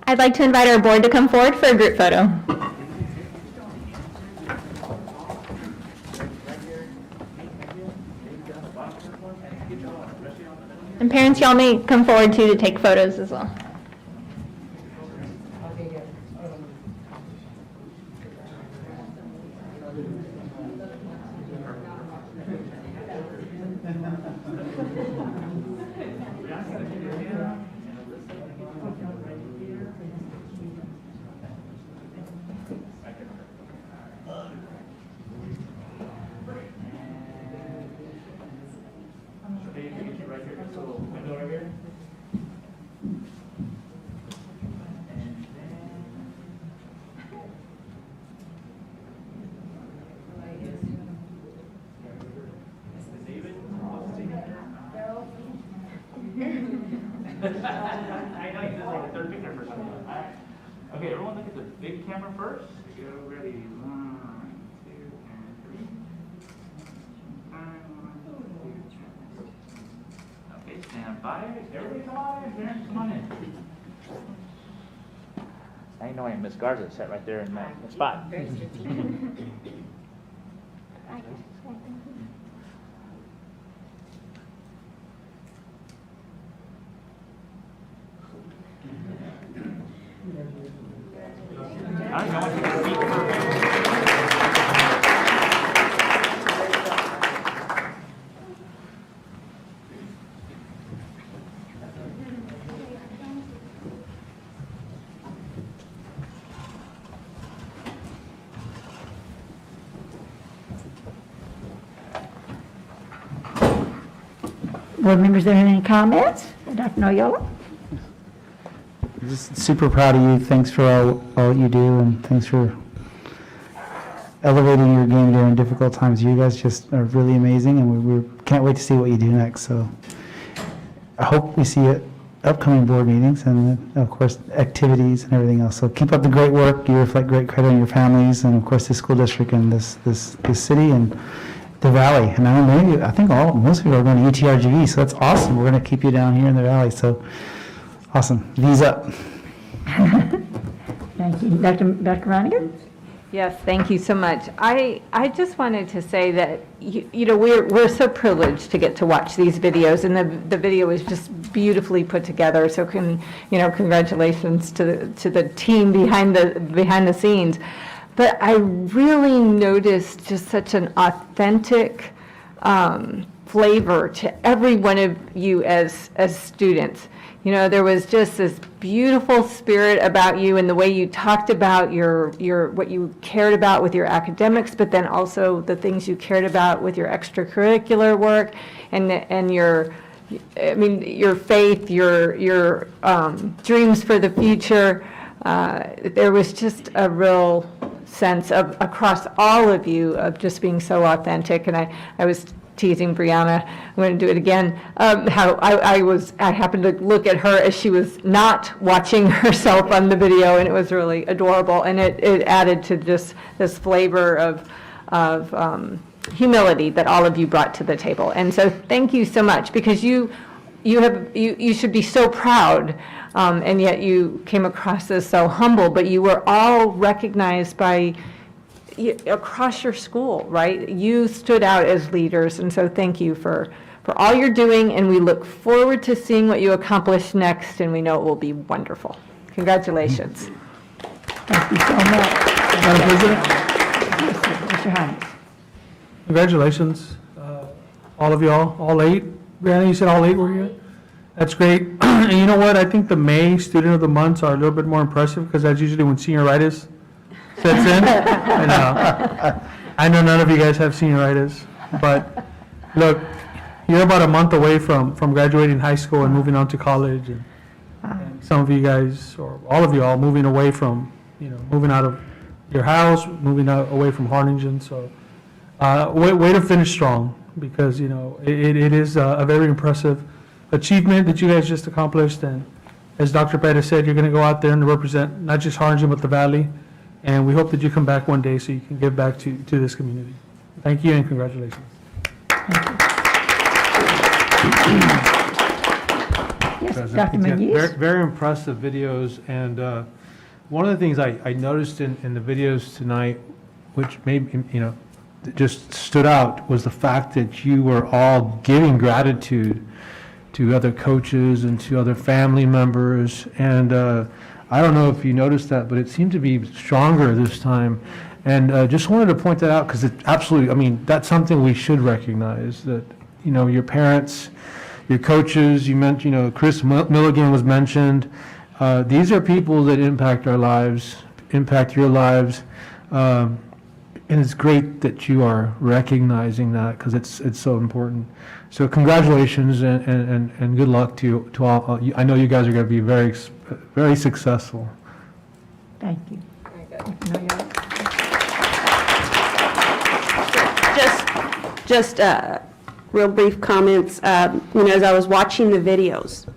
I'd like to invite our board to come forward for a group photo. And parents, y'all may come forward too to take photos as well. I know you did like a third picture for something. Okay, everyone look at the big camera first. Go ready. 1, 2, and 3. Okay, stand by. Everybody come on in. Parents, come on in. I know Miss Garza sat right there in that spot. Board members, there any comments? Dr. Noyola? Just super proud of you. Thanks for all you do, and thanks for elevating your game during difficult times. You guys just are really amazing, and we can't wait to see what you do next. So I hope we see you at upcoming board meetings and, of course, activities and everything else. So keep up the great work. You reflect great credit on your families and, of course, the school district and this city and the Valley. And I think most of you are going to UTRGV, so that's awesome. We're going to keep you down here in the Valley. So awesome. V's up. Thank you. Dr. Roniger? Yes, thank you so much. I just wanted to say that, we're so privileged to get to watch these videos, and the video is just beautifully put together. So congratulations to the team behind the scenes. But I really noticed just such an authentic flavor to every one of you as students. There was just this beautiful spirit about you and the way you talked about your what you cared about with your academics, but then also the things you cared about with your extracurricular work and your faith, your dreams for the future. There was just a real sense of across all of you of just being so authentic. And I was teasing Brianna, I'm going to do it again, how I happened to look at her as she was not watching herself on the video, and it was really adorable, and it added to just this flavor of humility that all of you brought to the table. And so thank you so much, because you you should be so proud, and yet you came across as so humble, but you were all recognized by across your school, right? You stood out as leaders, and so thank you for all you're doing, and we look forward to seeing what you accomplish next, and we know it will be wonderful. Congratulations. Thank you so much. Madam President? Mr. Hines. Congratulations, all of y'all, all 8. Brianna, you said all 8 were here? That's great. And you know what? I think the May Student of the Months are a little bit more impressive because that's usually when senioritis sets in. And, I know none of you guys have senioritis, but look, you're about a month away from graduating high school and moving on to college. And some of you guys, or all of you all, moving away from, moving out of your house, moving out away from Harlingen. So way to finish strong, because, it is a very impressive achievement that you guys just accomplished. And as Dr. Pettis said, you're going to go out there and represent not just Harlingen, but the Valley. And we hope that you come back one day so you can give back to this community. Thank you and congratulations. Yes, Dr. Muniz. Very impressive videos, and one of the things I noticed in the videos tonight, which maybe, just stood out, was the fact that you were all giving gratitude to other coaches and to other family members, and I don't know if you noticed that, but it seemed to be stronger this time. And just wanted to point that out because it absolutely, that's something we should recognize, that, your parents, your coaches, you mentioned, Chris Milligan was mentioned. These are people that impact our lives, impact your lives. And it's great that you are recognizing that because it's so important. So congratulations and good luck to all. I know you guys are going to be very, very successful. Thank you. Just real brief comments. As I was watching the videos,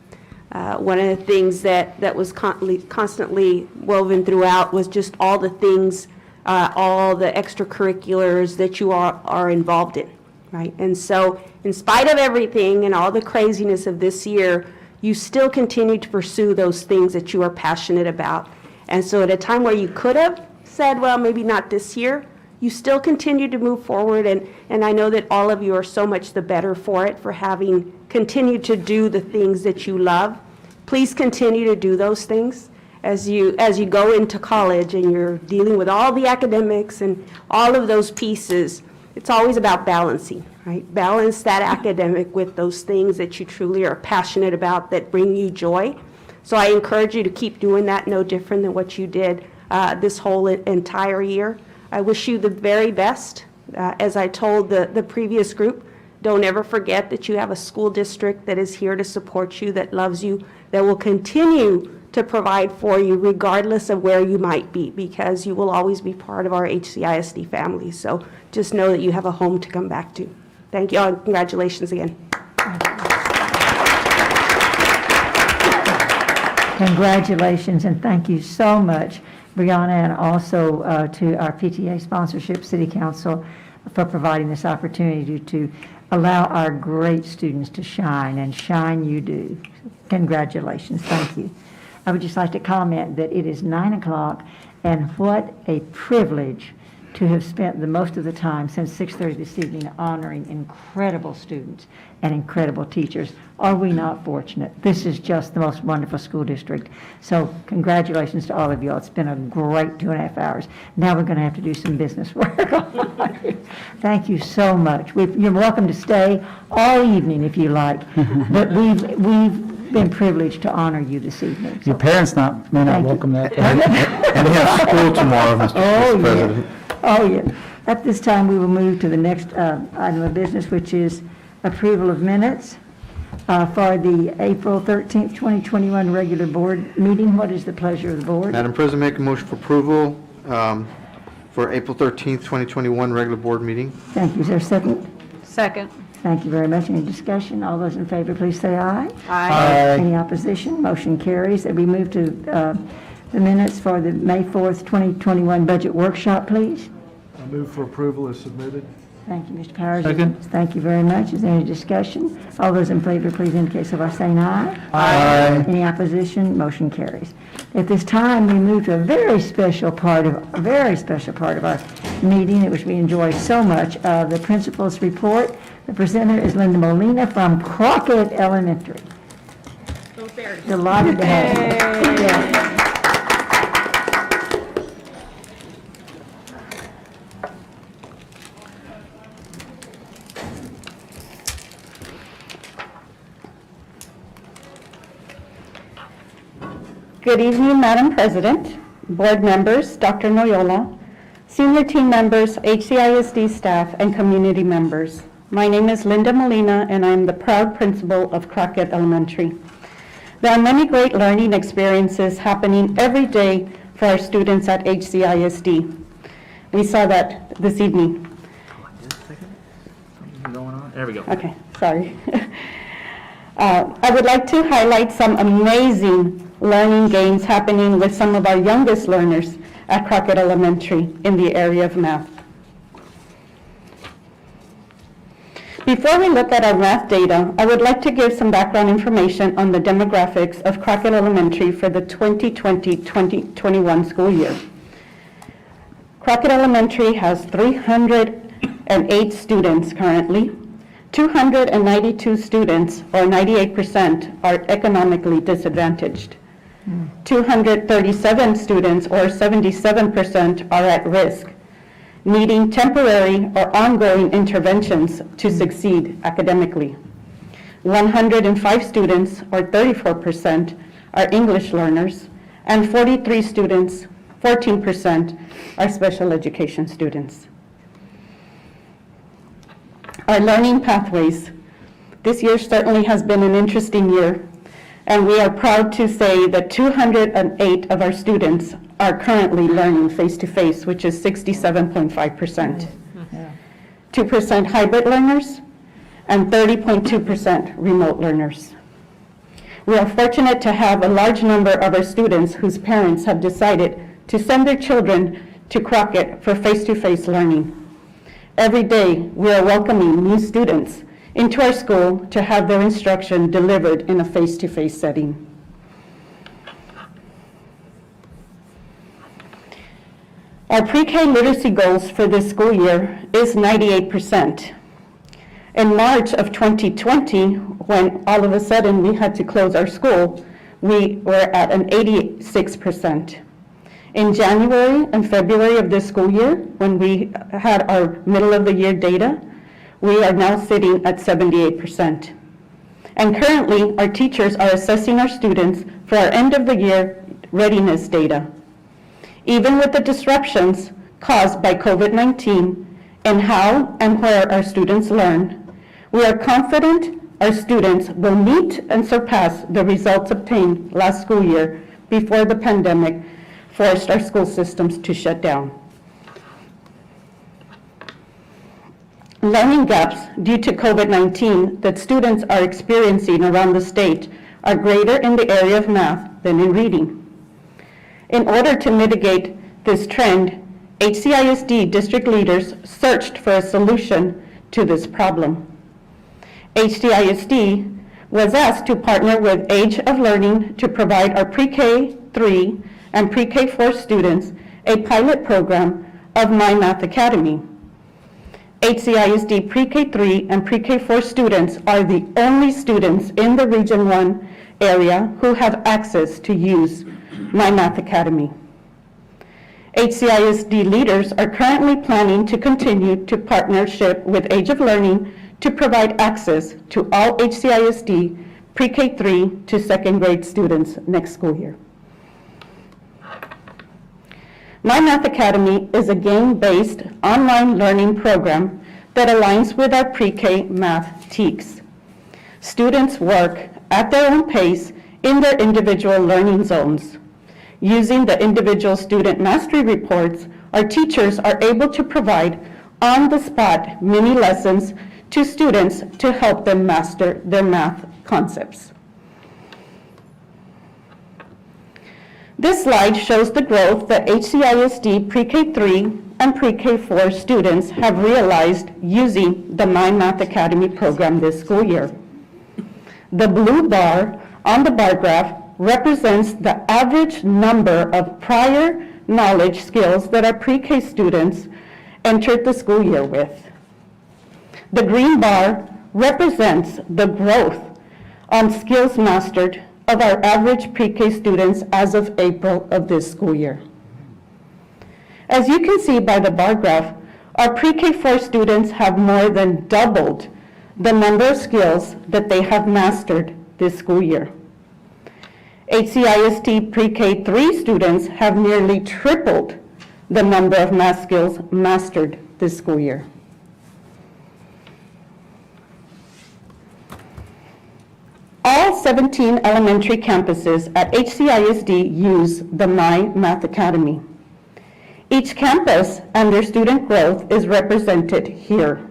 one of the things that was constantly woven throughout was just all the things, all the extracurriculars that you are involved in, right? And so in spite of everything and all the craziness of this year, you still continue to pursue those things that you are passionate about. And so at a time where you could have said, well, maybe not this year, you still continue to move forward, and I know that all of you are so much the better for it, for having continued to do the things that you love. Please continue to do those things as you go into college and you're dealing with all the academics and all of those pieces. It's always about balancing, right? Balance that academic with those things that you truly are passionate about that bring you joy. So I encourage you to keep doing that, no different than what you did this whole entire year. I wish you the very best. As I told the previous group, don't ever forget that you have a school district that is here to support you, that loves you, that will continue to provide for you regardless of where you might be, because you will always be part of our HCISD family. So just know that you have a home to come back to. Thank you all, and congratulations again. Congratulations, and thank you so much, Brianna, and also to our PTA sponsorship City Council for providing this opportunity to allow our great students to shine, and shine you do. Congratulations. Thank you. I would just like to comment that it is 9 o'clock, and what a privilege to have spent the most of the time since 6:30 this evening honoring incredible students and incredible teachers. Are we not fortunate? This is just the most wonderful school district. So congratulations to all of you. It's been a great 2.5 hours. Now we're going to have to do some business work. Thank you so much. You're welcome to stay all evening if you like, but we've been privileged to honor you this evening. Your parents may not welcome that. And they have school tomorrow, Mr. President. Oh, yeah. At this time, we will move to the next item of business, which is approval of minutes for the April 13th, 2021 regular board meeting. What is the pleasure of the board? Madam President, make a motion for approval for April 13th, 2021 regular board meeting. Thank you. Is there a second? Second. Thank you very much. Any discussion? All those in favor, please say aye. Aye. Any opposition? Motion carries. And we move to the minutes for the May 4th, 2021 budget workshop, please. I move for approval as submitted. Thank you, Mr. Powers. Second. Thank you very much. Is there any discussion? All those in favor, please indicate so by saying aye. Aye. Any opposition? Motion carries. At this time, we move to a very special part of our meeting, which we enjoy so much, the principal's report. The presenter is Linda Molina from Crockett Elementary. Delighted to have you. Yes. Good evening, Madam President, board members, Dr. Noyola, senior team members, HCISD staff, and community members. My name is Linda Molina, and I'm the proud principal of Crockett Elementary. There are many great learning experiences happening every day for our students at HCISD. We saw that this evening. There we go. Okay, sorry. I would like to highlight some amazing learning gains happening with some of our youngest learners at Crockett Elementary in the area of math. Before we look at our math data, I would like to give some background information on the demographics of Crockett Elementary for the 2020-2021 school year. Crockett Elementary has 308 students currently. 292 students, or 98%, are economically disadvantaged. 237 students, or 77%, are at risk, needing temporary or ongoing interventions to succeed academically. 105 students, or 34%, are English learners, and 43 students, 14%, are special education students. Our learning pathways. This year certainly has been an interesting year, and we are proud to say that 208 of our students are currently learning face-to-face, which is 67.5%. 2% hybrid learners, and 30.2% remote learners. We are fortunate to have a large number of our students whose parents have decided to send their children to Crockett for face-to-face learning. Every day, we are welcoming new students into our school to have their instruction delivered in a face-to-face setting. Our pre-K literacy goals for this school year is 98%. In March of 2020, when all of a sudden we had to close our school, we were at an 86%. In January and February of this school year, when we had our middle of the year data, we are now sitting at 78%. And currently, our teachers are assessing our students for our end of the year readiness data. Even with the disruptions caused by COVID-19 and how and where our students learn, we are confident our students will meet and surpass the results obtained last school year before the pandemic forced our school systems to shut down. Learning gaps due to COVID-19 that students are experiencing around the state are greater in the area of math than in reading. In order to mitigate this trend, HCISD district leaders searched for a solution to this problem. HCISD was asked to partner with Age of Learning to provide our pre-K 3 and pre-K 4 students a pilot program of My Math Academy. HCISD pre-K 3 and pre-K 4 students are the only students in the Region 1 area who have access to use My Math Academy. HCISD leaders are currently planning to continue to partnership with Age of Learning to provide access to all HCISD pre-K 3 to second grade students next school year. My Math Academy is a game-based online learning program that aligns with our pre-K math TEKS. Students work at their own pace in their individual learning zones. Using the individual student mastery reports, our teachers are able to provide on-the-spot mini lessons to students to help them master their math concepts. This slide shows the growth that HCISD pre-K 3 and pre-K4 students have realized using the My Math Academy program this school year. The blue bar on the bar graph represents the average number of prior knowledge skills that our pre-K students entered the school year with. The green bar represents the growth on skills mastered of our average pre-K students as of April of this school year. As you can see by the bar graph, our pre-K4 students have more than doubled the number of skills that they have mastered this school year. Hcisd pre-K3 students have nearly tripled the number of math skills mastered this school year. All 17 elementary campuses at Hcisd use the My Math Academy. Each campus and their student growth is represented here.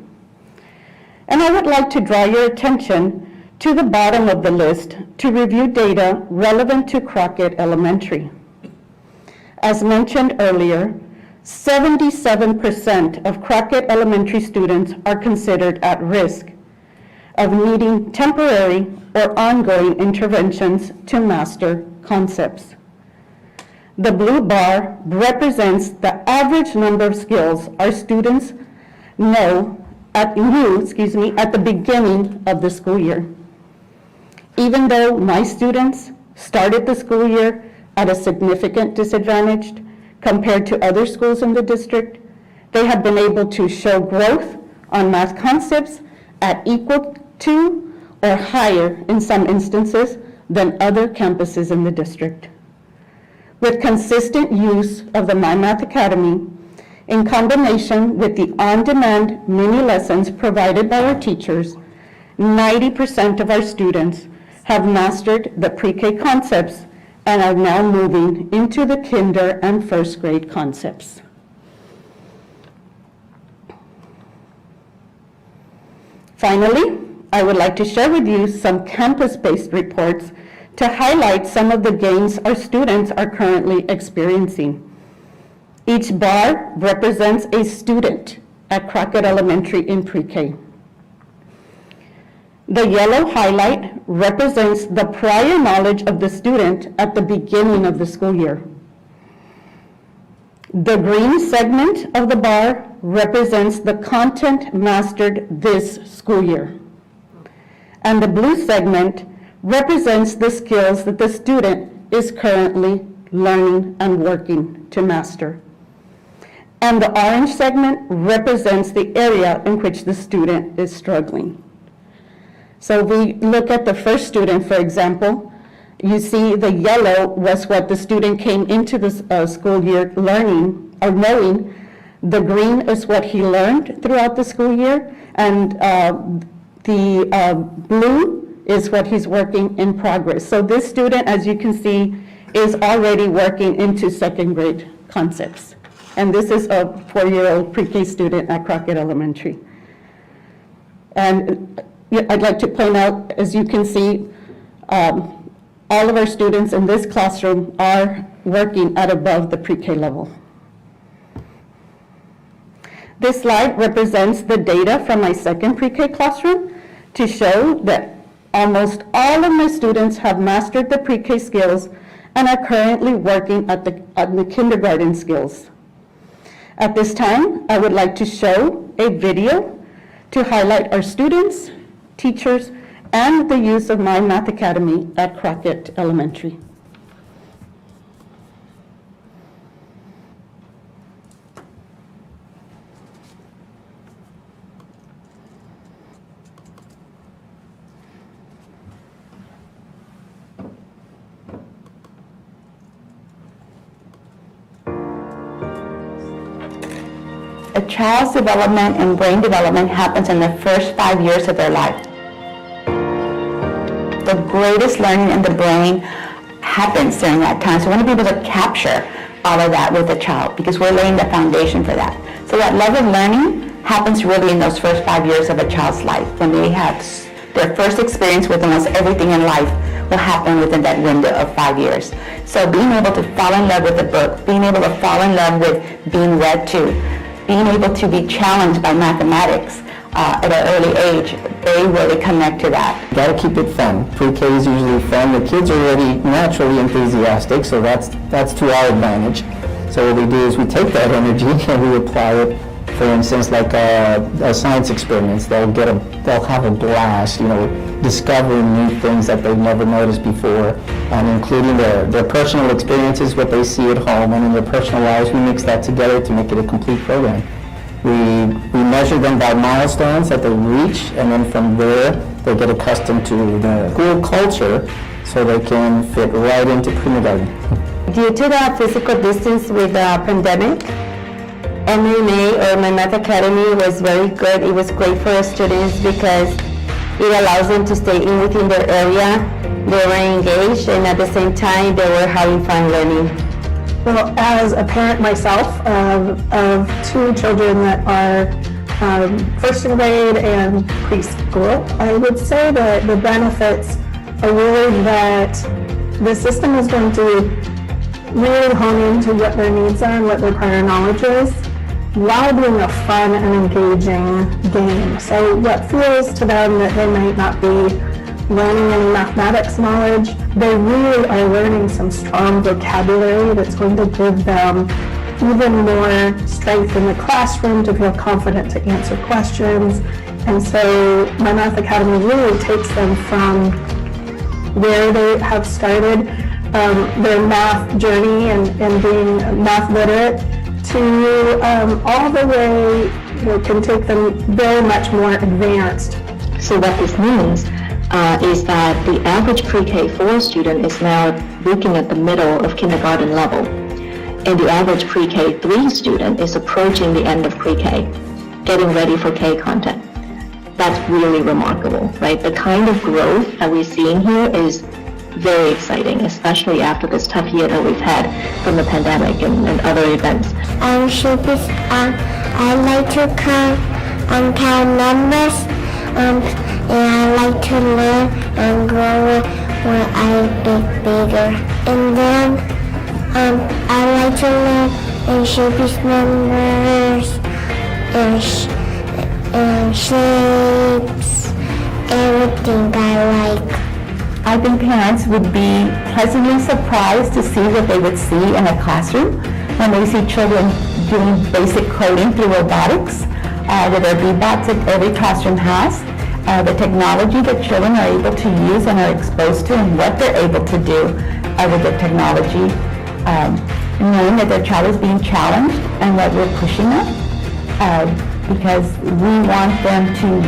And I would like to draw your attention to the bottom of the list to review data relevant to Crockett Elementary. As mentioned earlier, 77% of Crockett Elementary students are considered at risk of needing temporary or ongoing interventions to master concepts. The blue bar represents the average number of skills our students knew at the beginning of the school year. Even though my students started the school year at a significant disadvantage compared to other schools in the district, they have been able to show growth on math concepts at equal to or higher, in some instances, than other campuses in the district. With consistent use of the My Math Academy, in combination with the on-demand mini lessons provided by our teachers, 90% of our students have mastered the pre-K concepts and are now moving into the kinder and first grade concepts. Finally, I would like to share with you some campus-based reports to highlight some of the gains our students are currently experiencing. Each bar represents a student at Crockett Elementary in pre-K. The yellow highlight represents the prior knowledge of the student at the beginning of the school year. The green segment of the bar represents the content mastered this school year. And the blue segment represents the skills that the student is currently learning and working to master. And the orange segment represents the area in which the student is struggling. So we look at the first student, for example, you see the yellow was what the student came into the school year learning or knowing. The green is what he learned throughout the school year, and the blue is what he's working in progress. So this student, as you can see, is already working into second grade concepts. And this is a 4-year-old pre-K student at Crockett Elementary. And I'd like to point out, as you can see, all of our students in this classroom are working at above the pre-K level. This slide represents the data from my second pre-K classroom to show that almost all of my students have mastered the pre-K skills and are currently working at the kindergarten skills. At this time, I would like to show a video to highlight our students, teachers, and the use of My Math Academy at Crockett Elementary. A child's development and brain development happens in the first 5 years of their life. The greatest learning in the brain happens during that time. So we want to be able to capture all of that with the child because we're laying the foundation for that. So that love of learning happens really in those first 5 years of a child's life when they have their first experience with almost everything in life will happen within that window of 5 years. So being able to fall in love with a book, being able to fall in love with being read to, being able to be challenged by mathematics at an early age, they really connect to that. Got to keep it fun. Pre-K is usually fun. The kids are already naturally enthusiastic, so that's to our advantage. So what we do is we take that energy and we apply it. For instance, like science experiments, they'll have a blast, discovering new things that they've never noticed before, and including their personal experiences, what they see at home, and in their personal lives. We mix that together to make it a complete program. We measure them by milestones that they reach, and then from there, they get accustomed to the school culture so they can fit right into kindergarten. Due to the physical distance with the pandemic, MMA or my Math Academy was very good. It was great for our students because it allows them to stay within their area. They were engaged, and at the same time, they were having fun learning. Well, as a parent myself of two children that are first grade and preschool, I would say that the benefits are really that the system is going to really hone into what their needs are and what their prior knowledge is, while being a fun and engaging game. So what feels to them that they might not be learning any mathematics knowledge, they really are learning some strong vocabulary that's going to give them even more strength in the classroom to feel confident to answer questions. And so my Math Academy really takes them from where they have started their math journey and being math literate to all the way, can take them very much more advanced. So what this means is that the average pre-K4 student is now looking at the middle of kindergarten level, and the average pre-K3 student is approaching the end of pre-K, getting ready for K content. That's really remarkable, right? The kind of growth that we're seeing here is very exciting, especially after this tough year that we've had from the pandemic and other events. I like to count numbers, and I like to learn and grow when I get bigger. And then I like to learn and shape numbers and shapes, everything I like. I think parents would be pleasantly surprised to see what they would see in a classroom when they see children doing basic coding through robotics, with their B-bots that every classroom has, the technology that children are able to use and are exposed to, and what they're able to do with the technology, knowing that their child is being challenged and what we're pushing them, because we want them to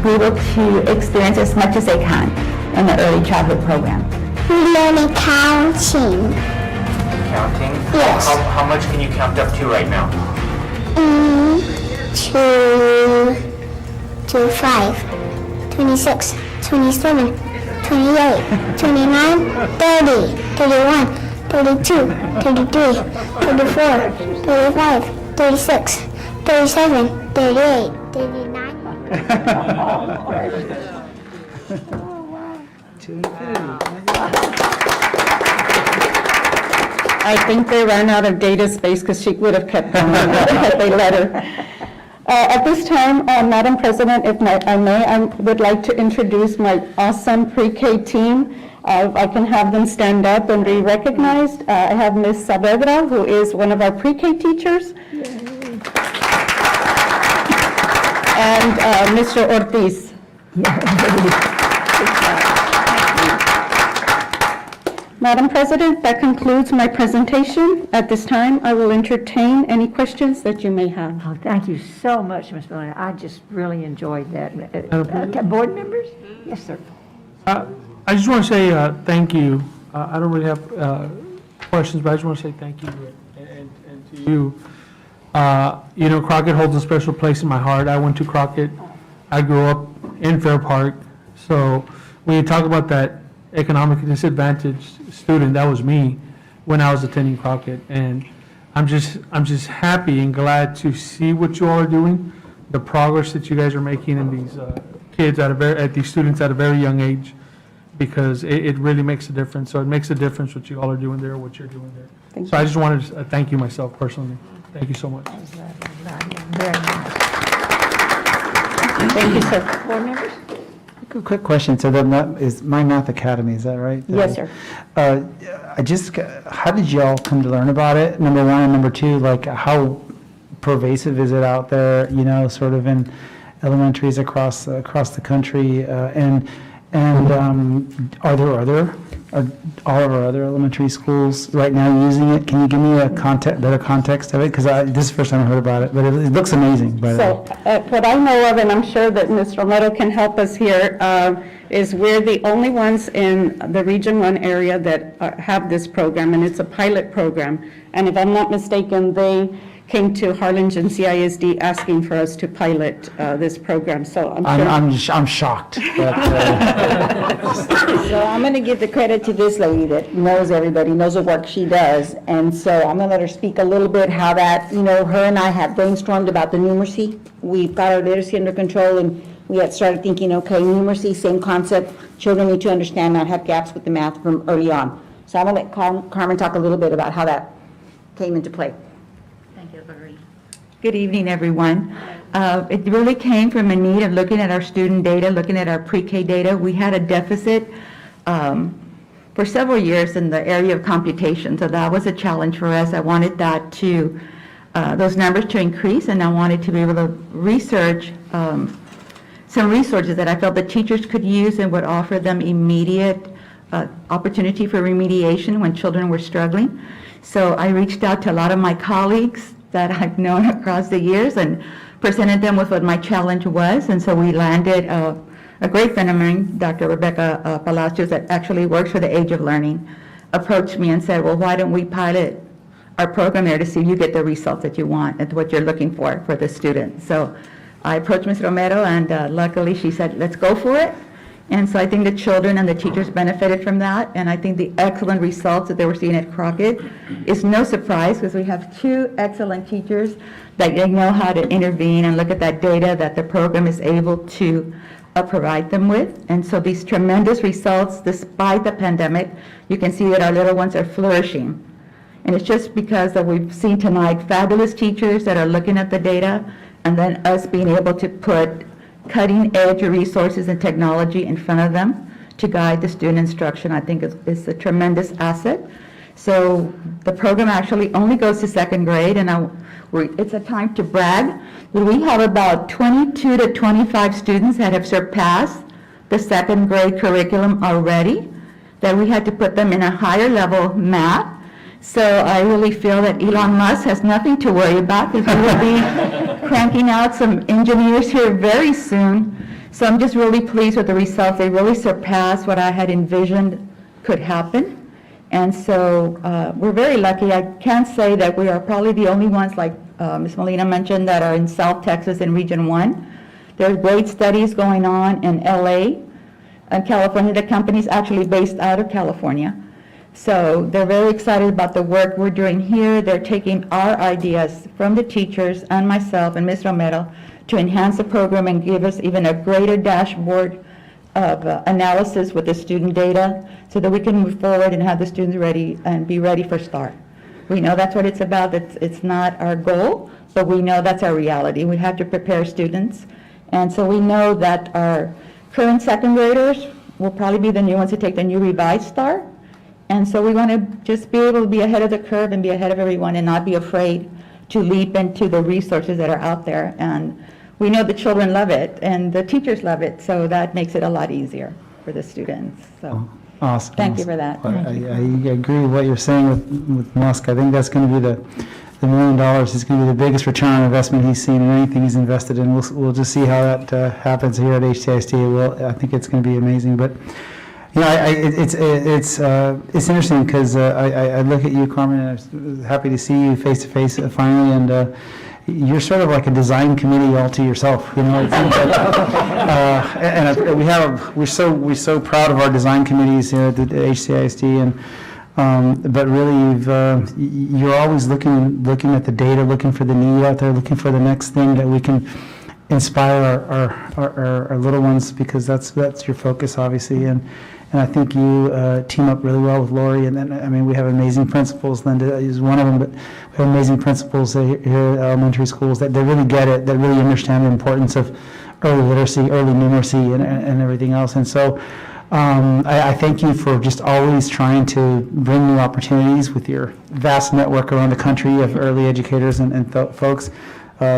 be able to experience as much as they can in the early childhood program. We're learning counting. Counting? Yes. How much can you count up to right now? 5, 26, 27, 28, 29, 30, 31, 32, 33, 34, 35, 36, 37, 38, 39. I think they ran out of data space because she would have kept going had they let her. At this time, Madam President, if I may, I would like to introduce my awesome pre-K team. I can have them stand up and be recognized. I have Ms. Saavedra, who is one of our pre-K teachers. And Mr. Ortiz. Madam President, that concludes my presentation. At this time, I will entertain any questions that you may have. Oh, thank you so much, Ms. Miller. I just really enjoyed that. Board members? Yes, sir. I just want to say thank you. I don't really have questions, but I just want to say thank you and to you. You know, Crockett holds a special place in my heart. I went to Crockett. I grew up in Fair Park. So when you talk about that economically disadvantaged student, that was me when I was attending Crockett. And I'm just happy and glad to see what you all are doing, the progress that you guys are making in these kids at these students at a very young age. because it really makes a difference. So it makes a difference what you all are doing there, what you're doing there. Thank So I just wanted to thank you myself personally. Thank you so much. Very nice. Thank you, sir. Board members? Quick question, so that is My Math Academy, is that right? Yes, sir. How did y'all come to learn about it, number one, and number two, like, how pervasive is it out there, sort of in elementaries across the country, and are all of our other elementary schools right now using it? Can you give me a better context of it? Because this is the first time I heard about it, but it looks amazing, by the way. So what I know of, and I'm sure that Ms. Romero can help us here, is we're the only ones in the Region 1 area that have this program, and it's a pilot program. And if I'm not mistaken, they came to Harlingen Cisd asking for us to pilot this program, so I'm sure. I'm shocked. But, So I'm going to give the credit to this lady that knows everybody, knows the work she does. And so I'm going to let her speak a little bit how that, her and I have brainstormed about the numeracy. We've got our literacy under control, and we had started thinking, okay, numeracy, same concept. Children need to understand, not have gaps with the math from early on. So I'm going to let Carmen talk a little bit about how that came into play. Good evening, everyone. It really came from a need of looking at our student data, looking at our pre-K data. We had a deficit for several years in the area of computation, so that was a challenge for us. I wanted those numbers to increase, and I wanted to be able to research some resources that I felt the teachers could use and would offer them immediate opportunity for remediation when children were struggling. So I reached out to a lot of my colleagues that I've known across the years and presented them with what my challenge was. And so we landed a great friend of mine, Dr. Rebecca Palacios, that actually works for the Age of Learning, approached me and said, well, why don't we pilot our program there to see if you get the results that you want and what you're looking for the students. So I approached Ms. Romero, and luckily she said, let's go for it. And so I think the children and the teachers benefited from that, and I think the excellent results that they were seeing at Crockett is no surprise, because we have two excellent teachers that they know how to intervene and look at that data that the program is able to provide them with. And so these tremendous results, despite the pandemic, you can see that our little ones are flourishing. And it's just because that we've seen tonight fabulous teachers that are looking at the data, and then us being able to put cutting-edge resources and technology in front of them to guide the student instruction, I think is a tremendous asset. So the program actually only goes to second grade, and it's a time to brag. We have about 22 to 25 students that have surpassed the second grade curriculum already, that we had to put them in a higher level math. So I really feel that Elon Musk has nothing to worry about, because he will be cranking out some engineers here very soon. So I'm just really pleased with the results. They really surpassed what I had envisioned could happen. And so we're very lucky. I can say that we are probably the only ones, like Ms. Molina mentioned, that are in South Texas in Region 1. There's great studies going on in LA and California. The company's actually based out of California. So they're very excited about the work we're doing here. They're taking our ideas from the teachers and myself and Ms. Romero to enhance the program and give us even a greater dashboard of analysis with the student data, so that we can move forward and have the students ready and be ready for START. We know that's what it's about. It's not our goal, but we know that's our reality. We have to prepare students. And so we know that our current second graders will probably be the new ones to take the new revised START. And so we want to just be able to be ahead of the curve and be ahead of everyone and not be afraid to leap into the resources that are out there. And we know the children love it and the teachers love it, so that makes it a lot easier for the students. So awesome. Thank you for that. I agree with what you're saying with Musk. I think that's going to be the $1 million is going to be the biggest return on investment he's seen in anything he's invested in. We'll just see how that happens here at Hcisd. I think it's going to be amazing. But it's interesting, because I look at you, Carmen, and I'm happy to see you face to face finally, and you're sort of like a design committee all to yourself, you know. And we're so proud of our design committees here at the Hcisd, and but really you're always looking at the data, looking for the need out there, looking for the next thing that we can inspire our little ones, because that's your focus, obviously, and I think you team up really well with Lori, and then, I mean, we have amazing principals. Linda is one of them, but we have amazing principals here at elementary schools that they really get it, that really understand the importance of early literacy, early numeracy, and everything else. And so I thank you for just always trying to bring new opportunities with your vast network around the country of early educators and folks.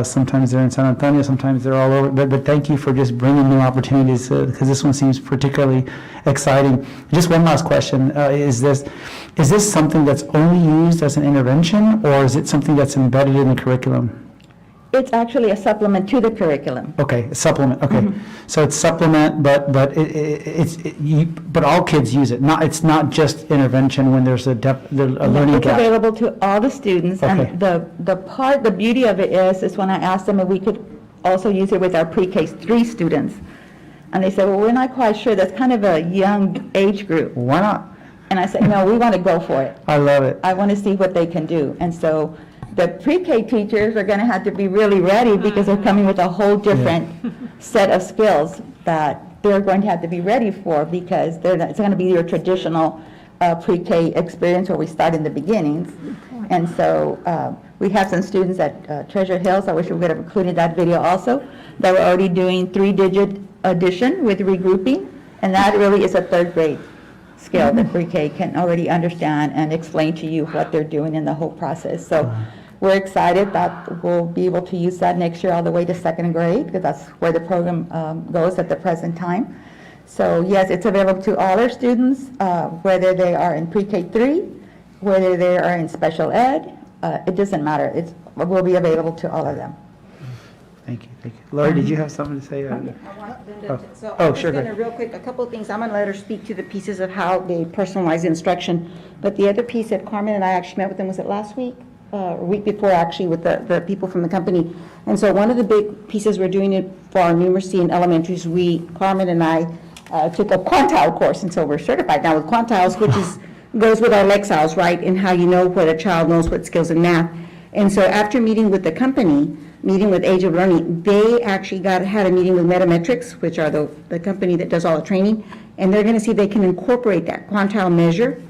Sometimes they're in San Antonio, sometimes they're all over, but thank you for just bringing new opportunities, because this one seems particularly exciting. Just one last question, is this something that's only used as an intervention, or is it something that's embedded in the curriculum? It's actually a supplement to the curriculum. Okay, a supplement, okay. So it's supplement, but all kids use it. It's not just intervention when there's a learning gap. It's available to all the students, Okay. and the beauty of it is when I asked them if we could also use it with our pre-K 3 students. And they said, well, we're not quite sure, that's kind of a young age group. Why not? And I said, no, we want to go for it. I love it. I want to see what they can do. And so the pre-K teachers are going to have to be really ready, because they're coming with a whole different set of skills that they're going to have to be ready for, because it's going to be your traditional pre-K experience where we start in the beginnings. And so we have some students at Treasure Hills, I wish we could have included that video also, that were already doing 3-digit addition with regrouping, and that really is a third grade skill that pre-K can already understand and explain to you what they're doing in the whole process. So we're excited that we'll be able to use that next year all the way to second grade, because that's where the program goes at the present time. So yes, it's available to all our students, whether they are in pre-K 3, whether they are in special ed, it doesn't matter. It will be available to all of them. Thank you, thank you. Lori, did you have something to say? So Oh, I'm sure, just go going to real quick, a couple of things. I'm going to let her speak to the pieces of how they personalize instruction. But the other piece that Carmen and I actually met with them, was it last week? Or week before, actually, with the people from the company. And so one of the big pieces we're doing it for our numeracy in elementaries, Carmen and I took a quantile course, and so we're certified now with quantiles, which goes with our Lexile, right? And how you know what a child knows what skills in math. And so after meeting with the company, meeting with Age of Learning, they actually had a meeting with Metametrics, which are the company that does all the training, and they're going to see if they can incorporate that quantile measure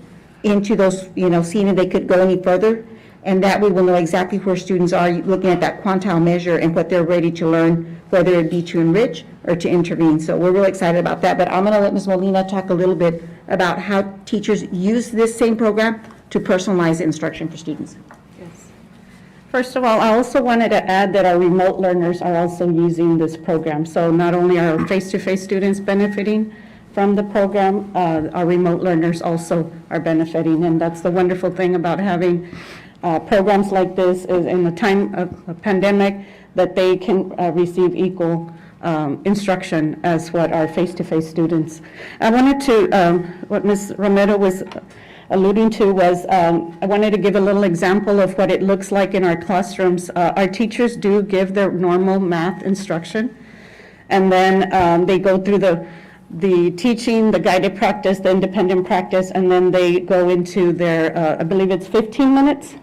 into those, seeing if they could go any further, and that we will know exactly where students are looking at that quantile measure and what they're ready to learn, whether it be to enrich or to intervene. So we're really excited about that, but I'm going to let Ms. Molina talk a little bit about how teachers use this same program to personalize instruction for students. First of all, I also wanted to add that our remote learners are also using this program. So not only are our face-to-face students benefiting from the program, our remote learners also are benefiting. And that's the wonderful thing about having programs like this, is in the time of a pandemic, that they can receive equal instruction as what our face-to-face students. I wanted to, what Ms. Romero was alluding to was, I wanted to give a little example of what it looks like in our classrooms. Our teachers do give their normal math instruction, and then they go through the teaching, the guided practice, the independent practice, and then they go into their, I believe it's 15 minutes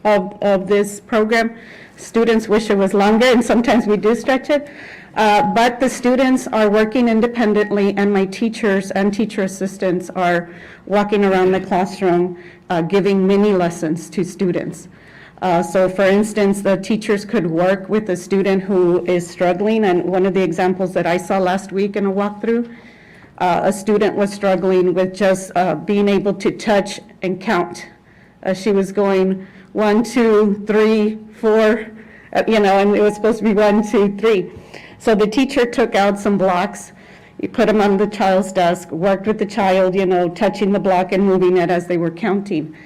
of this program. Students wish it was longer, and sometimes we do stretch it. But the students are working independently, and my teachers and teacher assistants are walking around the classroom giving mini lessons to students. So for instance, the teachers could work with a student who is struggling, and one of the examples that I saw last week in a walkthrough, a student was struggling with just being able to touch and count. She was going 1, 2, 3, 4, and it was supposed to be 1, 2, 3. So the teacher took out some blocks, you put them on the child's desk, worked with the child, touching the block and moving it as they were counting.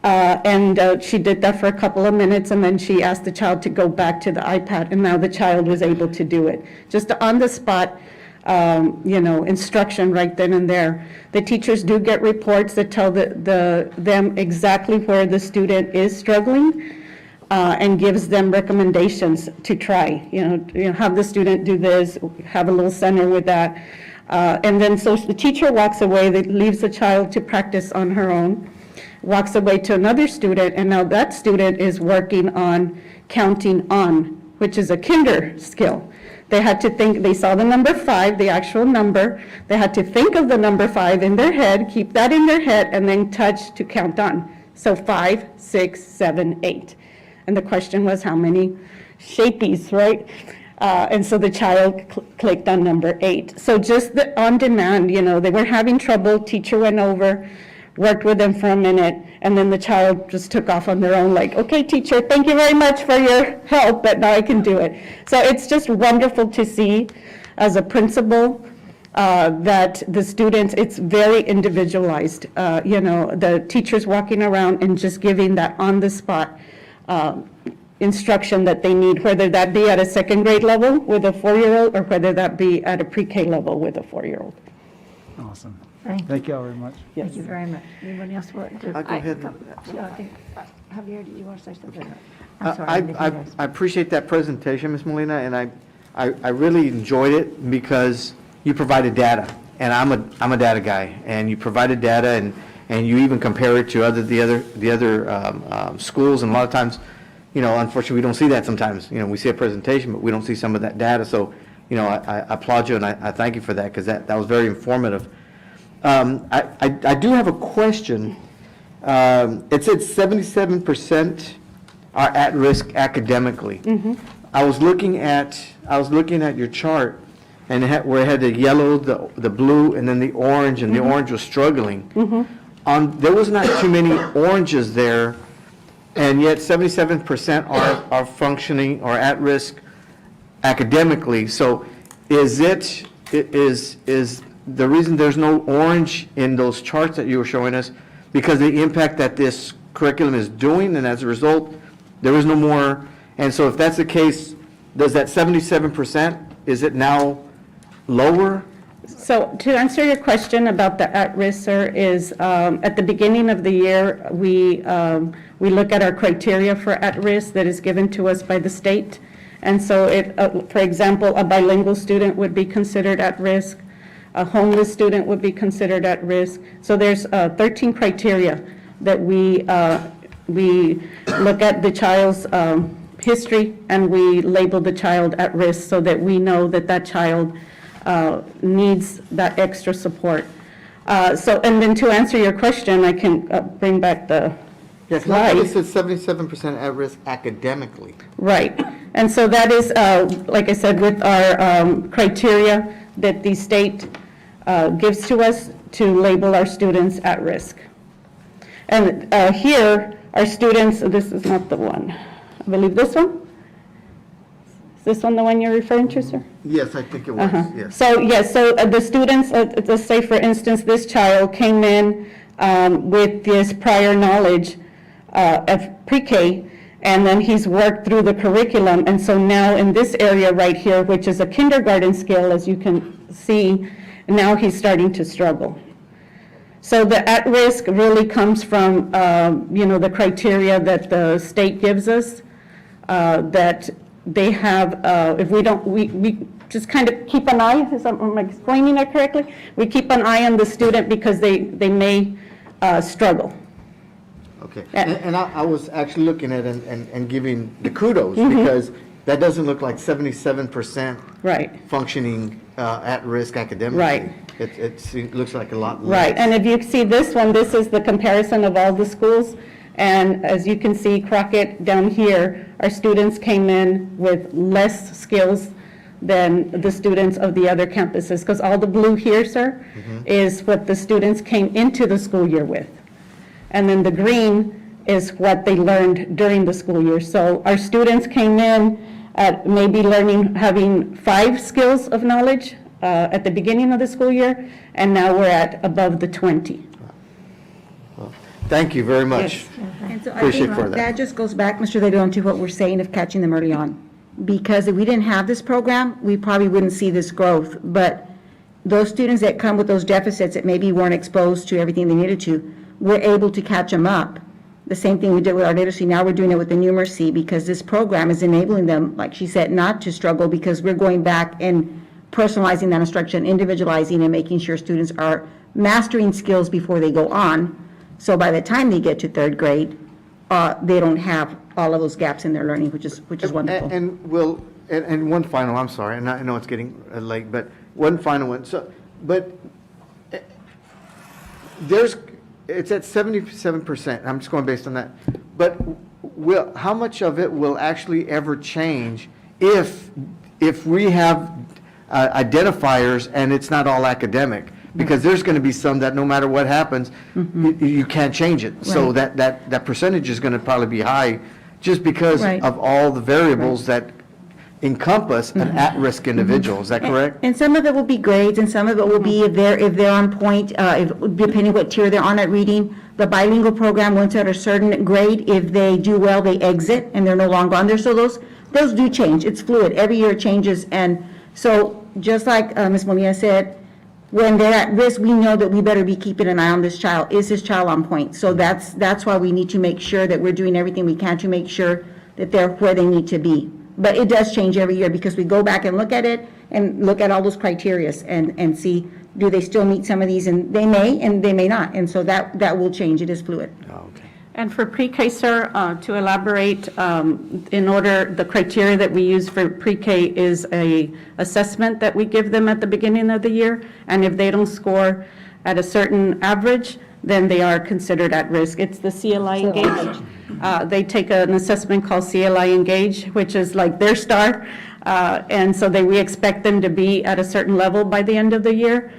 And she did that for a couple of minutes, and then she asked the child to go back to the iPad, and now the child was able to do it. Just on the spot, instruction right then and there. The teachers do get reports that tell them exactly where the student is struggling, and gives them recommendations to try. Have the student do this, have a little center with that. And then so the teacher walks away, that leaves the child to practice on her own, walks away to another student, and now that student is working on counting on, which is a kinder skill. They had to think, they saw the number 5, the actual number. They had to think of the number 5 in their head, keep that in their head, and then touch to count on. So 5, 6, 7, 8. And the question was how many shapies, right? And so the child clicked on number 8. So just on demand, they were having trouble. Teacher went over, worked with them for a minute, and then the child just took off on their own, like, okay, teacher, thank you very much for your help, but now I can do it. So it's just wonderful to see as a principal that the students, it's very individualized. The teachers walking around and just giving that on-the-spot instruction that they need, whether that be at a second grade level with a 4-year-old or whether that be at a pre-K level with a 4-year-old. Awesome. Thank you all very much. Thank you very much. Anyone else want to? I'll go ahead. Javier, do you want to say something? I'm sorry. I didn't hear I appreciate that presentation, Ms. Molina, and I really enjoyed it because you provided data, and I'm a data guy, and you provided data, and you even compare it to the other schools, and a lot of times, unfortunately, we don't see that sometimes. We see a presentation, but we don't see some of that data. So, I applaud you, and I thank you for that, because that was very informative. I do have a question. It said 77% are at risk academically. I was looking at your chart, and where it had the yellow, the blue, and then the orange, and the orange was struggling. There was not too many oranges there, and yet 77% are functioning or at risk academically. So is the reason there's no orange in those charts that you were showing us because of the impact that this curriculum is doing, and as a result, there is no more? And so if that's the case, does that 77%, is it now lower? So to answer your question about the at-risk, sir, is at the beginning of the year, we look at our criteria for at-risk that is given to us by the state. And so for example, a bilingual student would be considered at risk. A homeless student would be considered at risk. So there's 13 criteria that we look at the child's history, and we label the child at risk so that we know that child needs that extra support. And then to answer your question, I can bring back the Yes, slide. it says 77% at risk academically. Right. And so that is, like I said, with our criteria that the state gives to us to label our students at risk. And here, our students, this is not the one. I believe this one? Is this one the one you're referring to, sir? Yes, I think it was, yes. So, yes, the students, let's say, for instance, this child came in with this prior knowledge of pre-K, and then he's worked through the curriculum, and so now in this area right here, which is a kindergarten skill, as you can see, now he's starting to struggle. So the at-risk really comes from, the criteria that the state gives us, that they have, if we don't, we just kind of keep an eye, am I explaining that correctly? We keep an eye on the student because they may struggle. Okay, and I was actually looking at it and giving the kudos, because that doesn't look like 77% right functioning at risk academically. Right. It looks like a lot less. Right, and if you see this one, this is the comparison of all the schools, and as you can see, Crockett down here, our students came in with less skills than the students of the other campuses, because all the blue here, sir, is what the students came into the school year with. And then the green is what they learned during the school year. So our students came in at maybe having 5 skills of knowledge at the beginning of the school year, and now we're at above the 20. Well, thank you very much. And so I Appreciate think for that. that just goes back, Mr. Leon, to what we're saying of catching them early on. Because if we didn't have this program, we probably wouldn't see this growth. But those students that come with those deficits that maybe weren't exposed to everything they needed to, we're able to catch them up. The same thing we did with our literacy, now we're doing it with the numeracy, because this program is enabling them, like she said, not to struggle, because we're going back and personalizing that instruction, individualizing, and making sure students are mastering skills before they go on. So by the time they get to 3rd grade, they don't have all of those gaps in their learning, which is wonderful. And will, And one final, I'm sorry, and I know it's getting late, but one final one. So, but it's at 77%. I'm just going based on that. But how much of it will actually ever change if we have identifiers and it's not all academic? Because there's going to be some that no matter what happens, you can't change it. So that percentage is going to probably be high just because of all the variables that encompass an at-risk individual. Is that correct? And some of it will be grades, and some of it will be if they're on point, depending what tier they're on at reading. The bilingual program, once at a certain grade, if they do well, they exit and they're no longer on there. So those do change. It's fluid. Every year it changes. And so just like Ms. Molina said, when they're at risk, we know that we better be keeping an eye on this child. Is this child on point? So that's why we need to make sure that we're doing everything we can to make sure that they're where they need to be. But it does change every year because we go back and look at it and look at all those criterias and see, do they still meet some of these? And they may not. And so that will change. It is fluid. And for pre-K, sir, to elaborate, in order, the criteria that we use for pre-K is a assessment that we give them at the beginning of the year. And if they don't score at a certain average, then they are considered at risk. It's the CLI Engage. They take an assessment called CLI Engage, which is like their star. And so we expect them to be at a certain level by the end of the year.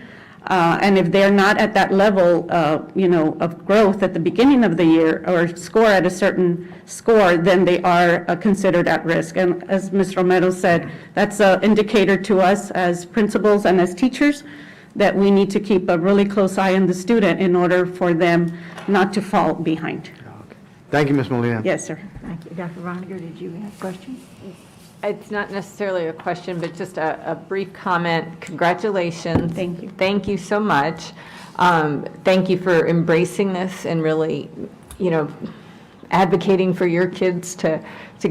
And if they're not at that level, of growth at the beginning of the year or score at a certain score, then they are considered at risk. And as Ms. Romero said, that's an indicator to us as principals and as teachers that we need to keep a really close eye on the student in order for them not to fall behind. Thank you, Ms. Molina. Yes, sir. Thank you. Dr. Roniger, did you have a question? It's not necessarily a question, but just a brief comment. Congratulations. Thank you. Thank you so much. Thank you for embracing this and really, advocating for your kids to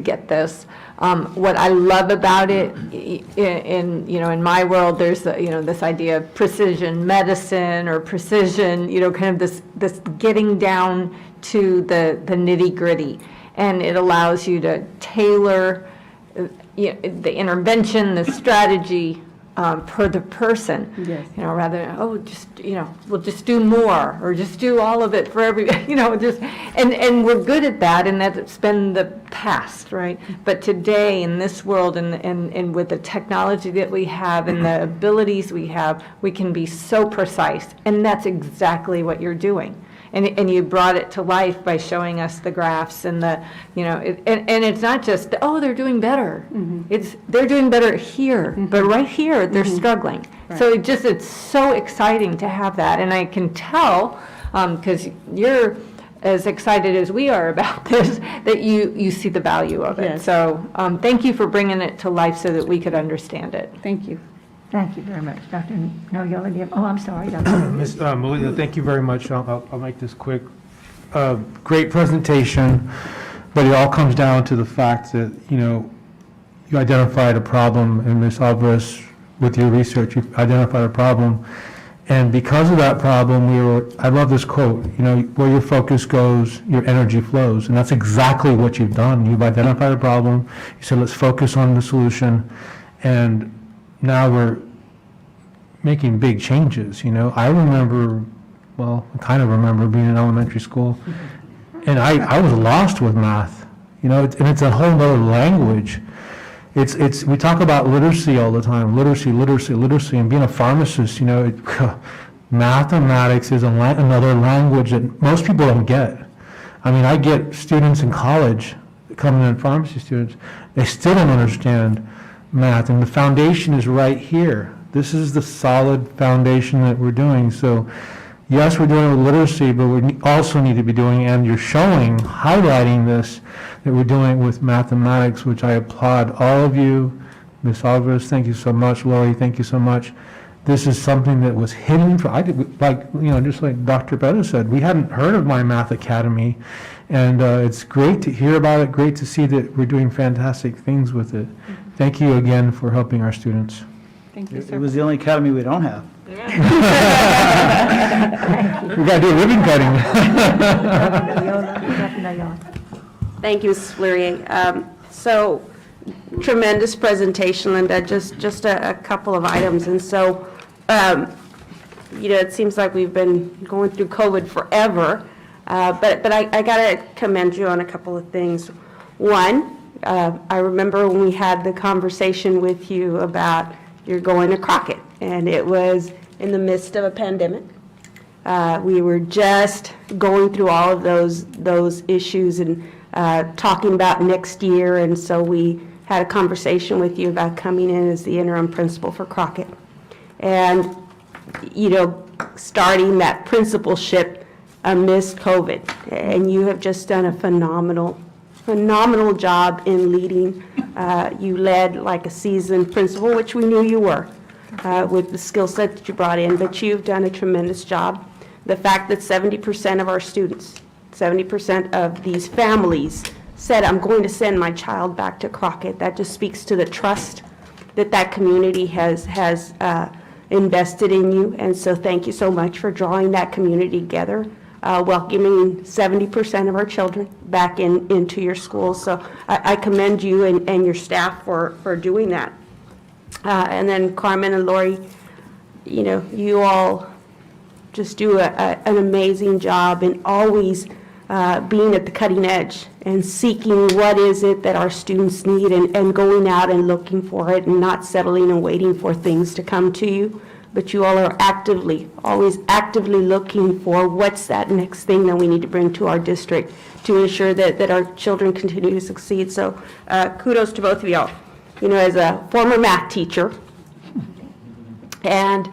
get this. What I love about it, in my world, there's this idea of precision medicine or precision, kind of this getting down to the nitty gritty, and it allows you to tailor the intervention, the strategy per the person. Yes. Rather than, we'll just do more or just do all of it for every, and we're good at that, and that's been the past, right? But today in this world and with the technology that we have and the abilities we have, we can be so precise, and that's exactly what you're doing. And you brought it to life by showing us the graphs and and it's not just, they're doing better. It's they're doing better here, but right here, they're struggling. Right. So it's so exciting to have that. And I can tell, because you're as excited as we are about this, that you see the value of it. Yes. So thank you for bringing it to life so that we could understand it. Thank you. Thank you very much. Dr. Noyola, do you have, I'm sorry, Dr. Ms. Molina, thank you very much. I'll make this quick. Great presentation, but it all comes down to the fact that, you identified a problem, and Ms. Alvarez, with your research, you identified a problem. And because of that problem, I love this quote, where your focus goes, your energy flows. And that's exactly what you've done. You've identified a problem. You said, let's focus on the solution. And now we're making big changes. I remember, I kind of remember being in elementary school, and I was lost with math, and it's a whole other language. We talk about literacy all the time, literacy, and being a pharmacist, mathematics is another language that most people don't get. I mean, I get students in college coming in, pharmacy students, they still don't understand math, and the foundation is right here. This is the solid foundation that we're doing. So yes, we're doing it with literacy, but we also need to be doing, and you're highlighting this, that we're doing it with mathematics, which I applaud all of you. Ms. Alvarez, thank you so much. Lori, thank you so much. This is something that was hidden. Just like Dr. Betta said, we hadn't heard of My Math Academy, and it's great to hear about it, great to see that we're doing fantastic things with it. Thank you again for helping our students. Thank you, sir. It was the only academy we don't have. We got to do a ribbon cutting. Thank you, Mrs. Fleury. So Tremendous presentation, Linda, just a couple of items. And so, it seems like we've been going through COVID forever, but I got to commend you on a couple of things. One, I remember when we had the conversation with you about you're going to Crockett, and it was in the midst of a pandemic. We were just going through all of those issues and talking about next year, and so we had a conversation with you about coming in as the interim principal for Crockett. And, starting that principalship amidst COVID. And you have just done a phenomenal job in leading. You led like a seasoned principal, which we knew you were, with the skill set that you brought in, but you've done a tremendous job. The fact that 70% of our students, 70% of these families said, I'm going to send my child back to Crockett, that just speaks to the trust that community has invested in you. And so thank you so much for drawing that community together, welcoming 70% of our children back into your school. So I commend you and your staff for doing that. And then Carmen and Lori, you all just do an amazing job in always being at the cutting edge and seeking what is it that our students need and going out and looking for it and not settling and waiting for things to come to you. But you all are always actively looking for what's that next thing that we need to bring to our district to ensure that our children continue to succeed. So kudos to both of y'all. As a former math teacher, and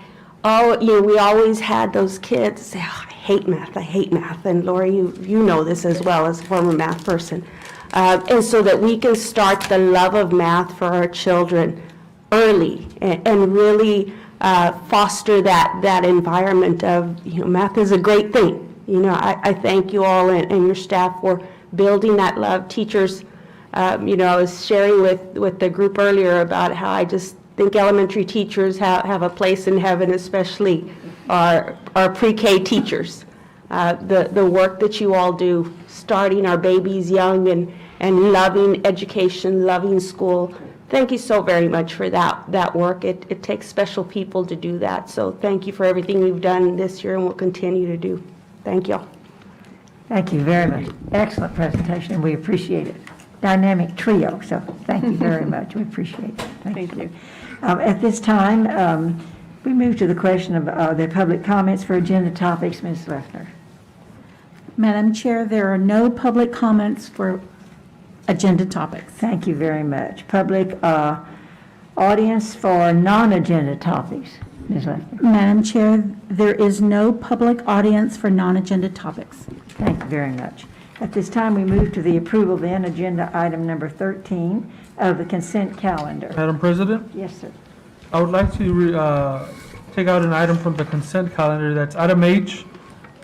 we always had those kids say, oh, I hate math. And Lori, you know this as well as a former math person. And so that we can start the love of math for our children early and really foster that environment of, math is a great thing. I thank you all and your staff for building that love. Teachers, I was sharing with the group earlier about how I just think elementary teachers have a place in heaven, especially our pre-K teachers. The work that you all do, starting our babies young and loving education, loving school. Thank you so very much for that work. It takes special people to do that. So thank you for everything you've done this year and will continue to do. Thank you. Thank you very much. Excellent presentation, and we appreciate it. Dynamic trio, so thank you very much. We appreciate it. Thank you. At this time, we move to the question of the public comments for agenda topics. Ms. Leffner. Madam Chair, there are no public comments for agenda topics. Thank you very much. Public audience for non-agenda topics. Ms. Leffner. Madam Chair, there is no public audience for non-agenda topics. Thank you very much. At this time, we move to the approval then agenda item number 13 of the consent calendar. Madam President? Yes, sir. I would like to take out an item from the consent calendar. That's item H,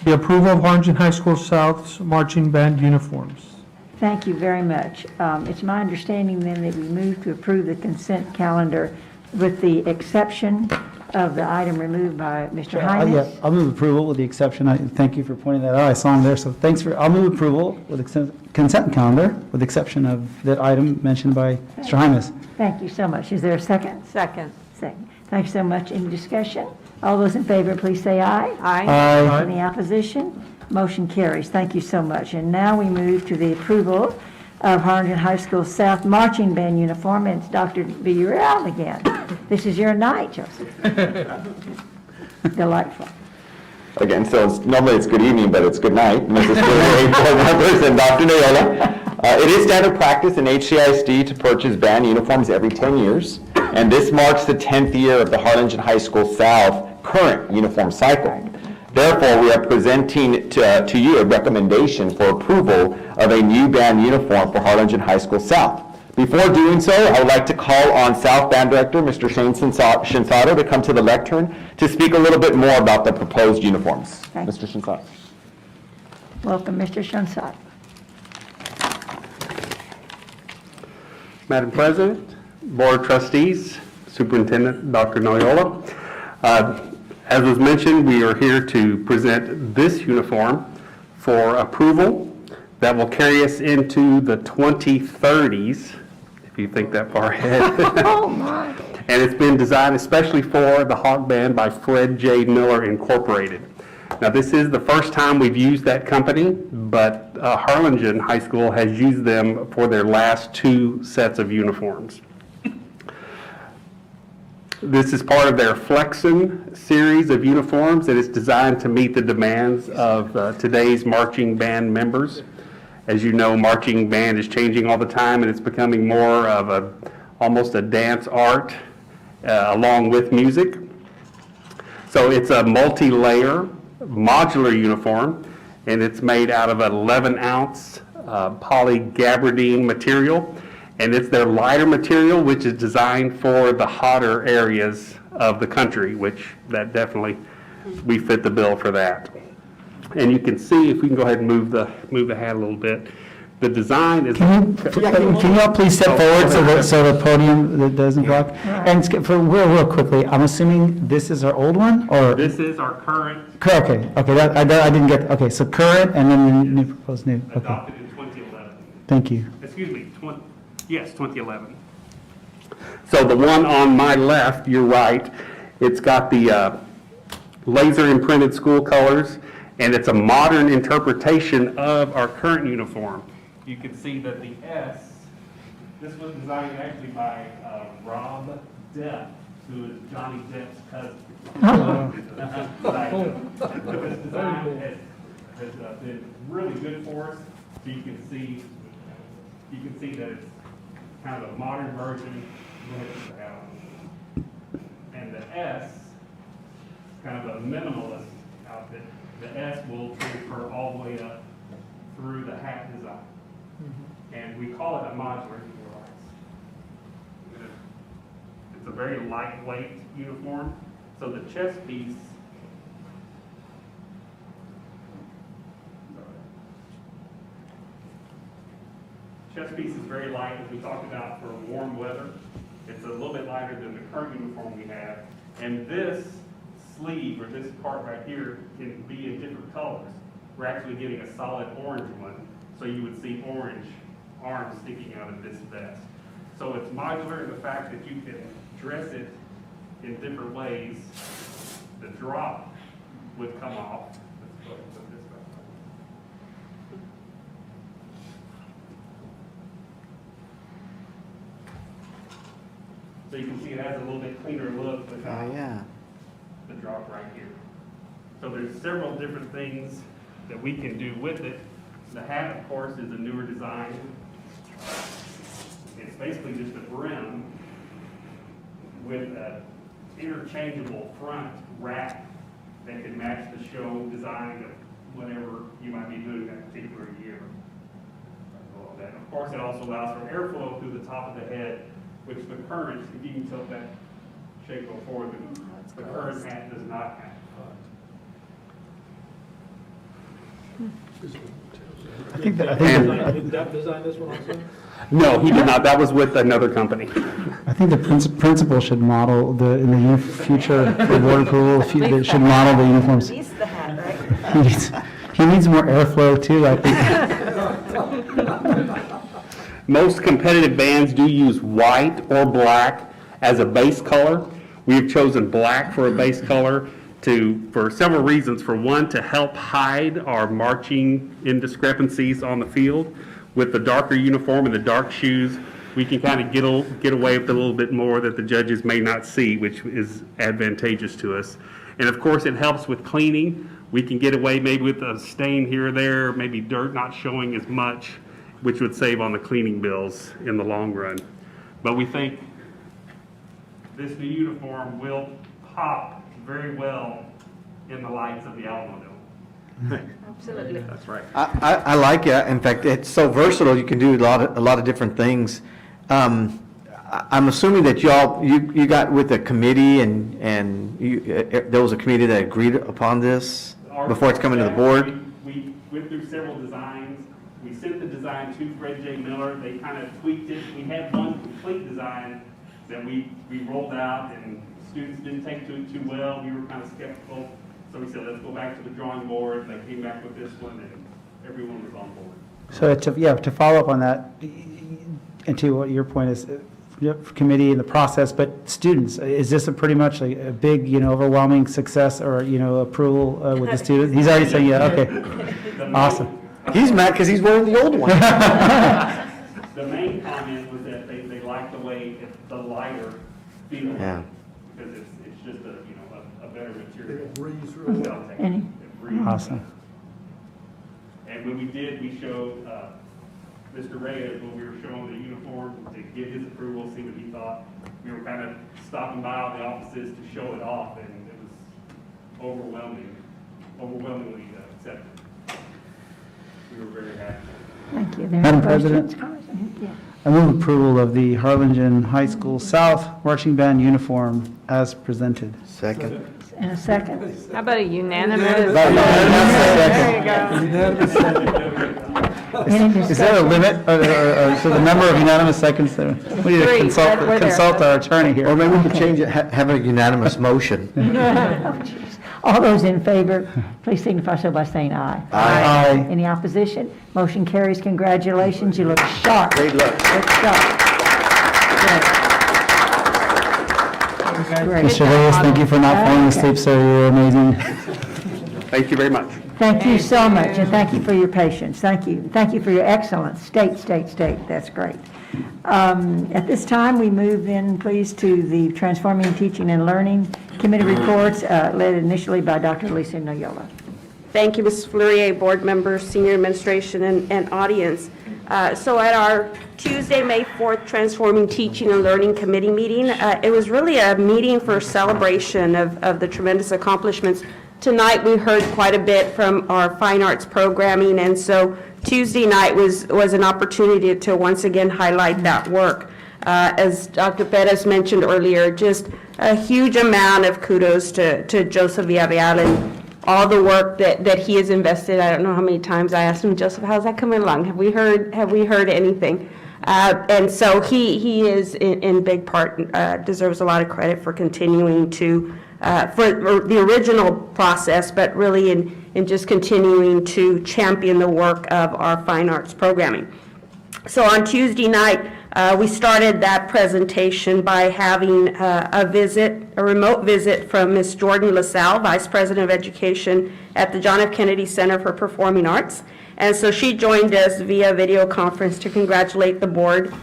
the approval of Harlingen High School South's marching band uniforms. Thank you very much. It's my understanding then that we move to approve the consent calendar with the exception of the item removed by Mr. Hines. Yeah, I'll move approval with the exception. Thank you for pointing that out. I saw him there, so I'll move approval with the consent calendar with the exception of that item mentioned by Mr. Hines. Thank you so much. Is there a second? Second. Second. Thank you so much. Any discussion? All those in favor, please say aye. Aye. Aye. Any opposition? Motion carries. Thank you so much. And now we move to the approval of Harlingen High School South marching band uniform. And it's Dr. Villarreal again. This is your night, Joseph. Delightful. Again, so normally it's good evening, but it's good night, Mrs. Villarreal, board members, and Dr. Noyola. It is standard practice in Hcisd to purchase band uniforms every 10 years, and this marks the 10th year of the Harlingen High School South current uniform cycle. Therefore, we are presenting to you a recommendation for approval of a new band uniform for Harlingen High School South. Before doing so, I would like to call on South Band Director, Mr. Shane Shinsato, to come to the lectern to speak a little bit more about the proposed uniforms. Mr. Shinsato. Welcome, Mr. Shinsato. Madam President, Board of Trustees, Superintendent Dr. Noyola. As was mentioned, we are here to present this uniform for approval that will carry us into the 2030s, if if you think that far ahead. Oh, my. And it's been designed especially for the Hawk Band by Fred J. Miller Incorporated. Now, this is the first time we've used that company, but Harlingen High School has used them for their last 2 sets of uniforms. This is part of their Flexin series of uniforms that is designed to meet the demands of today's marching band members. As you know, marching band is changing all the time, and it's becoming more of almost a dance art along with music. So it's a multi-layer modular uniform, and it's made out of an 11-ounce poly gabardine material. And it's their lighter material, which is designed for the hotter areas of the country, which that definitely, we fit the bill for that. And you can see, if we can go ahead and move the hat a little bit, the design is... Can you all please step forward so the podium that doesn't block? And for real quickly, I'm assuming this is our old one, or? This is our current... Okay, I didn't get, okay, so current and then the new proposed new, okay. Adopted in 2011. Thank you. Excuse me, 2011. So the one on my left, you're right, it's got the laser imprinted school colors, and it's a modern interpretation of our current uniform. You can see that the S, this was designed actually by Rob Depp, who is Johnny Depp's cousin. But this design has been really good for us. So you can see that it's kind of a modern version. And the S is kind of a minimalist outfit. The S will transfer all the way up through the hat design. And we call it a modular uniform. It's a very lightweight uniform. So the chest piece, is very light, as we talked about, for warm weather. It's a little bit lighter than the current uniform we have. And this sleeve, or this part right here, can be in different colors. We're actually getting a solid orange one, so you would see orange arms sticking out of this vest. So it's modular in the fact that you can dress it in different ways. The drop would come off. Let's go ahead and put this back on. So you can see it has a little bit cleaner look without the drop right here. So there's several different things that we can do with it. The hat, of course, is a newer design. It's basically just a brim with an interchangeable front wrap that can match the show design of whatever you might be doing that particular year. And of course, it also allows for airflow through the top of the head, which the current, if you can tilt that shape go forward, the current hat does not have. Did Depp design this one also? No, he did not. That was with another company. I think the principal should model in the future for board approval, they should model the uniforms. He's the hat, right? He needs more airflow too, I think. Most competitive bands do use white or black as a base color. We have chosen black for a base color for several reasons. For one, to help hide our marching indiscrepancies on the field. With the darker uniform and the dark shoes, we can kind of get away with a little bit more that the judges may not see, which is advantageous to us. And of course, it helps with cleaning. We can get away maybe with a stain here or there, maybe dirt not showing as much, which would save on the cleaning bills in the long run. But we think this new uniform will pop very well in the lights of the Alamo Dome. Absolutely. That's right. I like it. In fact, it's so versatile. You can do a lot of different things. I'm assuming that you got with a committee and there was a committee that agreed upon this before it's coming to the board. We went through several designs. We sent the design to Fred J. Miller. They kind of tweaked it. We had one complete design that we rolled out, and students didn't take to it too well. We were kind of skeptical. So we said, let's go back to the drawing board. They came back with this one, and everyone was on board. So to follow up on that, and to what your point is, committee and the process, but students, is this a pretty much a big, overwhelming success or, approval with the students? He's already saying, yeah, okay. Awesome. He's mad because he's wearing the old one. The main comment was that they like the way the lighter feels. Yeah. Because it's just a better material. It breathes real well. Any? Awesome. And when we showed Mr. Reyes, when we were showing the uniform to get his approval, see what he thought. We were kind of stopping by all the offices to show it off, and it was overwhelmingly accepted. We were very happy. Thank you. There are Madam questions, President? comments? Yeah. I move approval of the Harlingen High School South marching band uniform as presented. Second. In a second. How about a unanimous? There Is there a limit, or so the number of unanimous seconds there? We need to Three, consult we're there. our attorney here. Or maybe we could change it, have a unanimous motion. Oh, jeez. All those in favor, please signify so by saying aye. Aye. Any opposition? Motion carries. Congratulations. You look sharp. Great luck. Look sharp. Great. Mr. Reyes, thank you for not falling asleep, sir. You're amazing. Thank you very much. Thank you so much, and thank you for your patience. Thank you. Thank you for your excellence. State. That's great. At this time, we move in, please, to the Transforming Teaching and Learning Committee reports, led initially by Dr. Lisa Noyola. Thank you, Ms. Fleury, board members, senior administration, and audience. So at our Tuesday, May 4th, Transforming Teaching and Learning Committee meeting, it was really a meeting for celebration of the tremendous accomplishments. Tonight, we heard quite a bit from our fine arts programming, and so Tuesday night was an opportunity to once again highlight that work. As Dr. Perez mentioned earlier, just a huge amount of kudos to Joseph Villarreal and all the work that he has invested. I don't know how many times I asked him, Joseph, how's that coming along? Have we heard anything? And so he is in big part deserves a lot of credit for continuing to for the original process, but really in just continuing to champion the work of our fine arts programming. So on Tuesday night, we started that presentation by having a remote visit from Ms. Jordan LaSalle, Vice President of Education at the John F. Kennedy Center for Performing Arts. And so she joined us via video conference to congratulate the board.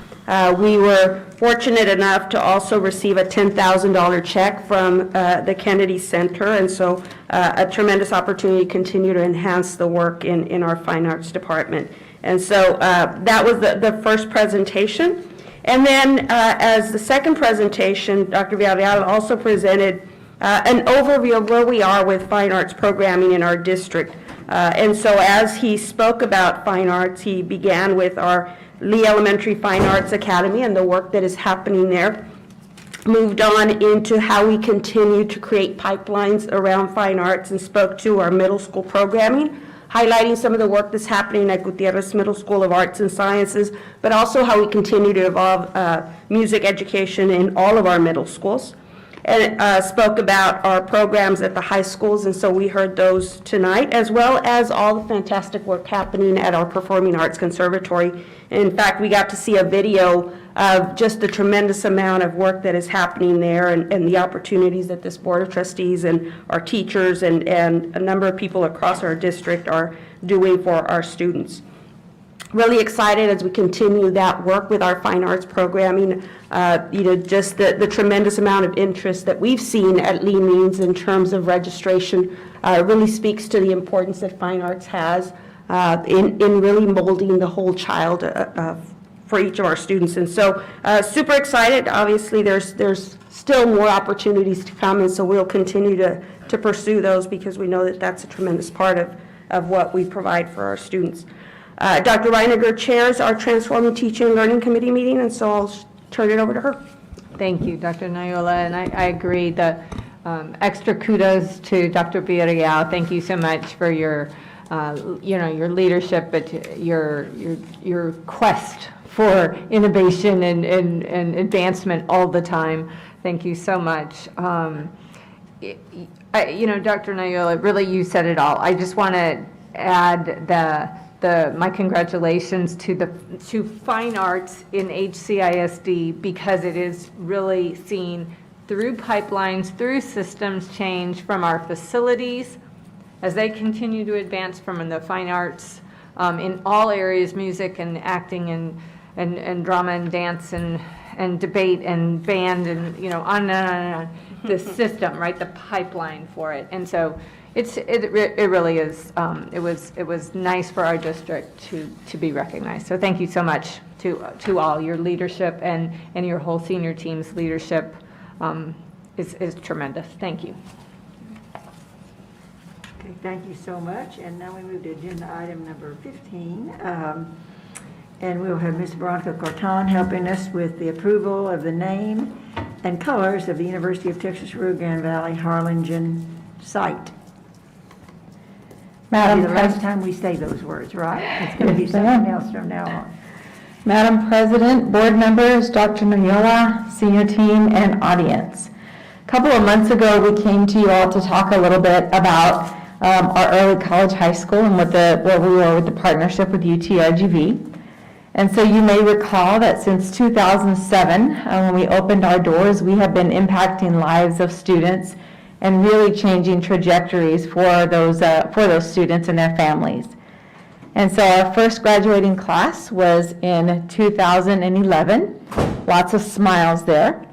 We were fortunate enough to also receive a $10,000 check from the Kennedy Center, and so a tremendous opportunity to continue to enhance the work in our fine arts department. And so that was the first presentation. And then as the second presentation, Dr. Villarreal also presented an overview of where we are with fine arts programming in our district. And so as he spoke about fine arts, he began with our Lee Elementary Fine Arts Academy and the work that is happening there. Moved on into how we continue to create pipelines around fine arts and spoke to our middle school programming, highlighting some of the work that's happening at Gutierrez Middle School of Arts and Sciences, but also how we continue to evolve music education in all of our middle schools. And spoke about our programs at the high schools, and so we heard those tonight, as well as all the fantastic work happening at our Performing Arts Conservatory. In fact, we got to see a video of just the tremendous amount of work that is happening there and the opportunities that this Board of Trustees and our teachers and a number of people across our district are doing for our students. Really excited as we continue that work with our fine arts programming, just the tremendous amount of interest that we've seen at Lee Means in terms of registration really speaks to the importance that fine arts has in really molding the whole child for each of our students. And so super excited. Obviously, there's still more opportunities to come, and so we'll continue to pursue those because we know that that's a tremendous part of what we provide for our students. Dr. Reiniger chairs our Transforming Teaching and Learning Committee meeting, and so I'll turn it over to her. Thank you, Dr. Noyola, and I agree that extra kudos to Dr. Villarreal. Thank you so much for your, your leadership, but your quest for innovation and advancement all the time. Thank you so much. Dr. Noyola, really you said it all. I just want to add my congratulations to fine arts in HCISD, because it is really seen through pipelines, through systems change from our facilities as they continue to advance from the fine arts in all areas, music and acting and drama and dance and debate and band and, on and on and on. The system, right, the pipeline for it. And so it really is, it was nice for our district to be recognized. So thank you so much to all. Your leadership and your whole senior team's leadership is tremendous. Thank you. Okay, thank you so much. And now we move to agenda item number 15. And we'll have Ms. Veronica Corton helping us with the approval of the name and colors of the University of Texas Rio Grande Valley Harlingen site. Madam The last President. time we say those words, right? It's going to be something else from now on. Madam President, board members, Dr. Noyola, senior team, and audience. A couple of months ago, we came to you all to talk a little bit about our early college high school and where we were with the partnership with UTRGV. And so you may recall that since 2007, when we opened our doors, we have been impacting lives of students and really changing trajectories for those students and their families. And so our first graduating class was in 2011. Lots of smiles there.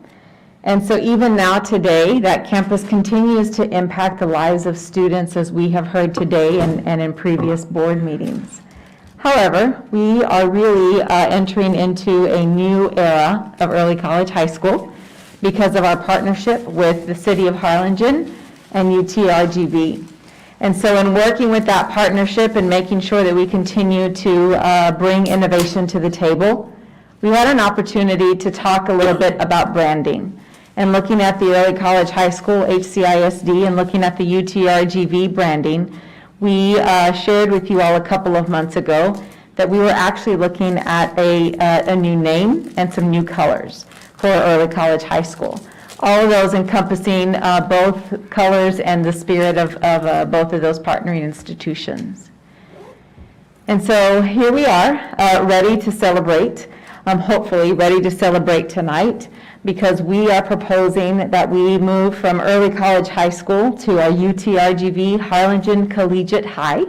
And so even now today, that campus continues to impact the lives of students, as we have heard today and in previous board meetings. However, we are really entering into a new era of early college high school because of our partnership with the City of Harlingen and UTRGV. And so in working with that partnership and making sure that we continue to bring innovation to the table, we had an opportunity to talk a little bit about branding. And looking at the early college high school, HCISD, and looking at the UTRGV branding, we shared with you all a couple of months ago that we were actually looking at a new name and some new colors for early college high school. All of those encompassing both colors and the spirit of both of those partnering institutions. And so here we are, ready to celebrate, hopefully ready to celebrate tonight, because we are proposing that we move from early college high school to our UTRGV Harlingen Collegiate High.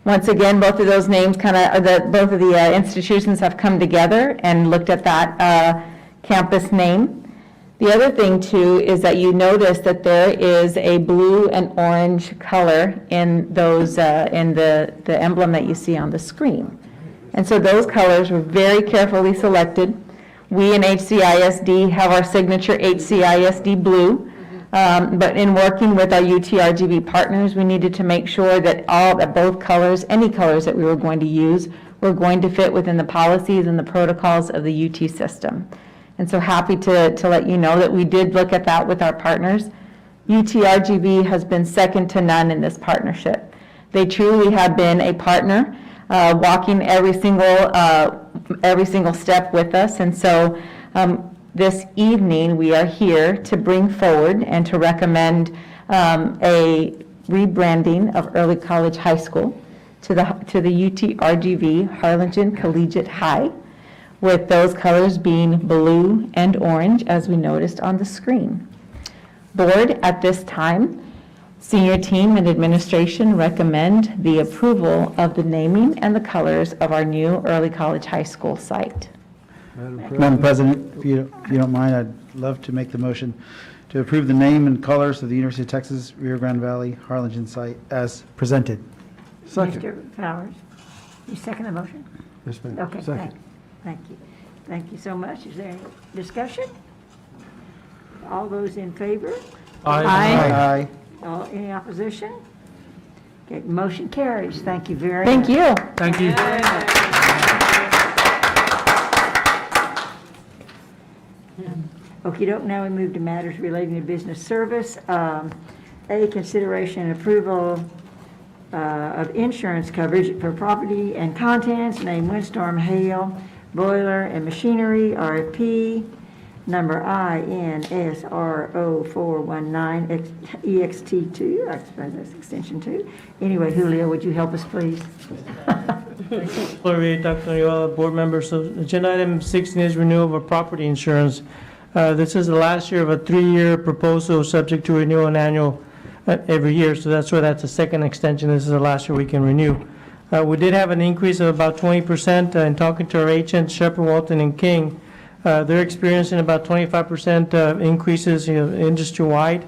Once again, both of those names both of the institutions have come together and looked at that campus name. The other thing too is that you notice that there is a blue and orange color in those in the emblem that you see on the screen. And so those colors were very carefully selected. We in HCISD have our signature HCISD blue, but in working with our UTRGV partners, we needed to make sure that both colors, any colors that we were going to use, were going to fit within the policies and the protocols of the UT system. And so happy to let you know that we did look at that with our partners. UTRGV has been second to none in this partnership. They truly have been a partner, walking every single step with us. And so this evening, we are here to bring forward and to recommend a rebranding of early college high school to the UTRGV Harlingen Collegiate High, with those colors being blue and orange, as we noticed on the screen. Board, at this time, senior team and administration recommend the approval of the naming and the colors of our new early college high school site. Madam President, if you don't mind, I'd love to make the motion to approve the name and colors of the University of Texas Rio Grande Valley Harlingen site as presented. Second. Mr. Flowers, you second the motion? Yes, ma'am. Okay, Second. thank you. Thank you so much. Is there any discussion? All those in favor? Aye. Any opposition? Okay, motion carries. Thank you very Thank much. you. Thank you. Okey-doke, now we move to matters relating to business service. A, consideration and approval of insurance coverage for property and contents, named windstorm, hail, boiler, and machinery, RFP, number INSRO419 EXT2, I suppose that's extension 2. Anyway, Julio, would you help us, please? Fleury, Dr. Noyola, board members. So agenda item 16 is renewal of a property insurance. This is the last year of a 3-year proposal subject to renewal and annual every year. So that's why that's a second extension. This is the last year we can renew. We did have an increase of about 20% in talking to our agents, Shepherd, Walton, and King. They're experiencing about 25% increases, industry-wide.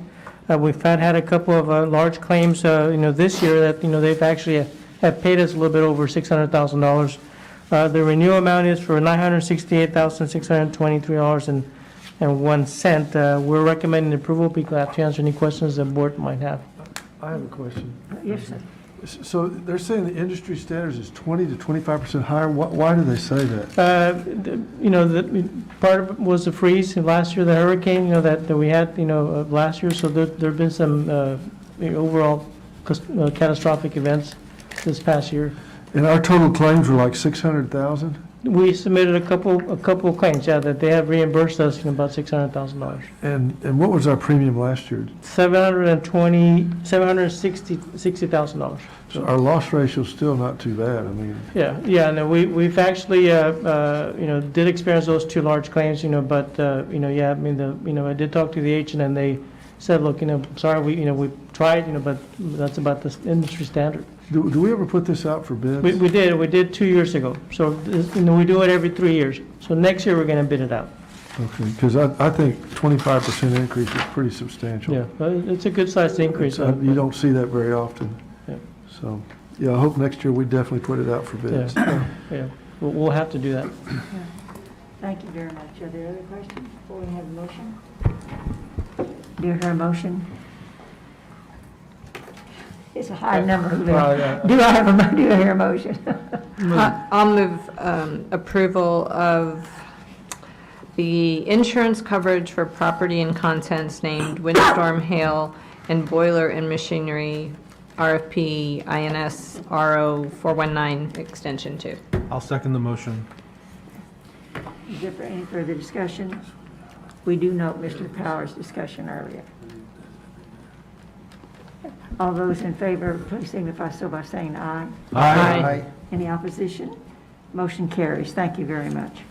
We've had a couple of large claims, this year that, they've actually have paid us a little bit over $600,000. The renewal amount is for $968,623.01. We're recommending approval. Be glad to answer any questions the board might have. I have a question. Yes, sir. So they're saying the industry standards is 20 to 25% higher. Why do they say that? Part of it was the freeze last year, the hurricane, that we had, last year. So there've been some overall catastrophic events this past year. And our total claims were like 600,000? We submitted a couple of claims, that they have reimbursed us about $600,000. And what was our premium last year? $760,000. So our loss ratio is still not too bad. I mean. Yeah, no, we've actually, did experience those 2 large claims, but, I did talk to the agent and they said, look, sorry, we tried, but that's about the industry standard. Do we ever put this out for bids? We did 2 years ago. So, we do it every 3 years. So next year, we're going to bid it out. Okay, because I think 25% increase is pretty substantial. Yeah, but it's a good sized increase. You don't see that very often. Yeah. So, yeah, I hope next year we definitely put it out for bids. Yeah, we'll have to do that. Thank you very much. Are there other questions before we have a motion? Do you hear a motion? It's a high number. Do I hear a motion? I'll move approval of the insurance coverage for property and contents named windstorm, hail, and boiler and machinery, RFP INS RO 419 extension 2. I'll second the motion. Is there any further discussion? We do note Mr. Powers' discussion earlier. All those in favor, please signify so by saying aye. Aye. Any opposition? Motion carries. Thank you very much.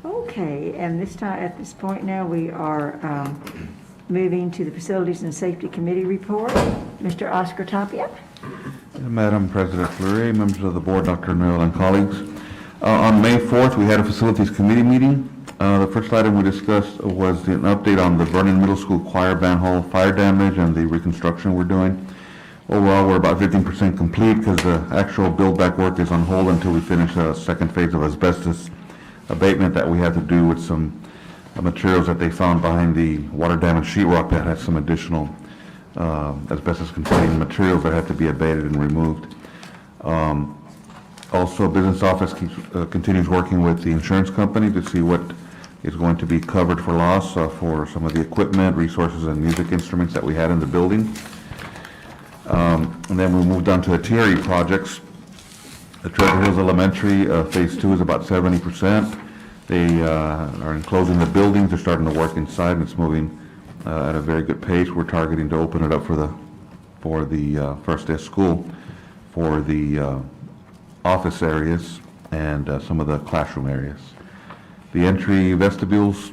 Okay, and at this point now, we are moving to the Facilities and Safety Committee report. Mr. Oscar Tapia. Madam President Fleury, members of the board, Dr. Noel, and colleagues. On May 4th, we had a Facilities Committee meeting. The first item we discussed was an update on the Vernon Middle School choir band hall fire damage and the reconstruction we're doing. Overall, we're about 15% complete because the actual build-back work is on hold until we finish the second phase of asbestos abatement that we had to do with some materials that they found behind the water damage sheetrock that had some additional asbestos-containing materials that had to be abated and removed. Also, business office continues working with the insurance company to see what is going to be covered for loss for some of the equipment, resources, and music instruments that we had in the building. And then we moved on to the TRE projects. The Treasure Hills Elementary Phase 2 is about 70%. They are enclosing the buildings. They're starting to work inside, and it's moving at a very good pace. We're targeting to open it up for the first day of school for the office areas and some of the classroom areas. The entry vestibules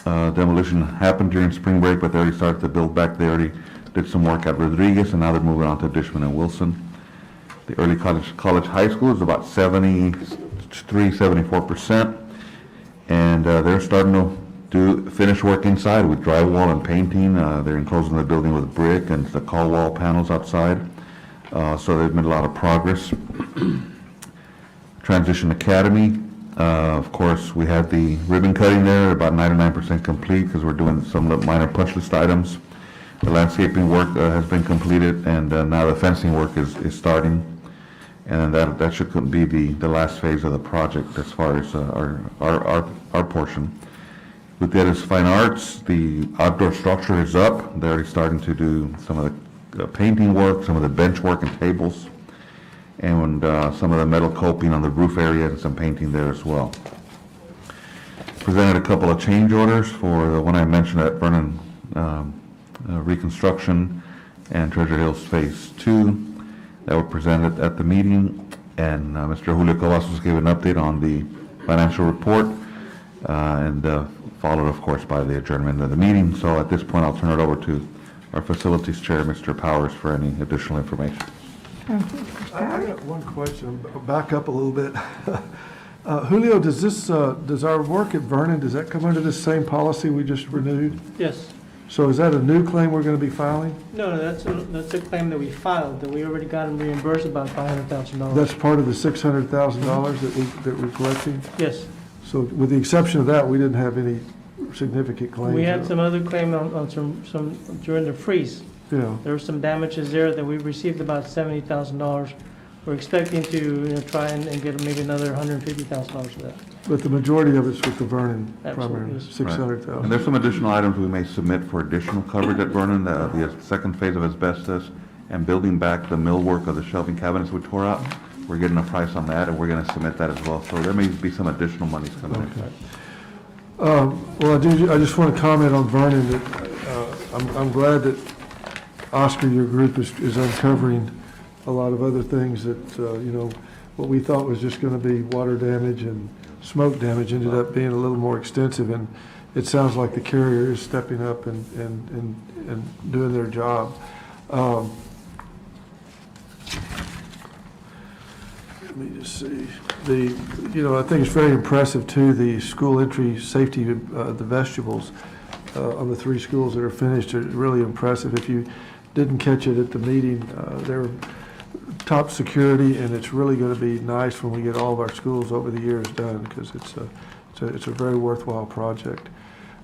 demolition happened during spring break, but they already started to build back. They already did some work at Rodriguez, and now they're moving on to Dishman and Wilson. The early college high school is about 74%, and they're starting to do finish work inside with drywall and painting. They're enclosing the building with brick and the call wall panels outside. So they've made a lot of progress. Transition Academy, of course, we had the ribbon cutting there, about 99% complete because we're doing some minor punch list items. The landscaping work has been completed, and now the fencing work is starting. And that should be the last phase of the project as far as our portion. With that is fine arts. The outdoor structure is up. They're already starting to do some of the painting work, some of the bench work and tables, and some of the metal coping on the roof area and some painting there as well. Presented a couple of change orders for the one I mentioned at Vernon reconstruction and Treasure Hills Phase 2. that were presented at the meeting, and Mr. Julio Cavazos gave an update on the financial report, and followed, of course, by the adjournment of the meeting. So at this point, I'll turn it over to our Facilities Chair, Mr. Powers, for any additional information. I got one question. I'll back up a little bit. Julio, does our work at Vernon, does that come under the same policy we just renewed? Yes. So is that a new claim we're going to be filing? No, that's a claim that we filed, that we already got them reimbursed about $500,000. That's part of the $600,000 that we're collecting? Yes. So with the exception of that, we didn't have any significant claims? We had some other claim on some during the freeze. Yeah. There were some damages there that we received about $70,000. We're expecting to try and get maybe another $150,000 for that. But the majority of it's with the Vernon Absolutely. primarily, Right. 600,000. And there's some additional items we may submit for additional coverage at Vernon, the second phase of asbestos and building back the millwork of the shelving cabinets we tore out. We're getting a price on that, and we're going to submit that as well. So there may be some additional monies coming in. Well, I just want to comment on Vernon that I'm glad that Oscar, your group, is uncovering a lot of other things that, what we thought was just going to be water damage and smoke damage ended up being a little more extensive, and it sounds like the carrier is stepping up and doing their job. Let me just see. I think it's very impressive too, the school entry safety, the vestibules on the 3 schools that are finished are really impressive. If you didn't catch it at the meeting, they're top security, and it's really going to be nice when we get all of our schools over the years done, because it's a very worthwhile project.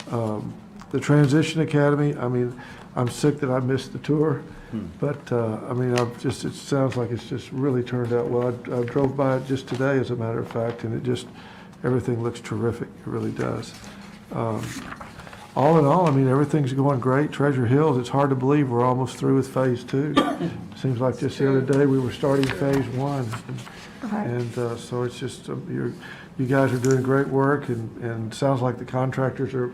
The Transition Academy, I'm sick that I missed the tour, but it sounds like it's just really turned out well. I drove by it just today, as a matter of fact, and everything looks terrific. It really does. All in all, everything's going great. Treasure Hills, it's hard to believe we're almost through with phase 2. Seems like just the other day we were starting phase 1. And so it's just, you guys are doing great work, and sounds like the contractors are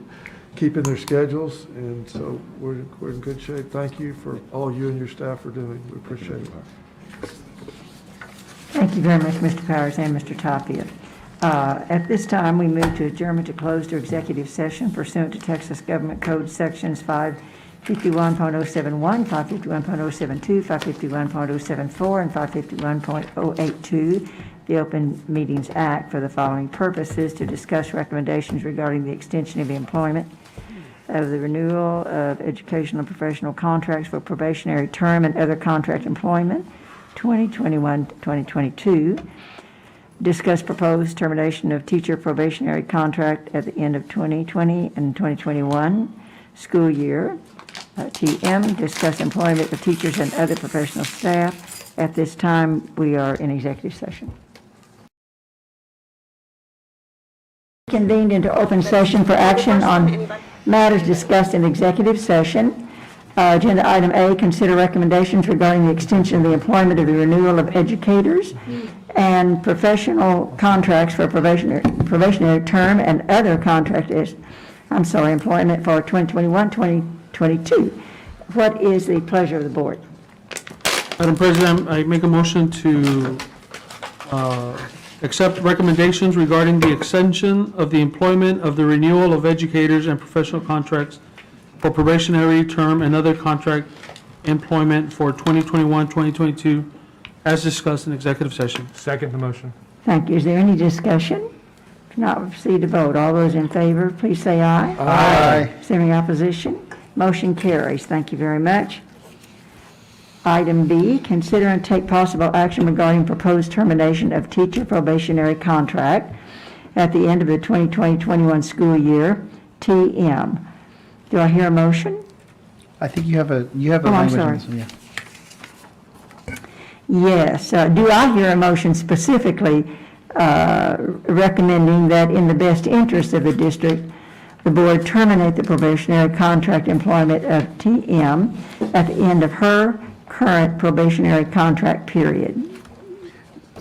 keeping their schedules, and so we're in good shape. Thank you for all you and your staff are doing. We appreciate it. Thank you very much, Mr. Powers and Mr. Tapia. At this time, we move to adjournment to close to executive session pursuant to Texas Government Code Sections 551.071, 551.072, 551.074, and 551.082, the Open Meetings Act, for the following purposes: to discuss recommendations regarding the extension of the employment of the renewal of educational and professional contracts for probationary term and other contract employment, 2021-2022. Discuss proposed termination of teacher probationary contract at the end of 2020 and 2021 school year. TM, discuss employment of teachers and other professional staff. At this time, we are in executive session. Convened into open session for action on matters discussed in executive session. Agenda item A, consider recommendations regarding the extension of the employment of the renewal of educators and professional contracts for probationary term and other employment for 2021-2022. What is the pleasure of the board? Madam President, I make a motion to accept recommendations regarding the extension of the employment of the renewal of educators and professional contracts for probationary term and other contract employment for 2021-2022, as discussed in executive session. Second the motion. Thank you. Is there any discussion? If not, we'll proceed to vote. All those in favor, please say aye. Aye. Is there any opposition? Motion carries. Thank you very much. Item B, consider and take possible action regarding proposed termination of teacher probationary contract at the end of the 2020-21 school year, TM. Do I hear a motion? I think you have a Oh, I'm language sorry. on this one, yeah. Yes. Do I hear a motion specifically recommending that in the best interest of the district, the board terminate the probationary contract employment of TM at the end of her current probationary contract period?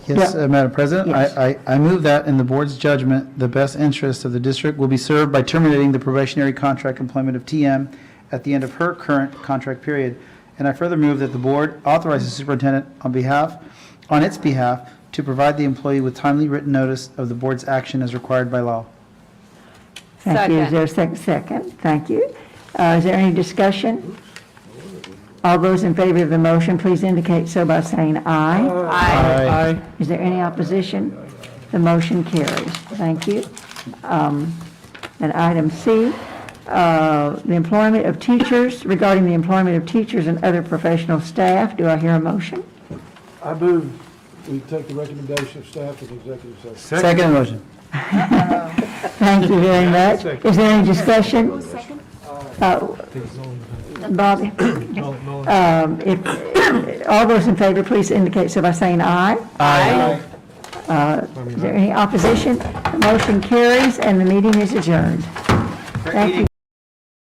Yes, Yeah. Madam President, Yes. I move that in the board's judgment, the best interest of the district will be served by terminating the probationary contract employment of TM at the end of her current contract period. And I further move that the board authorize the superintendent on its behalf, to provide the employee with timely written notice of the board's action as required by law. Thank you. Is there a second? Thank you. Is there any discussion? All those in favor of the motion, please indicate so by saying aye. Aye. Is there any opposition? The motion carries. Thank you. And item C, the employment of teachers, regarding the employment of teachers and other professional staff. Do I hear a motion? I move we take the recommendation of staff to the executive session. Second motion. Thank you very much. Is there any discussion? Bobby? If, all those in favor, please indicate so by saying aye. Aye. Is there any opposition? The motion carries and the meeting is adjourned. Thank you.